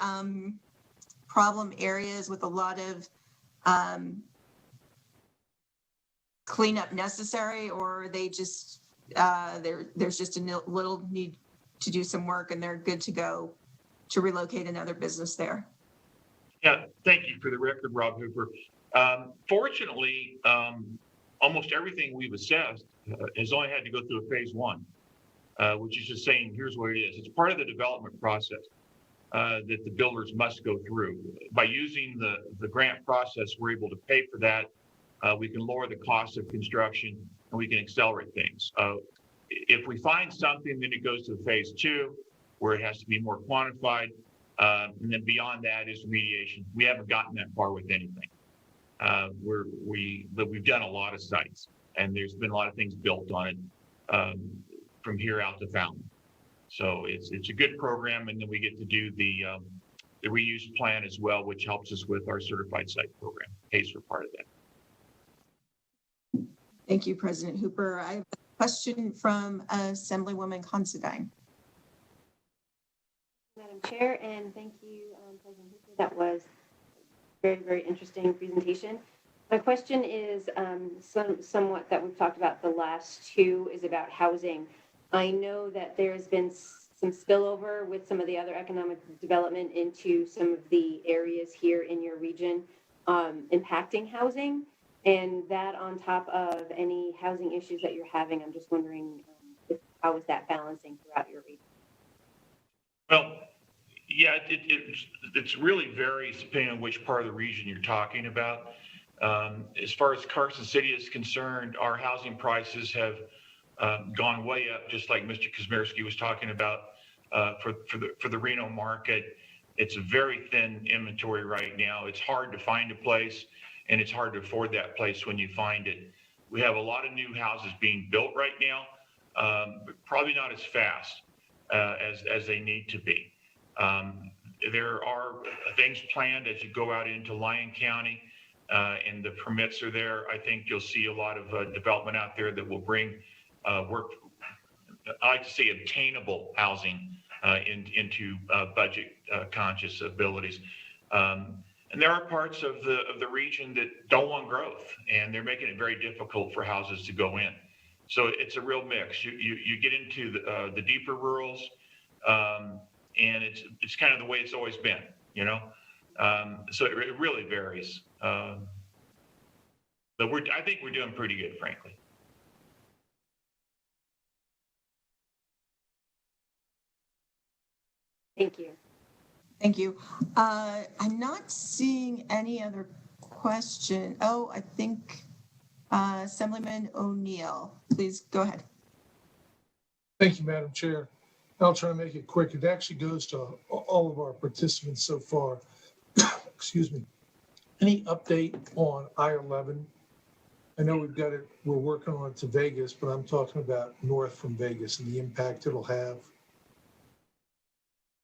problem areas with a lot of cleanup necessary, or are they just there's just a little need to do some work and they're good to go to relocate another business there? Yeah, thank you for the record, Rob Hooper. Fortunately, almost everything we've assessed has only had to go through a phase 1, which is just saying, here's what it is. It's part of the development process that the builders must go through. By using the grant process, we're able to pay for that. We can lower the cost of construction and we can accelerate things. If we find something, then it goes to phase 2, where it has to be more quantified. And then beyond that is remediation. We haven't gotten that far with anything. We've done a lot of sites, and there's been a lot of things built on it from here out to Fountain. So it's a good program, and then we get to do the reuse plan as well, which helps us with our certified site program. Pays for part of that. Thank you, President Hooper. I have a question from Assemblywoman Considine. Madam Chair, and thank you, President Hooper. That was a very, very interesting presentation. My question is somewhat that we've talked about the last two is about housing. I know that there's been some spillover with some of the other economic development into some of the areas here in your region impacting housing, and that on top of any housing issues that you're having. I'm just wondering how is that balancing throughout your region? Well, yeah, it really varies depending on which part of the region you're talking about. As far as Carson City is concerned, our housing prices have gone way up, just like Mr. Kazmierski was talking about for the Reno market. It's a very thin inventory right now. It's hard to find a place, and it's hard to afford that place when you find it. We have a lot of new houses being built right now, but probably not as fast as they need to be. There are things planned as you go out into Lyon County, and the permits are there. I think you'll see a lot of development out there that will bring work, I like to say obtainable housing into budget conscious abilities. And there are parts of the region that don't want growth, and they're making it very difficult for houses to go in. So it's a real mix. You get into the deeper rurals, and it's kind of the way it's always been, you know. So it really varies. But I think we're doing pretty good, frankly. Thank you. Thank you. I'm not seeing any other question. Oh, I think Assemblyman O'Neill, please go ahead. Thank you, Madam Chair. I'll try to make it quick. It actually goes to all of our participants so far. Excuse me. Any update on I-11? I know we're working on it to Vegas, but I'm talking about north from Vegas and the impact it'll have.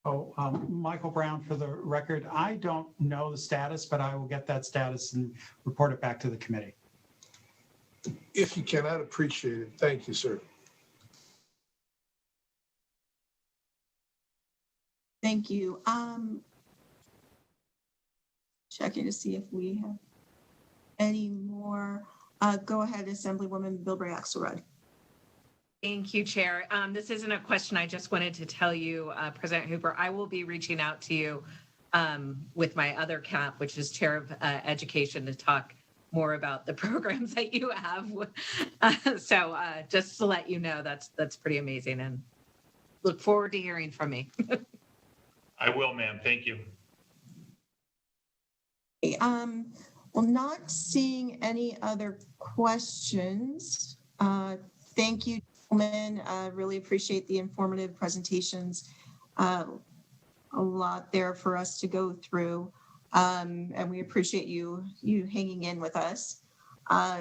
Oh, Michael Brown, for the record, I don't know the status, but I will get that status and report it back to the committee. If you can, I'd appreciate it. Thank you, sir. Thank you. Checking to see if we have any more. Go ahead, Assemblywoman Bilbray Axelrod. Thank you, Chair. This isn't a question. I just wanted to tell you, President Hooper, I will be reaching out to you with my other cap, which is Chair of Education, to talk more about the programs that you have. So just to let you know, that's pretty amazing, and look forward to hearing from me. I will, ma'am. Thank you. Well, not seeing any other questions. Thank you, gentlemen. Really appreciate the informative presentations. A lot there for us to go through, and we appreciate you hanging in with us.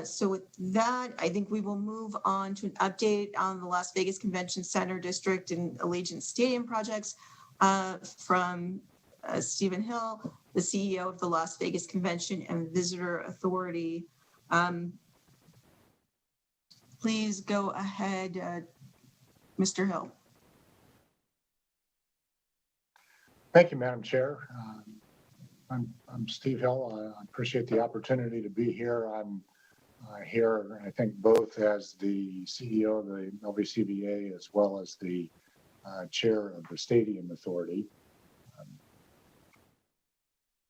So with that, I think we will move on to an update on the Las Vegas Convention Center District and Allegiant Stadium projects from Stephen Hill, the CEO of the Las Vegas Convention and Visitor Authority. Please go ahead, Mr. Hill. Thank you, Madam Chair. I'm Steve Hill. I appreciate the opportunity to be here. I'm here, I think, both as the CEO of the LVCVA as well as the chair of the Stadium Authority.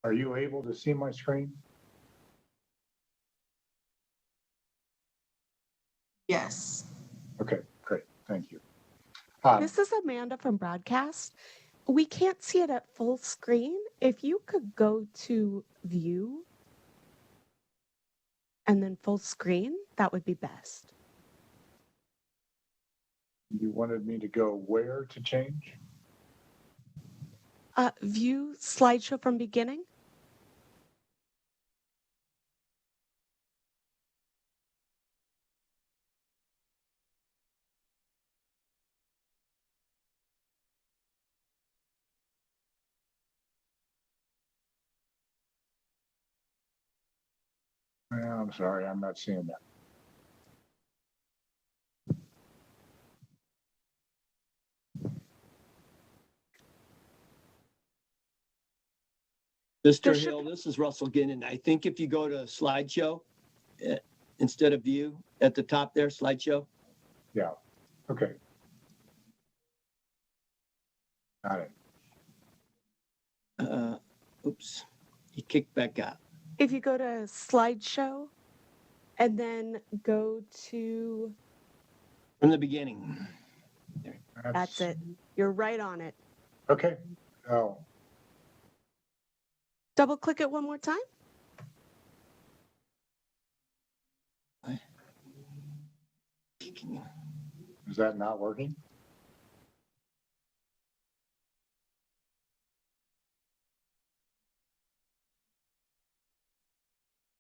Are you able to see my screen? Yes. Okay, great. Thank you. This is Amanda from Broadcast. We can't see it at full screen. If you could go to View and then full screen, that would be best. You wanted me to go where to change? View slideshow from beginning. I'm sorry, I'm not seeing that. Mr. Hill, this is Russell Gannon. I think if you go to slideshow instead of view at the top there, slideshow. Yeah, okay. Got it. Oops, you kicked back out. If you go to slideshow and then go to, From the beginning. that's it. You're right on it. Okay. Oh, Double click it one more time. is that not working?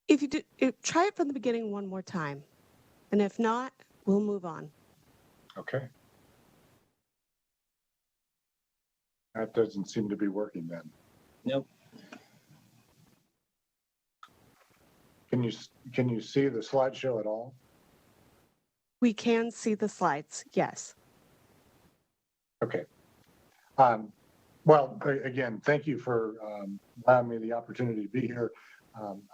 If you do, try it from the beginning one more time. And if not, we'll move on. Okay. That doesn't seem to be working then. Nope. Can you see the slideshow at all? We can see the slides, yes. Okay. Well, again, thank you for allowing me the opportunity to be here.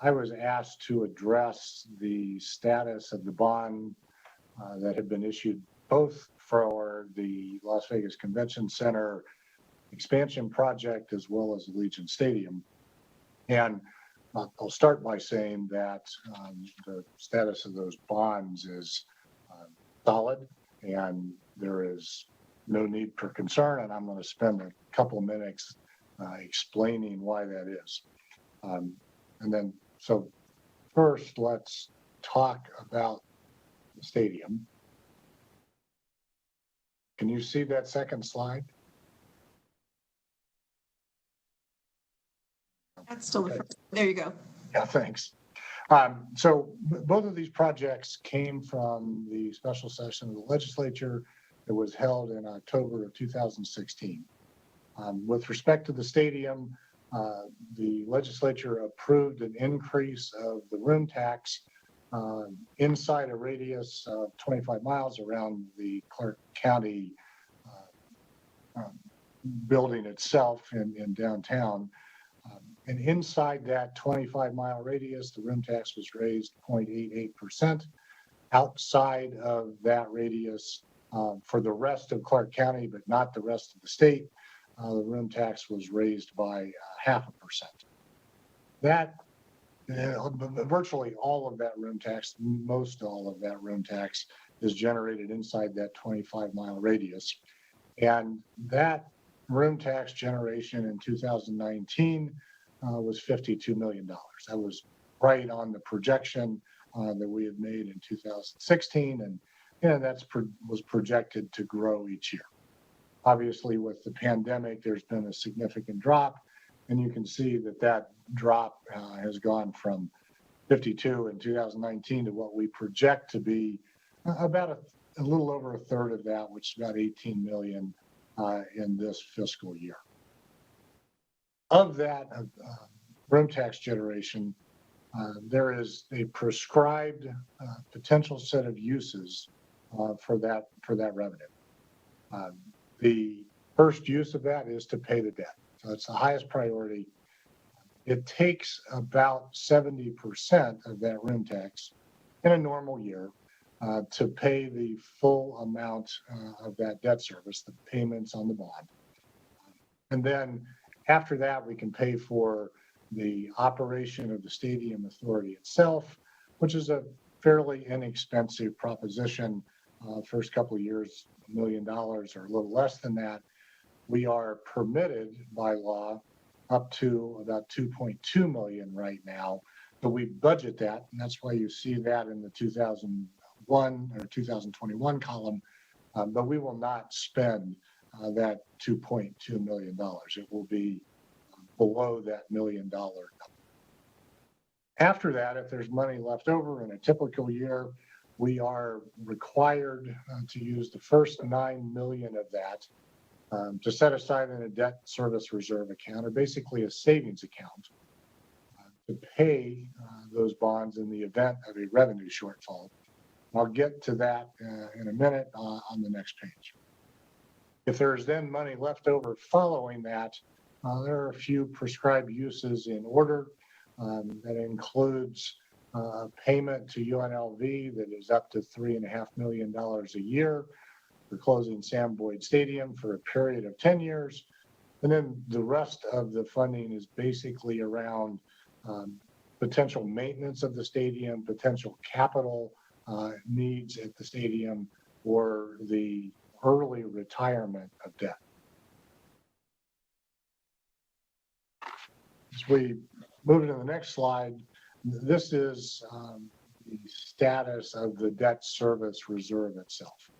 I was asked to address the status of the bond that had been issued both for the Las Vegas Convention Center expansion project as well as Allegiant Stadium. And I'll start by saying that the status of those bonds is solid and there is no need for concern. And I'm going to spend a couple of minutes explaining why that is. And then, so first, let's talk about the stadium. Can you see that second slide? That's still the first. There you go. Yeah, thanks. So both of these projects came from the special session of the legislature that was held in October of 2016. With respect to the stadium, the legislature approved an increase of the room tax inside a radius of 25 miles around the Clark County building itself in downtown. And inside that 25-mile radius, the room tax was raised 0.88%. Outside of that radius, for the rest of Clark County, but not the rest of the state, the room tax was raised by 0.5%. That, virtually all of that room tax, most all of that room tax is generated inside that 25-mile radius. And that room tax generation in 2019 was $52 million. That was right on the projection that we had made in 2016, and that was projected to grow each year. Obviously, with the pandemic, there's been a significant drop, and you can see that that drop has gone from 52 in 2019 to what we project to be about a little over a third of that, which is about 18 million in this fiscal year. Of that room tax generation, there is a prescribed potential set of uses for that revenue. The first use of that is to pay the debt. So it's the highest priority. It takes about 70% of that room tax in a normal year to pay the full amount of that debt service, the payments on the bond. And then after that, we can pay for the operation of the stadium authority itself, which is a fairly inexpensive proposition. First couple of years, $1 million or a little less than that. We are permitted by law up to about 2.2 million right now, but we budget that, and that's why you see that in the 2001 or 2021 column but we will not spend that $2.2 million. It will be below that $1 million number. After that, if there's money left over in a typical year, we are required to use the first $9 million of that to set aside in a debt service reserve account, or basically a savings account, to pay those bonds in the event of a revenue shortfall. I'll get to that in a minute on the next page. If there's then money left over following that, there are a few prescribed uses in order. That includes payment to UNLV that is up to $3.5 million a year for closing Sam Boyd Stadium for a period of 10 years. And then the rest of the funding is basically around potential maintenance of the stadium, potential capital needs at the stadium, or the early retirement of debt. As we move into the next slide, this is the status of the debt service reserve itself.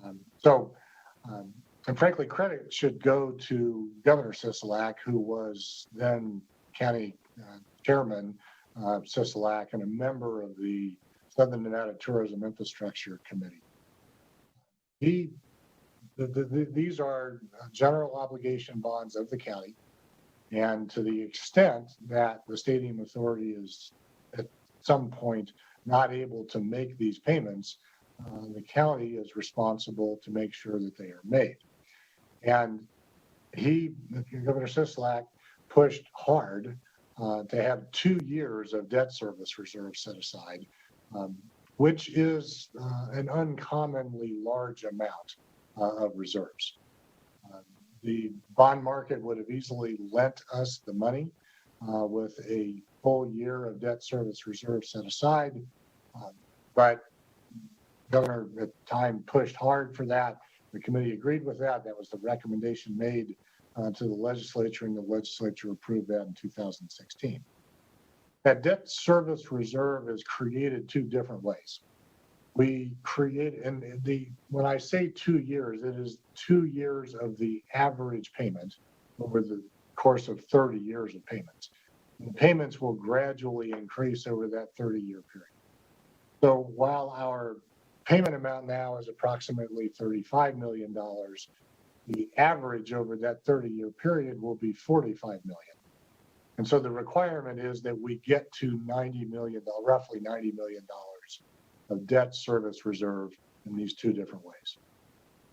And frankly, credit should go to Governor Sisolak, who was then County Chairman Sisolak and a member of the Southern Nevada Tourism Infrastructure Committee. These are general obligation bonds of the county. And to the extent that the Stadium Authority is at some point not able to make these payments, the county is responsible to make sure that they are made. And Governor Sisolak, pushed hard to have 2 years of debt service reserve set aside, which is an uncommonly large amount of reserves. The bond market would have easily lent us the money with a full year of debt service reserve set aside, but Governor at the time pushed hard for that. The committee agreed with that. That was the recommendation made to the legislature, and the legislature approved that in 2016. That debt service reserve is created 2 different ways. We create, and when I say 2 years, it is 2 years of the average payment over the course of 30 years of payments. And payments will gradually increase over that 30-year period. So while our payment amount now is approximately $35 million, the average over that 30-year period will be $45 million. And so the requirement is that we get to $90 million, roughly $90 million of debt service reserve in these 2 different ways.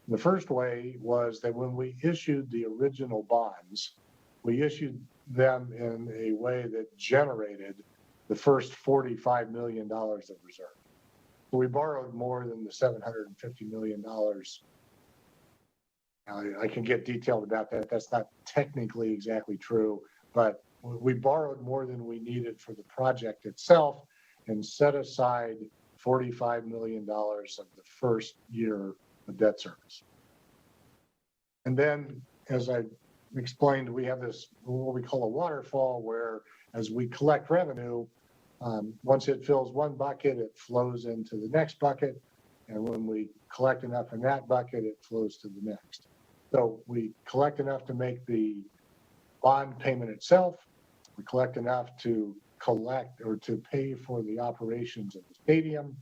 The first way was that when we issued the original bonds, we issued them in a way that generated the first $45 million of reserve. So we borrowed more than the $750 million. I can get detailed about that. That's not technically exactly true, but we borrowed more than we needed for the project itself and set aside $45 million of the first year of debt service. And then, as I explained, we have this, what we call a waterfall, where as we collect revenue, once it fills one bucket, it flows into the next bucket. And when we collect enough in that bucket, it flows to the next. So we collect enough to make the bond payment itself. We collect enough to collect or to pay for the operations of the stadium.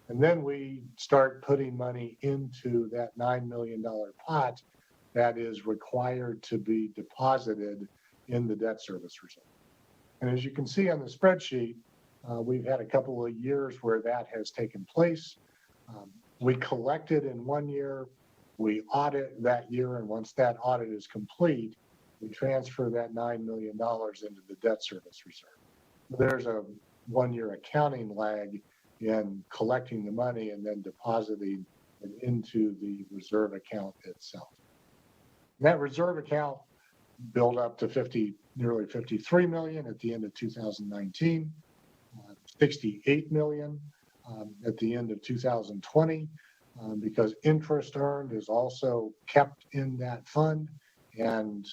And then we start putting money into that $9 million pot that is required to be deposited in the debt service reserve. And as you can see on the spreadsheet, we've had a couple of years where that has taken place. We collected in 1 year, we audit that year, and once that audit is complete, we transfer that $9 million into the debt service reserve. There's a 1-year accounting lag in collecting the money and then depositing it into the reserve account itself. And that reserve account built up to nearly $53 million at the end of 2019, $68 million at the end of 2020, because interest earned is also kept in that fund and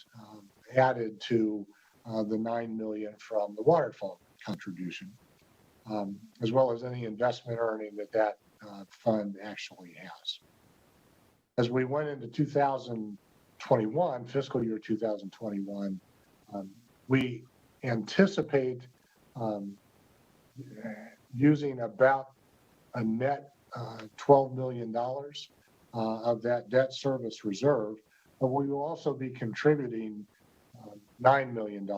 added to the $9 million from the waterfall contribution, as well as any investment earning that fund actually has. As we went into 2021, fiscal year 2021, we anticipate using about a net $12 million of that debt service reserve, but we will also be contributing $9 million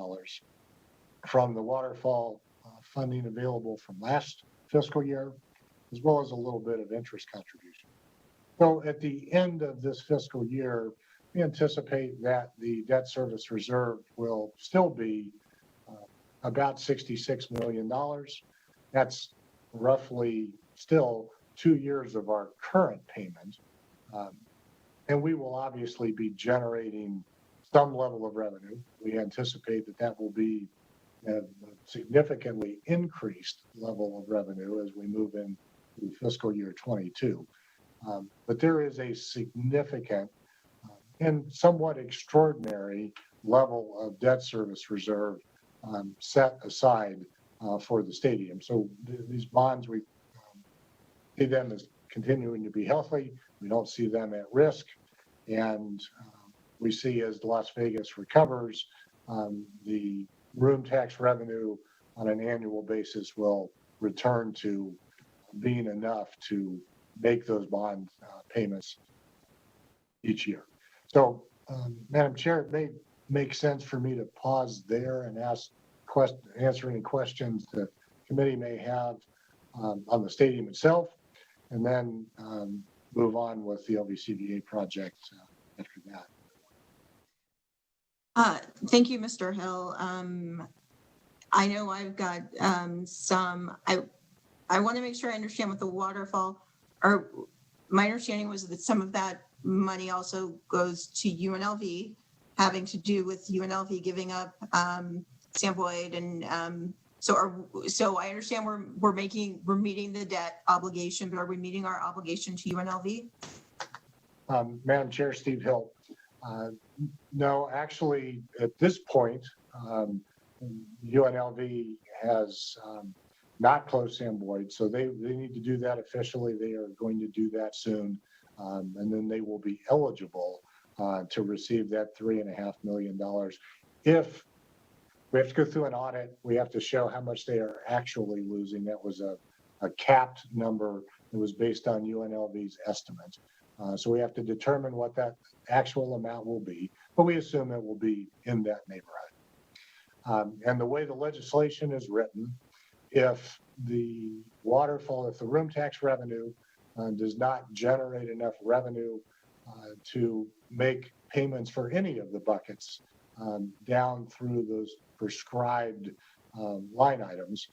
from the waterfall funding available from last fiscal year, as well as a little bit of interest contribution. So at the end of this fiscal year, we anticipate that the debt service reserve will still be about $66 million. That's roughly still 2 years of our current payment. And we will obviously be generating some level of revenue. We anticipate that that will be a significantly increased level of revenue as we move into fiscal year 22. But there is a significant and somewhat extraordinary level of debt service reserve set aside for the stadium. So these bonds, we see them as continuing to be healthy. We don't see them at risk. And we see as Las Vegas recovers, the room tax revenue on an annual basis will return to being enough to make those bond payments each year. So, Madam Chair, it may make sense for me to pause there and answer any questions the committee may have on the stadium itself, and then move on with the LVCVA project after that. Thank you, Mr. Hill. I know I've got I want to make sure I understand what the waterfall, or my understanding was that some of that money also goes to UNLV, having to do with UNLV giving up Sam Boyd, and so I understand we're meeting the debt obligation, but are we meeting our obligation to UNLV? Madam Chair, Steve Hill. No, actually, at this point, UNLV has not closed Sam Boyd, so they need to do that officially. They are going to do that soon, and then they will be eligible to receive that $3.5 million. If we have to go through an audit, we have to show how much they are actually losing. That was a capped number that was based on UNLV's estimate. So we have to determine what that actual amount will be, but we assume it will be in that neighborhood. And the way the legislation is written, if the room tax revenue does not generate enough revenue to make payments for any of the buckets down through those prescribed line items,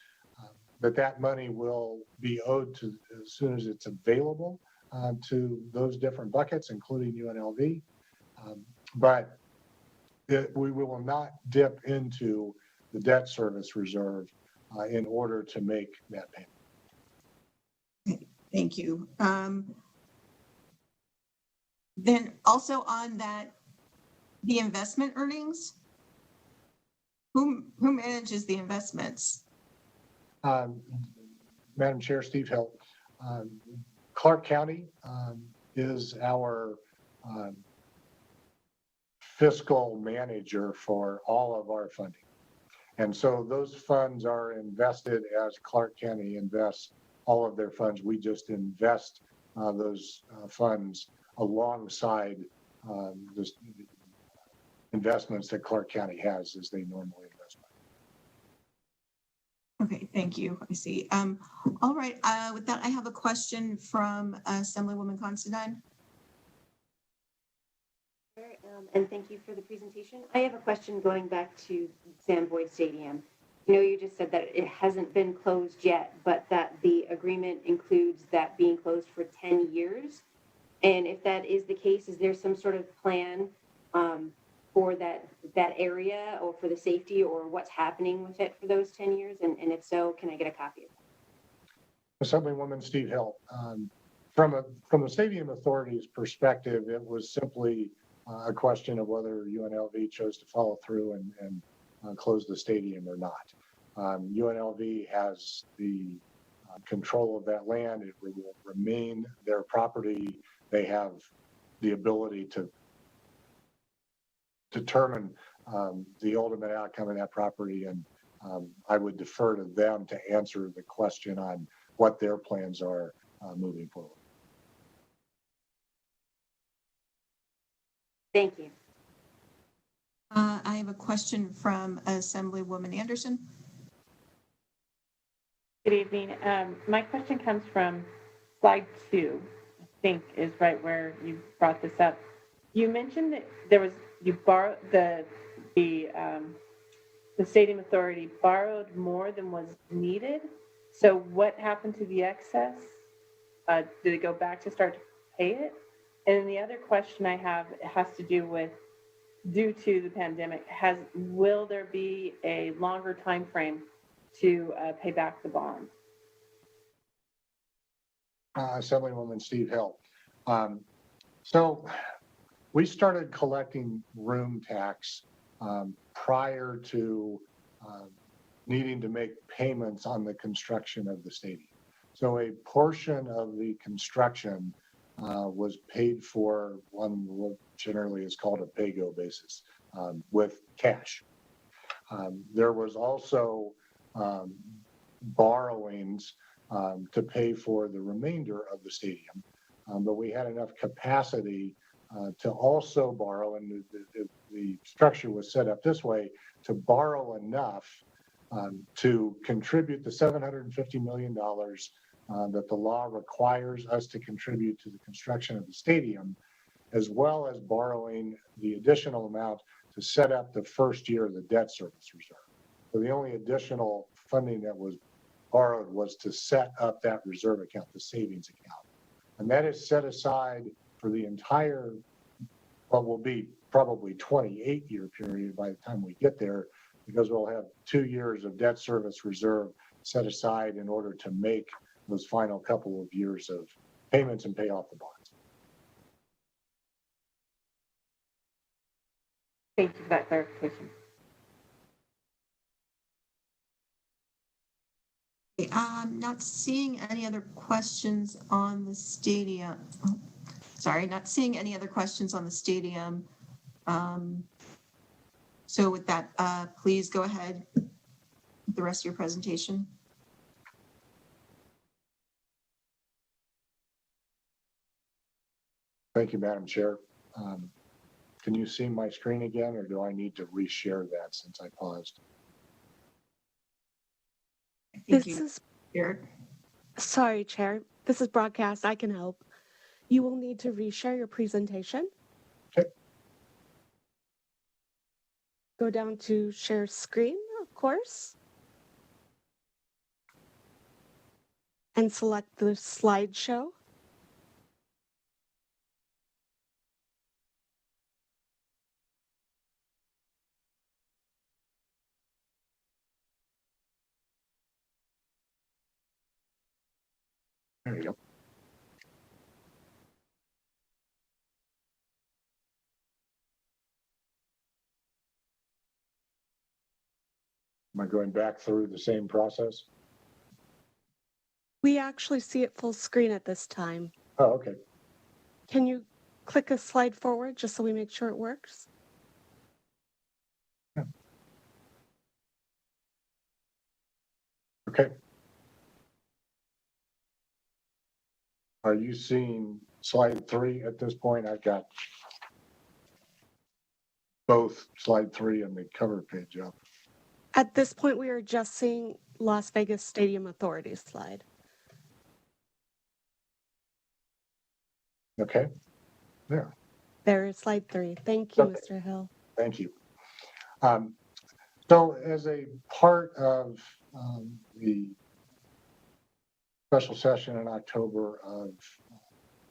that money will be owed to as soon as it's available to those different buckets, including UNLV. But we will not dip into the debt service reserve in order to make that payment. Thank you. Then also on that, the investment earnings, who manages the investments? Madam Chair, Steve Hill. Clark County is our fiscal manager for all of our funding. And so those funds are invested as Clark County invests all of their funds. We just invest those funds alongside the investments that Clark County has as they normally invest. Okay, thank you. I see. All right. With that, I have a question from Assemblywoman Considine. And thank you for the presentation. I have a question going back to Sam Boyd Stadium. I know you just said that it hasn't been closed yet, but that the agreement includes that being closed for 10 years. And if that is the case, is there some sort of plan for that area, or for the safety, or what's happening with it for those 10 years? And if so, can I get a copy of that? Assemblywoman Steve Hill. From the Stadium Authority's perspective, it was simply a question of whether UNLV chose to follow through and close the stadium or not. UNLV has the control of that land. It will remain their property. They have the ability to determine the ultimate outcome of that property. And I would defer to them to answer the question on what their plans are moving forward. Thank you. I have a question from Assemblywoman Anderson. Good evening. My question comes from slide 2, I think is right where you brought this up. You mentioned that you borrowed the stadium authority borrowed more than was needed. So what happened to the excess? Did it go back to start to pay it? And the other question I have has to do with, due to the pandemic, will there be a longer time frame to pay back the bond? Assemblywoman Steve Hill. So we started collecting room tax prior to needing to make payments on the construction of the stadium. So a portion of the construction was paid for on what generally is called a pay-go basis with cash. There was also borrowings to pay for the remainder of the stadium, but we had enough capacity to also borrow, and the structure was set up this way, to borrow enough to contribute the $750 million that the law requires us to contribute to the construction of the stadium, as well as borrowing the additional amount to set up the first year of the debt service reserve. So the only additional funding that was borrowed was to set up that reserve account, the savings account. And that is set aside for the entire, what will be probably 28-year period by the time we get there, because we'll have 2 years of debt service reserve set aside in order to make those final couple of years of payments and pay off the bonds. Thank you for that clarification. I'm not seeing any other questions on the stadium. Oh, sorry, not seeing any other questions on the stadium. So with that, please go ahead with the rest of your presentation. Thank you, Madam Chair. Can you see my screen again, or do I need to reshare that since I paused? Sorry, Chair. This is broadcast. I can help. You will need to reshare your presentation. Okay. Go down to share screen, of course. And select the slideshow. There you go. Am I going back through the same process? We actually see it full screen at this time. Oh, okay. Can you click a slide forward just so we make sure it works? Yeah. Okay. Are you seeing slide 3 at this point? I've got both slide 3 and the cover page up. At this point, we are just seeing Las Vegas Stadium Authority slide. Okay. There. There is slide 3. Thank you, Okay. Mr. Hill. Thank you. So as a part of the special session in October of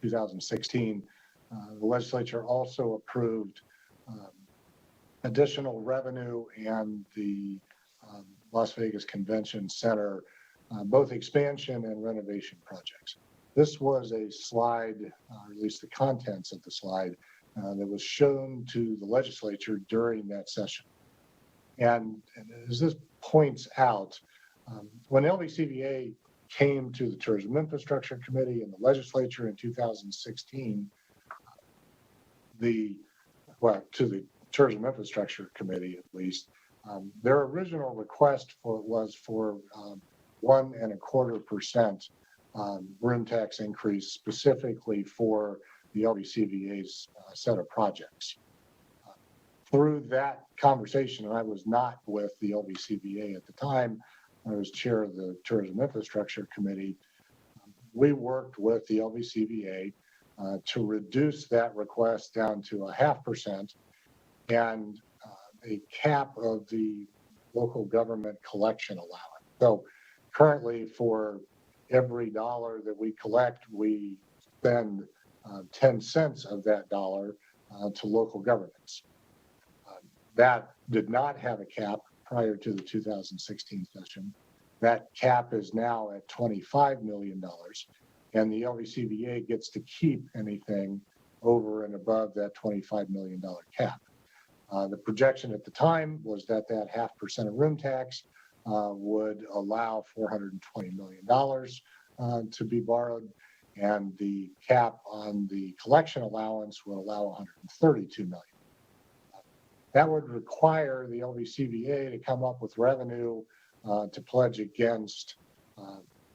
2016, the legislature also approved additional revenue and the Las Vegas Convention Center, both expansion and renovation projects. This was a slide, or at least the contents of the slide, that was shown to the legislature during that session. And as this points out, when LVCVA came to the Tourism Infrastructure Committee and the legislature in 2016, to the Tourism Infrastructure Committee at least, their original request was for 1.25% room tax increase specifically for the LVCVA's set of projects. Through that conversation, and I was not with the LVCVA at the time, I was chair of the Tourism Infrastructure Committee. We worked with the LVCVA to reduce that request down to 0.5% and a cap of the local government collection allowance. So currently for every dollar that we collect, we spend 10 cents of that dollar to local governments. That did not have a cap prior to the 2016 session. That cap is now at $25 million, and the LVCVA gets to keep anything over and above that $25 million cap. The projection at the time was that 0.5% of room tax would allow $420 million to be borrowed, and the cap on the collection allowance would allow $132 million. That would require the LVCVA to come up with revenue to pledge against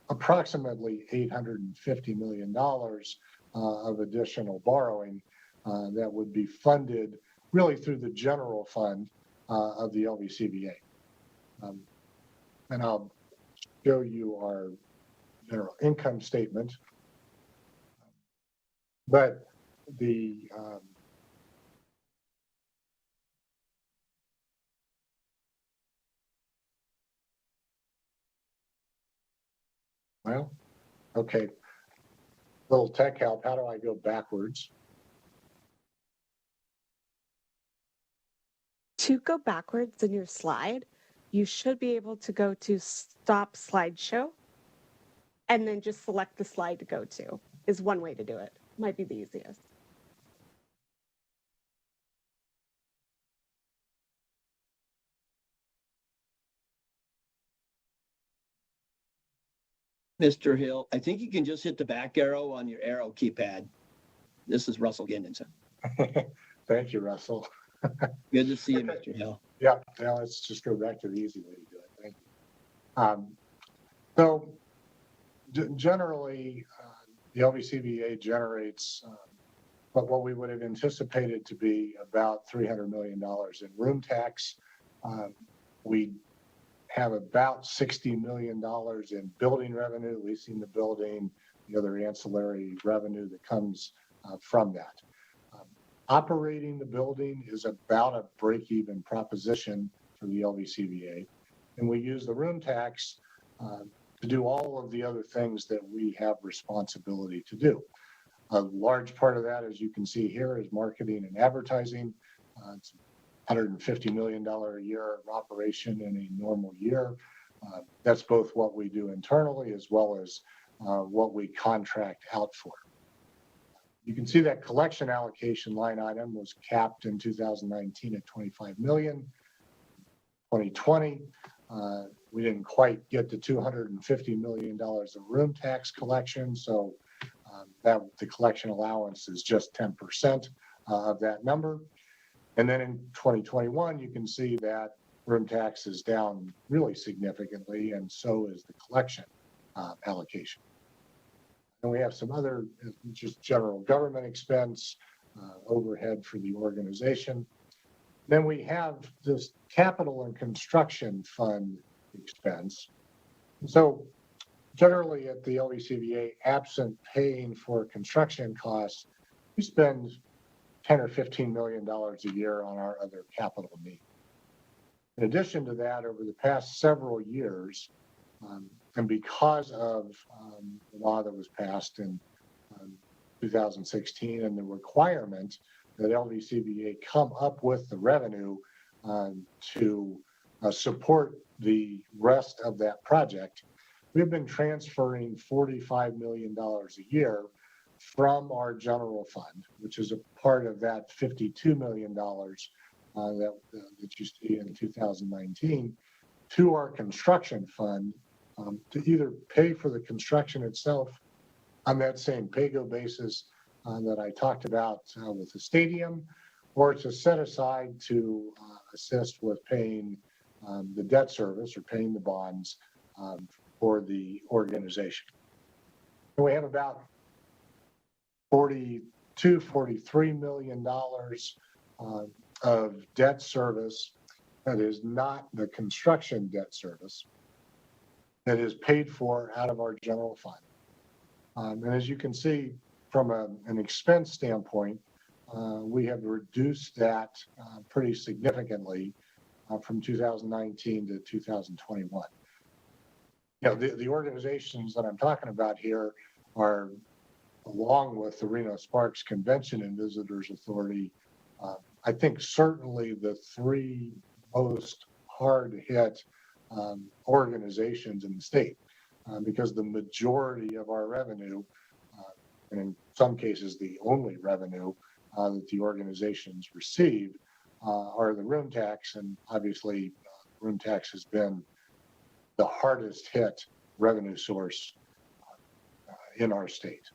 approximately $850 million of additional borrowing that would be funded really through the general fund of the LVCVA. And I'll show you our general income statement. But the well, okay, little tech help. How do I go backwards? To go backwards in your slide, you should be able to go to Stop Slideshow and then just select the slide to go to is one way to do it. Might be the easiest. Mr. Hill, I think you can just hit the back arrow on your arrow keypad. This is Russell Ginninson. Thank you, Russell. Good to see you, Mr. Hill. Yeah, now let's just go back to the easy way to do it. Thank you. So generally, the LVCVA generates what we would have anticipated to be about $300 million in room tax. We have about $60 million in building revenue, leasing the building, the other ancillary revenue that comes from that. Operating the building is about a break-even proposition for the LVCVA, and we use the room tax to do all of the other things that we have responsibility to do. A large part of that, as you can see here, is marketing and advertising. It's $150 million a year of operation in a normal year. That's both what we do internally as well as what we contract out for. You can see that collection allocation line item was capped in 2019 at 25 million. 2020, we didn't quite get to $250 million of room tax collection, so that the collection allowance is just 10% of that number. And then in 2021, you can see that room tax is down really significantly, and so is the collection allocation. And we have some other just general government expense, overhead for the organization. Then we have this capital and construction fund expense. So generally at the LVCVA, absent paying for construction costs, we spend $10 or $15 million a year on our other capital needs. In addition to that, over the past several years, and because of the law that was passed in 2016 and the requirement that LVCVA come up with the revenue to support the rest of that project, we've been transferring $45 million a year from our general fund, which is a part of that $52 million that you see in 2019, to our construction fund to either pay for the construction itself on that same pay-go basis that I talked about with the stadium, or to set aside to assist with paying the debt service or paying the bonds for the organization. And we have about $43 million of debt service that is not the construction debt service that is paid for out of our general fund. And as you can see, from an expense standpoint, we have reduced that pretty significantly from 2019 to 2021. You know, the organizations that I'm talking about here are, along with the Reno Sparks Convention and Visitors Authority, I think certainly the three most hard hit organizations in the state, because the majority of our revenue, and in some cases the only revenue that the organizations receive, are the room tax, and obviously room tax has been the hardest hit revenue source in our state.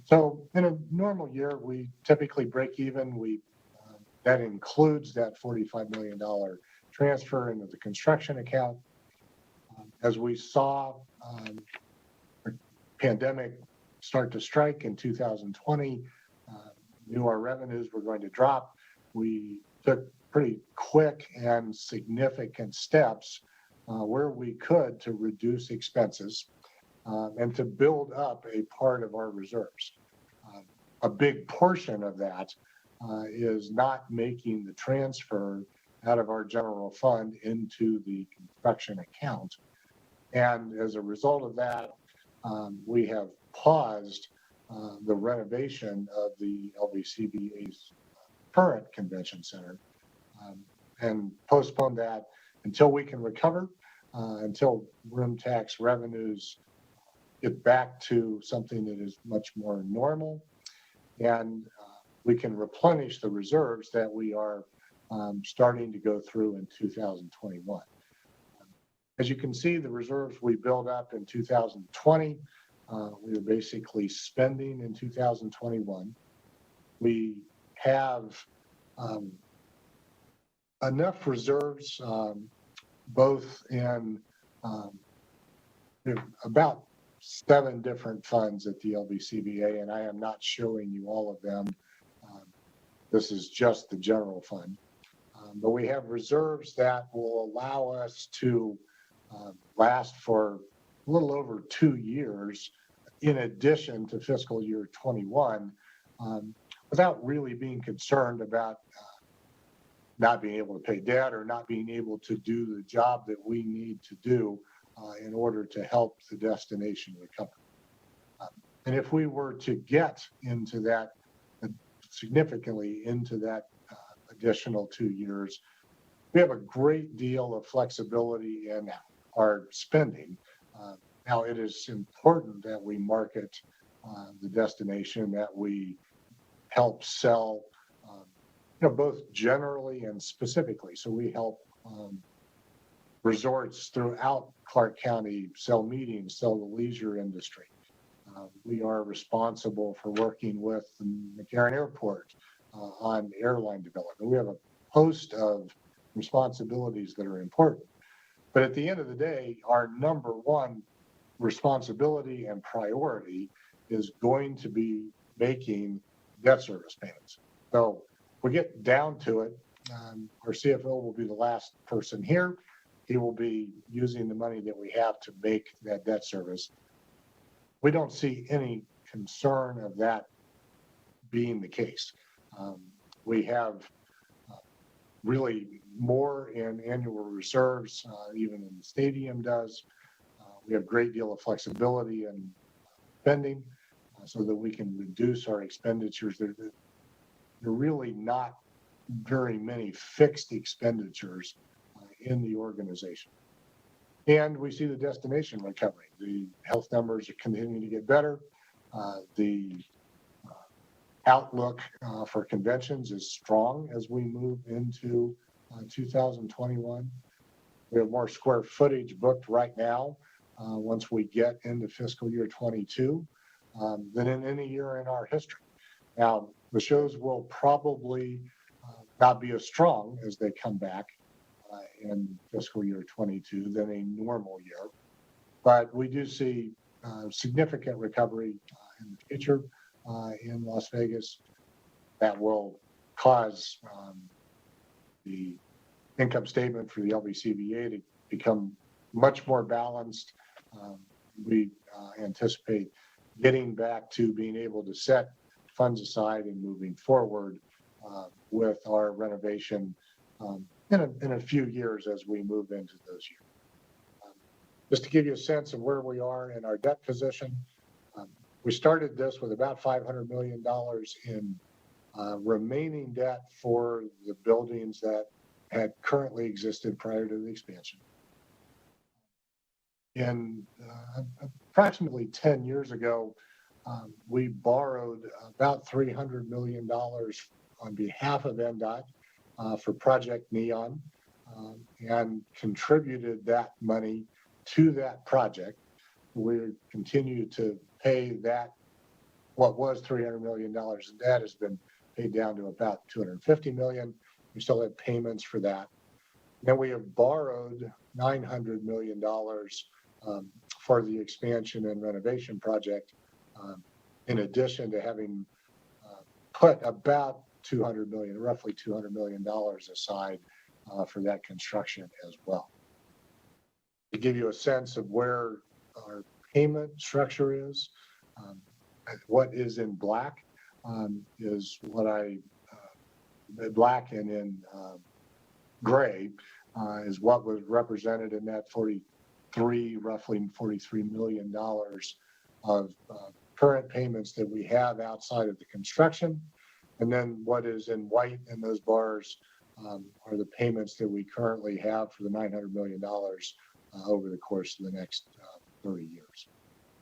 So in a normal year, we typically break even. That includes that $45 million transfer into the construction account. As we saw the pandemic start to strike in 2020, knew our revenues were going to drop. We took pretty quick and significant steps where we could to reduce expenses and to build up a part of our reserves. A big portion of that is not making the transfer out of our general fund into the construction account. And as a result of that, we have paused the renovation of the LVCBA's current convention center and postponed that until we can recover, until room tax revenues get back to something that is much more normal, and we can replenish the reserves that we are starting to go through in 2021. As you can see, the reserves we built up in 2020, we were basically spending in 2021. We have enough reserves, both in about 7 different funds at the LVCBA, and I am not showing you all of them. This is just the general fund. But we have reserves that will allow us to last for a little over 2 years in addition to fiscal year 21, without really being concerned about not being able to pay debt or not being able to do the job that we need to do in order to help the destination recover. And if we were to get into that, significantly into that additional 2 years, we have a great deal of flexibility in our spending. Now, it is important that we market the destination, that we help sell, both generally and specifically. So we help resorts throughout Clark County sell meetings, sell the leisure industry. We are responsible for working with the McCarran Airport on airline development. We have a host of responsibilities that are important. But at the end of the day, our number one responsibility and priority is going to be making debt service payments. So if we get down to it, our CFO will be the last person here. He will be using the money that we have to make that debt service. We don't see any concern of that being the case. We have really more in annual reserves, even in the stadium does. We have a great deal of flexibility in spending so that we can reduce our expenditures. There are really not very many fixed expenditures in the organization. And we see the destination recovering. The health numbers are continuing to get better. The outlook for conventions is strong as we move into 2021. We have more square footage booked right now once we get into fiscal year 22 than in any year in our history. Now, the shows will probably not be as strong as they come back in fiscal year 22 than a normal year, but we do see significant recovery in the future in Las Vegas that will cause the income statement for the LVCVA to become much more balanced. We anticipate getting back to being able to set funds aside and moving forward with our renovation in a few years as we move into those years. Just to give you a sense of where we are in our debt position, we started this with about $500 million in remaining debt for the buildings that had currently existed prior to the expansion. In approximately 10 years ago, we borrowed about $300 million on behalf of NDOT for Project Neon and contributed that money to that project. We continue to pay that. What was $300 million in debt has been paid down to about $250 million. We still have payments for that. Then we have borrowed $900 million for the expansion and renovation project, in addition to having put about roughly $200 million aside for that construction as well. To give you a sense of where our payment structure is, what is in black is black and in gray is what was represented in that roughly $43 million of current payments that we have outside of the construction. And then what is in white in those bars are the payments that we currently have for the $900 million over the course of the next 30 years.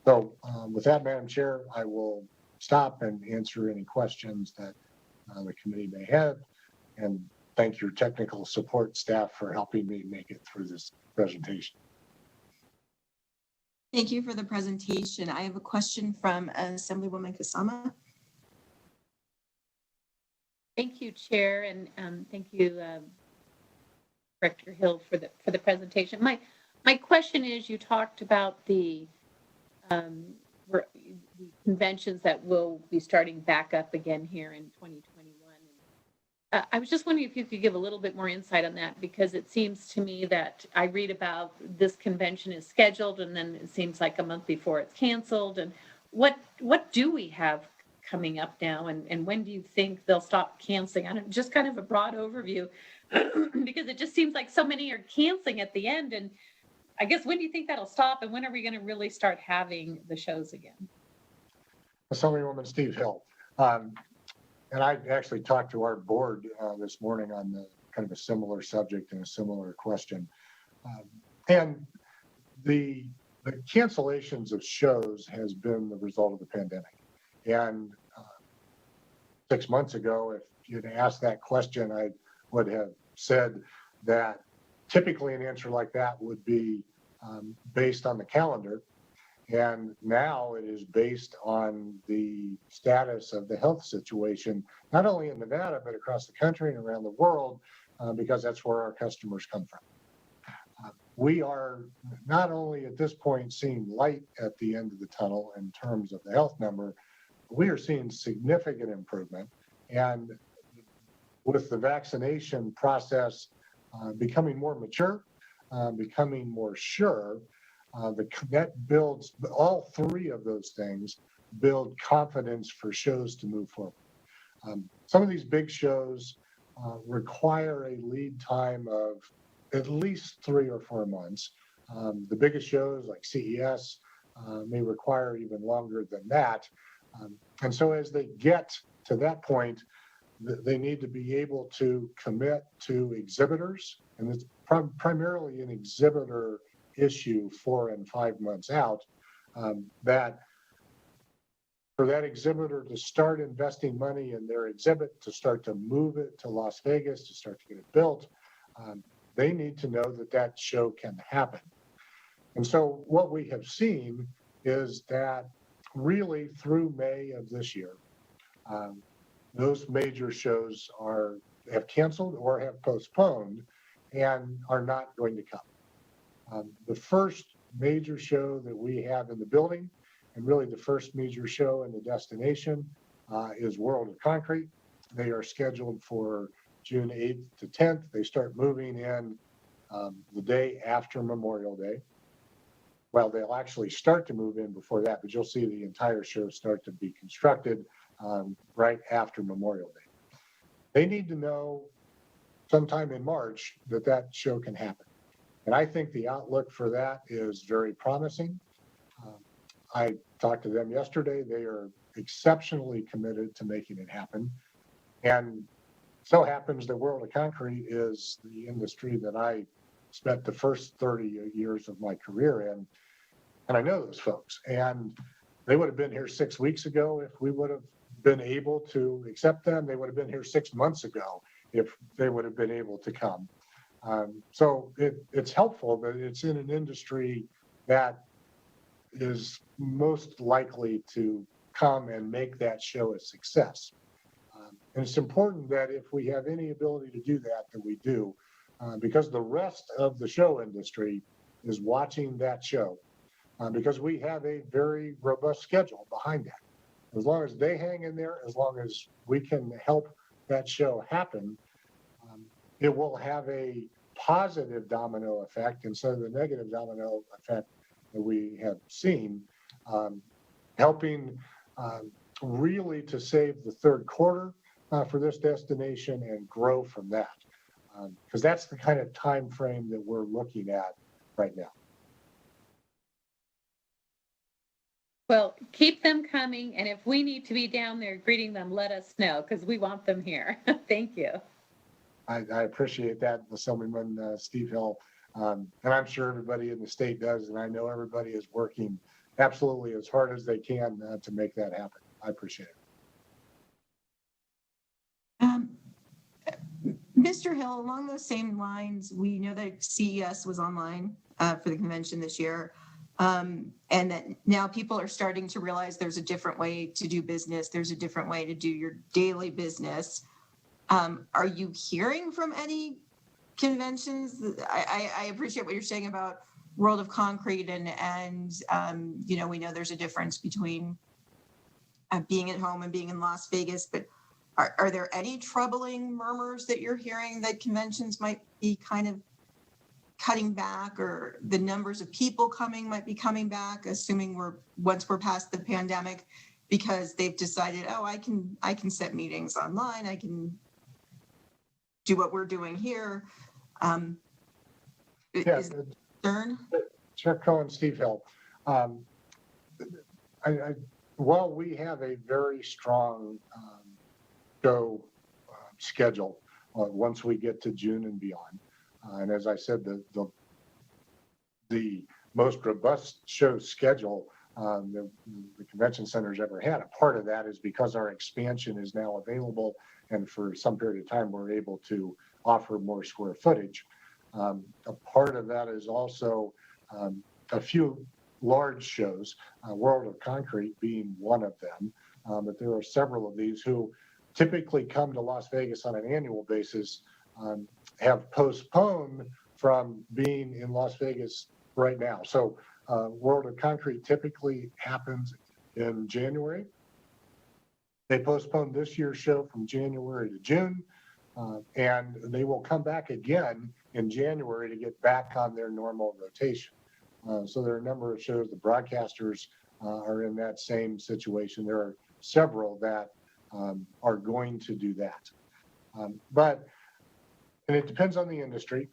So with that, Madam Chair, I will stop and answer any questions that the committee may have, and thank your technical support staff for helping me make it through this presentation. Thank you for the presentation. I have a question from Assemblywoman Kasama. Thank you, Chair, and thank you, Director Hill, for the presentation. My question is, you talked about the conventions that will be starting back up again here in 2021. I was just wondering if you could give a little bit more insight on that, because it seems to me that I read about this convention is scheduled and then it seems like a month before it's canceled. And what do we have coming up now, and when do you think they'll stop canceling? I don't, just kind of a broad overview, because it just seems like so many are canceling at the end. And I guess, when do you think that'll stop, and when are we going to really start having the shows again? Assemblywoman Steve Hill. And I actually talked to our board this morning on the kind of a similar subject and a similar question. And the cancellations of shows has been the result of the pandemic. And 6 months ago, if you'd asked that question, I would have said that typically an answer like that would be based on the calendar. And now it is based on the status of the health situation, not only in Nevada, but across the country and around the world, because that's where our customers come from. We are not only at this point seeing light at the end of the tunnel in terms of the health number, we are seeing significant improvement. And with the vaccination process becoming more mature, becoming more sure, that builds, all three of those things build confidence for shows to move forward. Some of these big shows require a lead time of at least 3 or 4 months. The biggest shows like CES may require even longer than that. And so as they get to that point, they need to be able to commit to exhibitors, and it's primarily an exhibitor issue 4 and 5 months out, that for that exhibitor to start investing money in their exhibit, to start to move it to Las Vegas, to start to get it built, they need to know that that show can happen. And so what we have seen is that really through May of this year, those major shows have canceled or have postponed and are not going to come. The first major show that we have in the building, and really the first major show in the destination, is World of Concrete. They are scheduled for June 8th to 10th. They start moving in the day after Memorial Day. Well, they'll actually start to move in before that, but you'll see the entire show start to be constructed right after Memorial Day. They need to know sometime in March that show can happen. And I think the outlook for that is very promising. I talked to them yesterday. They are exceptionally committed to making it happen. And so happens that World of Concrete is the industry that I spent the first 30 years of my career in. And I know those folks. And they would have been here 6 weeks ago if we would have been able to accept them. They would have been here 6 months ago if they would have been able to come. So it's helpful that it's in an industry that is most likely to come and make that show a success. And it's important that if we have any ability to do that, that we do, because the rest of the show industry is watching that show, because we have a very robust schedule behind that. As long as they hang in there, as long as we can help that show happen, it will have a positive domino effect instead of the negative domino effect that we have seen, helping really to save the third quarter for this destination and grow from that, because that's the kind of time frame that we're looking at right now. Well, keep them coming, and if we need to be down there greeting them, let us know, because we want them here. Thank you. I appreciate that, Assemblyman Steve Hill, and I'm sure everybody in the state does, and I know everybody is working absolutely as hard as they can to make that happen. I appreciate it. Mr. Hill, along those same lines, we know that CES was online for the convention this year, and that now people are starting to realize there's a different way to do business. There's a different way to do your daily business. Are you hearing from any conventions? I appreciate what you're saying about World of Concrete and you know, we know there's a difference between being at home and being in Las Vegas, but are there any troubling murmurs that you're hearing that conventions might be kind of cutting back, or the numbers of people coming might be coming back, assuming once we're past the pandemic, because they've decided, oh, I can set meetings online, I can do what we're doing here. Is there concern? Chair Cohen, Steve Hill. While we have a very strong show schedule once we get to June and beyond, and as I said, the most robust show schedule the convention center's ever had. A part of that is because our expansion is now available, and for some period of time, we're able to offer more square footage. A part of that is also a few large shows, World of Concrete being one of them, but there are several of these who typically come to Las Vegas on an annual basis, have postponed from being in Las Vegas right now. So World of Concrete typically happens in January. They postponed this year's show from January to June, and they will come back again in January to get back on their normal rotation. So there are a number of shows. The broadcasters are in that same situation. There are several that are going to do that. And it depends on the industry.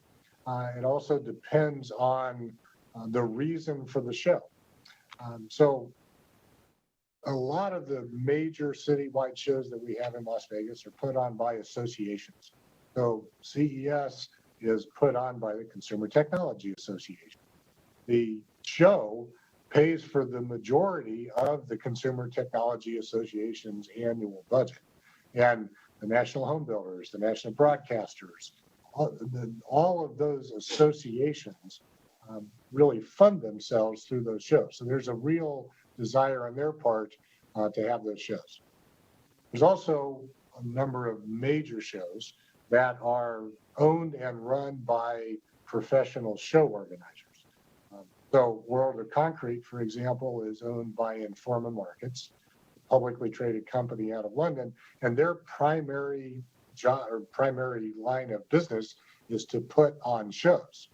It also depends on the reason for the show. So a lot of the major citywide shows that we have in Las Vegas are put on by associations. So CES is put on by the Consumer Technology Association. The show pays for the majority of the Consumer Technology Association's annual budget. And the National Home Builders, the National Broadcasters, all of those associations really fund themselves through those shows. So there's a real desire on their part to have those shows. There's also a number of major shows that are owned and run by professional show organizers. So World of Concrete, for example, is owned by Informa Markets, a publicly traded company out of London, and their primary job or primary line of business is to put on shows.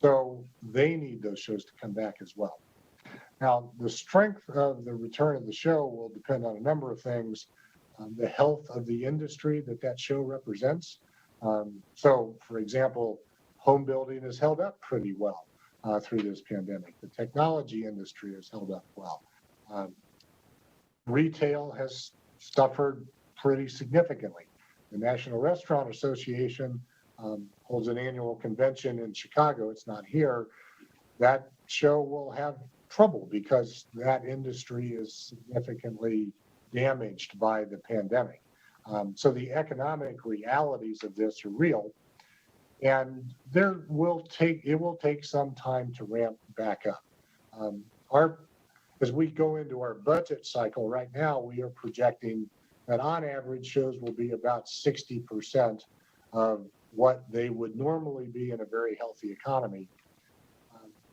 So they need those shows to come back as well. Now, the strength of the return of the show will depend on a number of things. The health of the industry that show represents. So, for example, home building has held up pretty well through this pandemic. The technology industry has held up well. Retail has suffered pretty significantly. The National Restaurant Association holds an annual convention in Chicago. It's not here. That show will have trouble because that industry is significantly damaged by the pandemic. So the economic realities of this are real, and it will take some time to ramp back up. As we go into our budget cycle right now, we are projecting that on average shows will be about 60% of what they would normally be in a very healthy economy.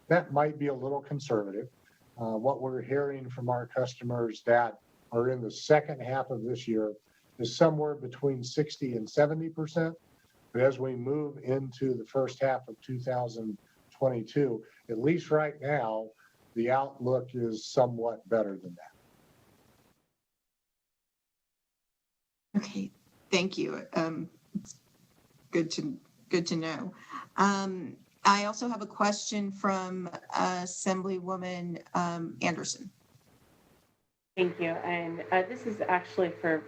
That might be a little conservative. What we're hearing from our customers that are in the second half of this year is somewhere between 60 and 70%. But as we move into the first half of 2022, at least right now, the outlook is somewhat better than that. Okay, thank you. It's good to know. I also have a question from Assemblywoman Anderson. Thank you. And this is actually for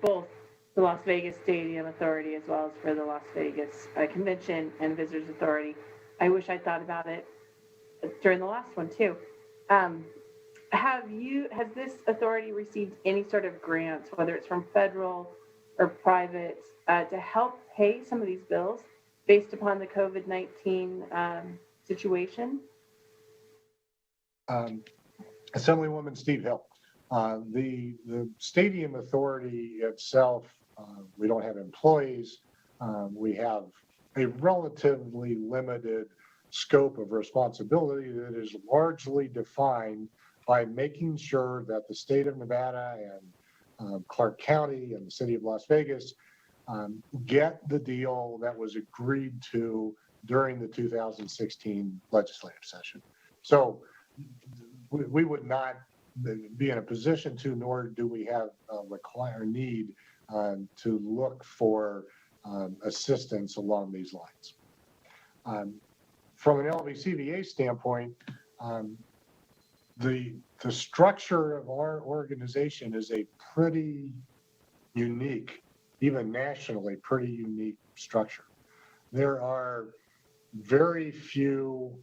both the Las Vegas Stadium Authority as well as for the Las Vegas Convention and Visitors Authority. I wish I thought about it during the last one too. Has this authority received any sort of grants, whether it's from federal or private, to help pay some of these bills based upon the COVID-19 situation? Assemblywoman Steve Hill. The Stadium Authority itself, we don't have employees. We have a relatively limited scope of responsibility that is largely defined by making sure that the state of Nevada and Clark County and the city of Las Vegas get the deal that was agreed to during the 2016 legislative session. So we would not be in a position to, nor do we have require need to look for assistance along these lines. From an LVCVA standpoint, the structure of our organization is a pretty unique, even nationally, pretty unique structure. There are very few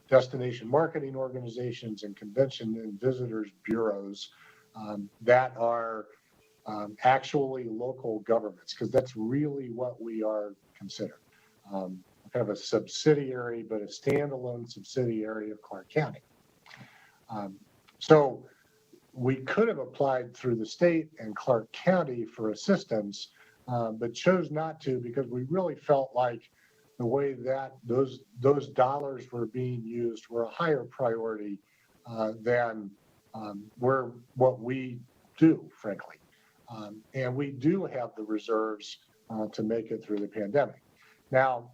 destination marketing organizations and convention and visitors bureaus that are actually local governments, because that's really what we are considered. Kind of a subsidiary, but a standalone subsidiary of Clark County. So we could have applied through the state and Clark County for assistance, but chose not to because we really felt like the way that those dollars were being used were a higher priority than what we do, frankly. And we do have the reserves to make it through the pandemic. Now,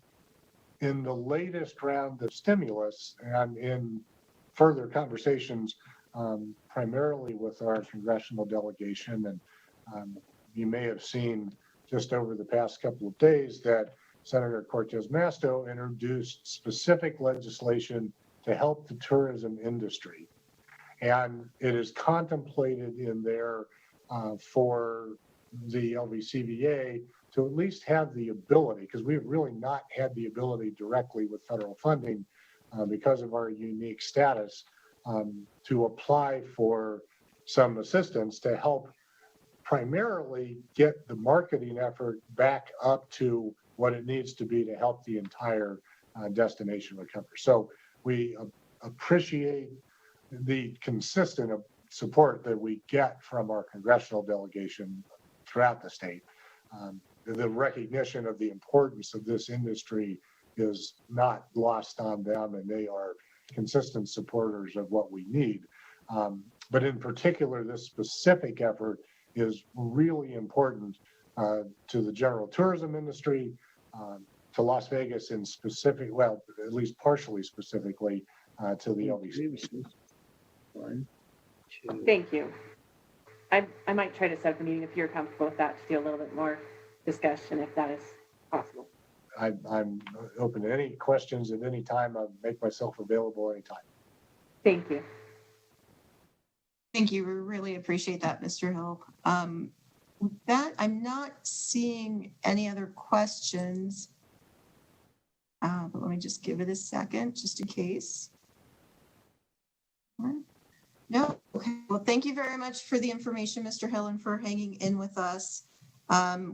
in the latest round of stimulus and in further conversations, primarily with our congressional delegation, and you may have seen just over the past couple of days that Senator Cortez Masto introduced specific legislation to help the tourism industry. And it is contemplated in there for the LVCVA to at least have the ability, because we've really not had the ability directly with federal funding because of our unique status, to apply for some assistance to help primarily get the marketing effort back up to what it needs to be to help the entire destination recover. So we appreciate the consistent support that we get from our congressional delegation throughout the state. The recognition of the importance of this industry is not lost on them, and they are consistent supporters of what we need. But in particular, this specific effort is really important to the general tourism industry, to Las Vegas in specific, well, at least partially specifically to the LVC. Thank you. I might try to set up a meeting if you're comfortable with that to do a little bit more discussion if that is possible. I'm open to any questions at any time. I'll make myself available anytime. Thank you. Thank you. We really appreciate that, Mr. Hill. With that, I'm not seeing any other questions. But let me just give it a second, just in case. No, okay. Well, thank you very much for the information, Mr. Hill, and for hanging in with us.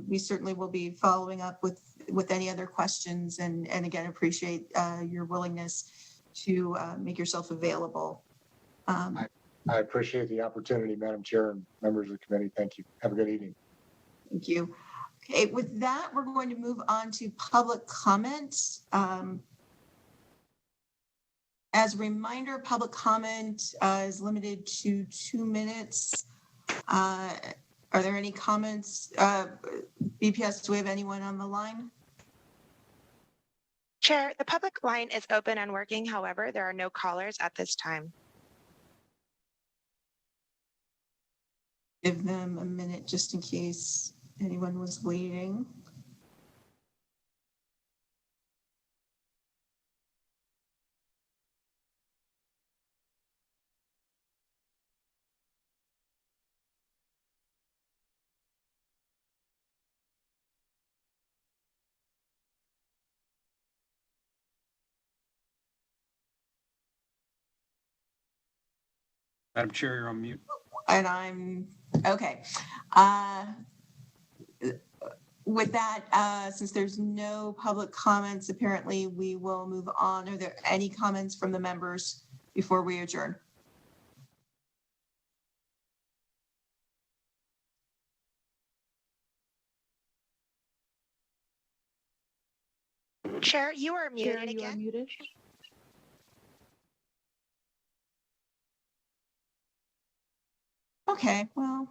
We certainly will be following up with any other questions, and again, appreciate your willingness to make yourself available. I appreciate the opportunity, Madam Chair and members of the committee. Thank you. Have a good evening. Thank you. Okay, with that, we're going to move on to public comment. As a reminder, public comment is limited to 2 minutes. Are there any comments? BPS, do we have anyone on the line? Chair, the public line is open and working. However, there are no callers at this time. Give them a minute just in case anyone was waiting. Madam Chair, you're on mute. And I'm okay. With that, since there's no public comments, apparently we will move on. Are there any comments from the members before we adjourn? Chair, you are muted Chair, you again. are muted. Okay, well,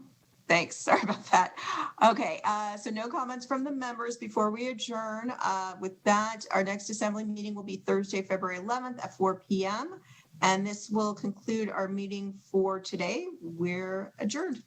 thanks. Sorry about that. Okay, so no comments from the members before we adjourn. With that, our next assembly meeting will be Thursday, February 11th at 4 p.m. And this will conclude our meeting for today. We're adjourned.